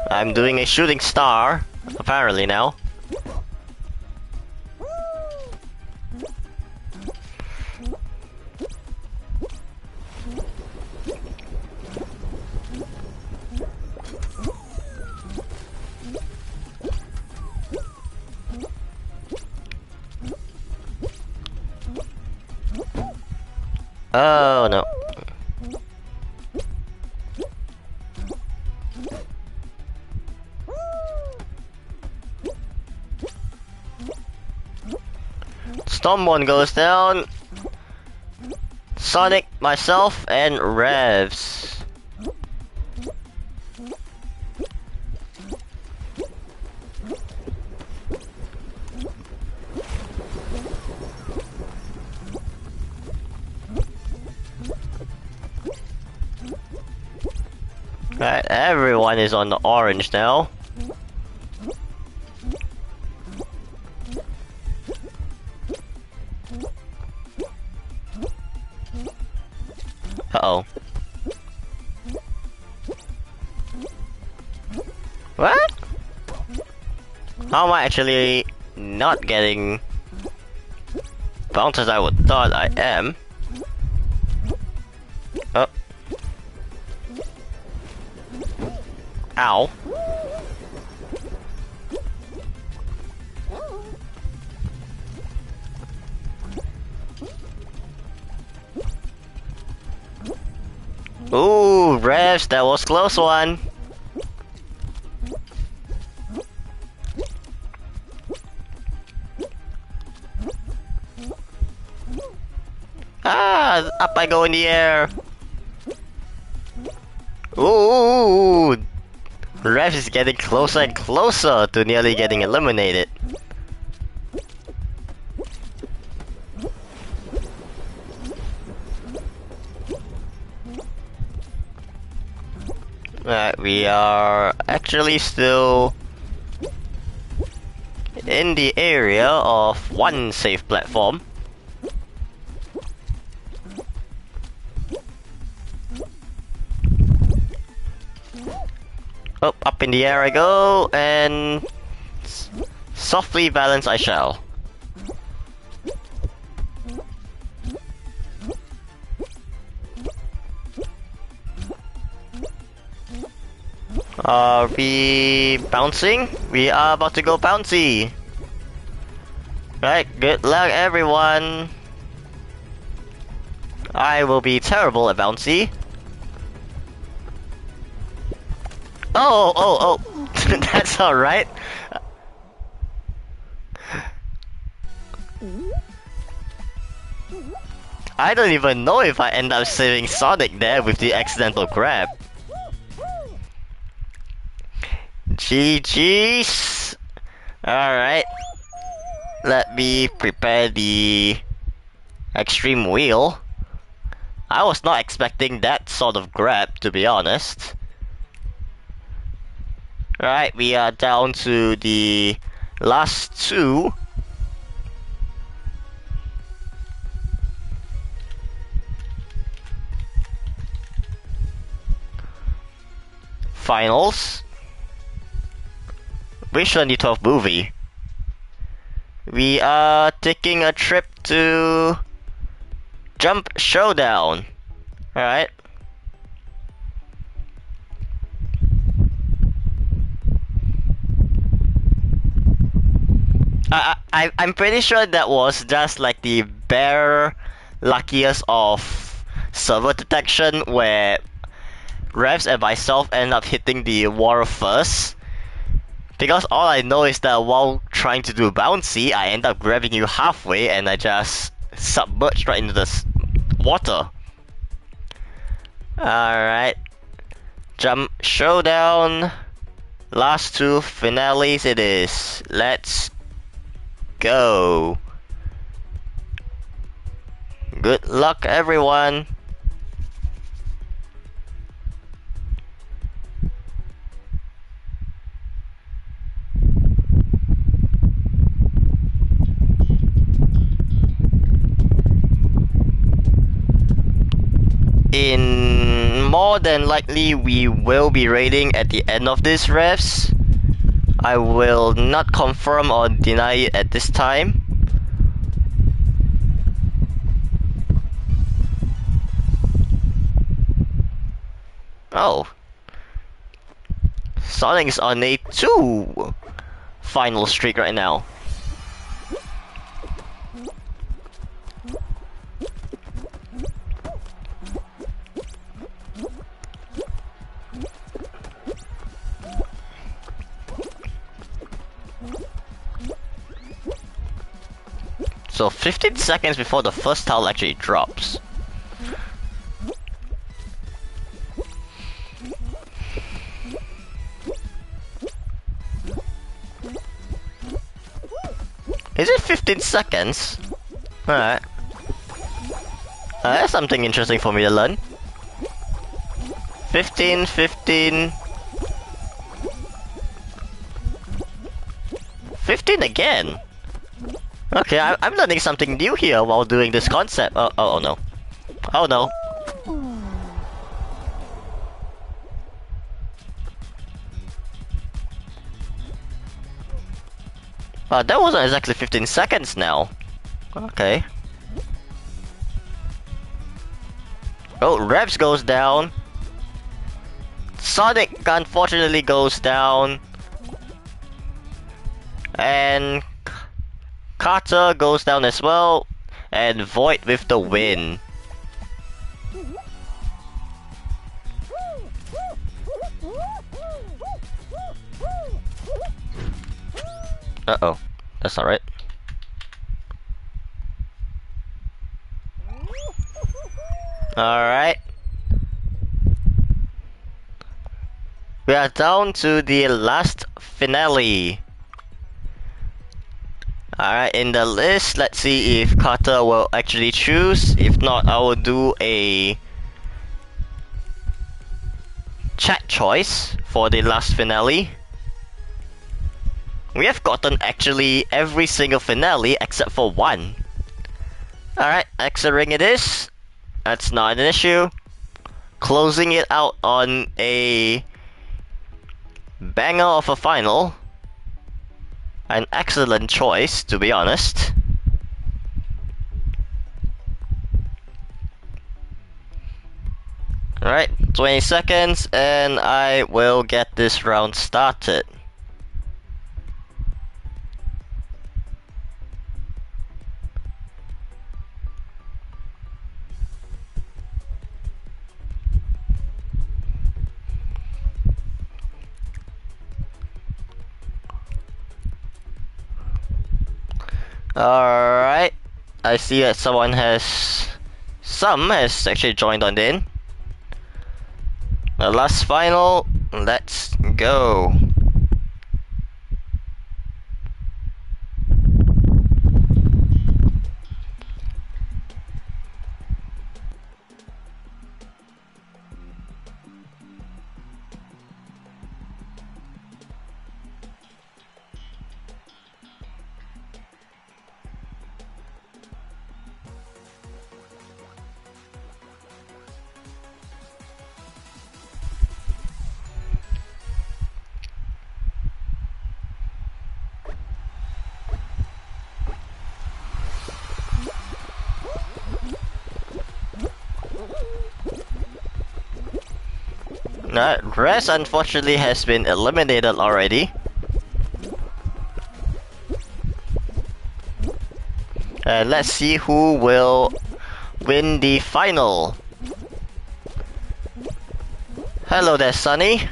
I'm doing a shooting star, apparently now. Oh no. Stormborn goes down. Sonic, myself, and Revs. Alright, everyone is on the orange now. Uh-oh. What? How am I actually not getting bounced as I would thought I am? Oh. Ow. Revs, that was close one. Ah, up I go in the air. Ooh, Revs is getting closer and closer to nearly getting eliminated. Alright, we are actually still in the area of one safe platform. Oh, up in the air I go, and softly balance I shall. Are we bouncing? We are about to go bouncy. Right, good luck everyone. I will be terrible at bouncy. Oh, that's alright. I don't even know if I end up saving Sonic there with the accidental grab. GG's. Alright. Let me prepare the extreme wheel. I was not expecting that sort of grab, to be honest. Right, we are down to the last two. Finals. Wish 2012 movie. We are taking a trip to Jump Showdown. Alright. I'm pretty sure that was just like the bare luckiest of server detection where Revs and myself end up hitting the wall first. Because all I know is that while trying to do bouncy, I end up grabbing you halfway and I just submerged right into the water. Alright. Jump Showdown. Last two finales it is. Let's go. Good luck everyone. More than likely we will be raiding at the end of this Revs. I will not confirm or deny it at this time. Oh. Sonic is on a 2 final streak right now. So 15 seconds before the first tile actually drops. Is it 15 seconds? Alright. That's something interesting for me to learn. 15, 15... 15 again! Okay, I'm learning something new here while doing this concept. Oh no. Oh no. That wasn't exactly 15 seconds now. Okay. Oh, Revs goes down. Sonic unfortunately goes down. And Carter goes down as well. And Void with the win. Uh-oh. That's not right. Alright. We are down to the last finale. Alright, in the list, let's see if Carter will actually choose. If not, I will do a chat choice for the last finale. We have gotten actually every single finale except for one. Alright, extra ring it is. That's not an issue. Closing it out on a banger of a final. An excellent choice, to be honest. Alright, 20 seconds and I will get this round started. Alright, I see that some has actually joined on in. The last final, let's go. Rest unfortunately has been eliminated already. Let's see who will win the final. Hello there, Sunny.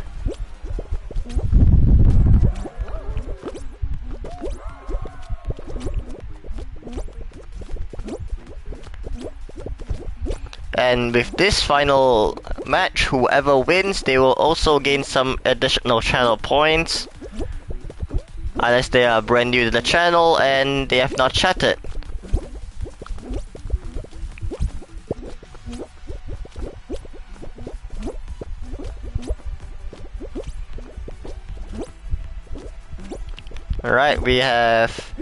And with this final match, whoever wins, they will also gain some additional channel points. Unless they are brand new to the channel and they have not chatted. Alright, we have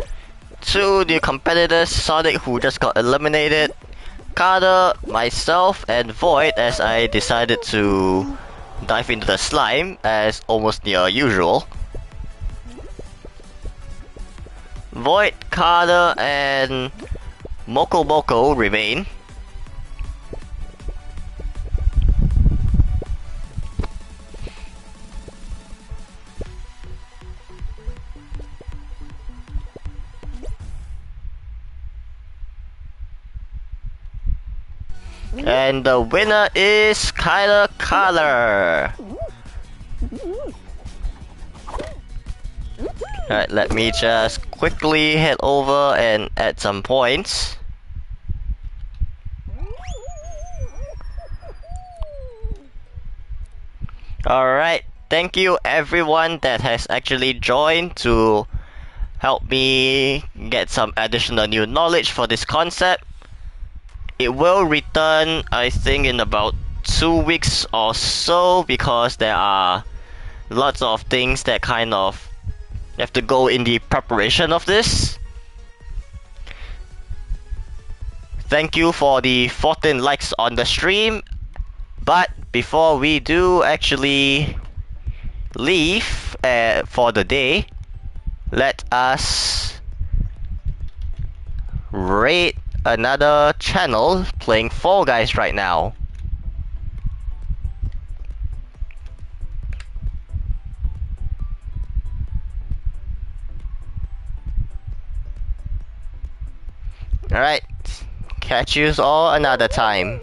two new competitors, Sonic who just got eliminated, Carter, myself, and Void as I decided to dive into the slime as almost near usual. Void, Carter, and Moko Moko remain. And the winner is Kyler Color. Alright, let me just quickly head over and add some points. Alright, thank you everyone that has actually joined to help me get some additional new knowledge for this concept. It will return, I think, in about 2 weeks or so because there are lots of things that kind of have to go in the preparation of this. Thank you for the 14 likes on the stream. But before we do actually leave for the day, let us rate another channel playing Fall Guys right now. Alright, catch you all another time.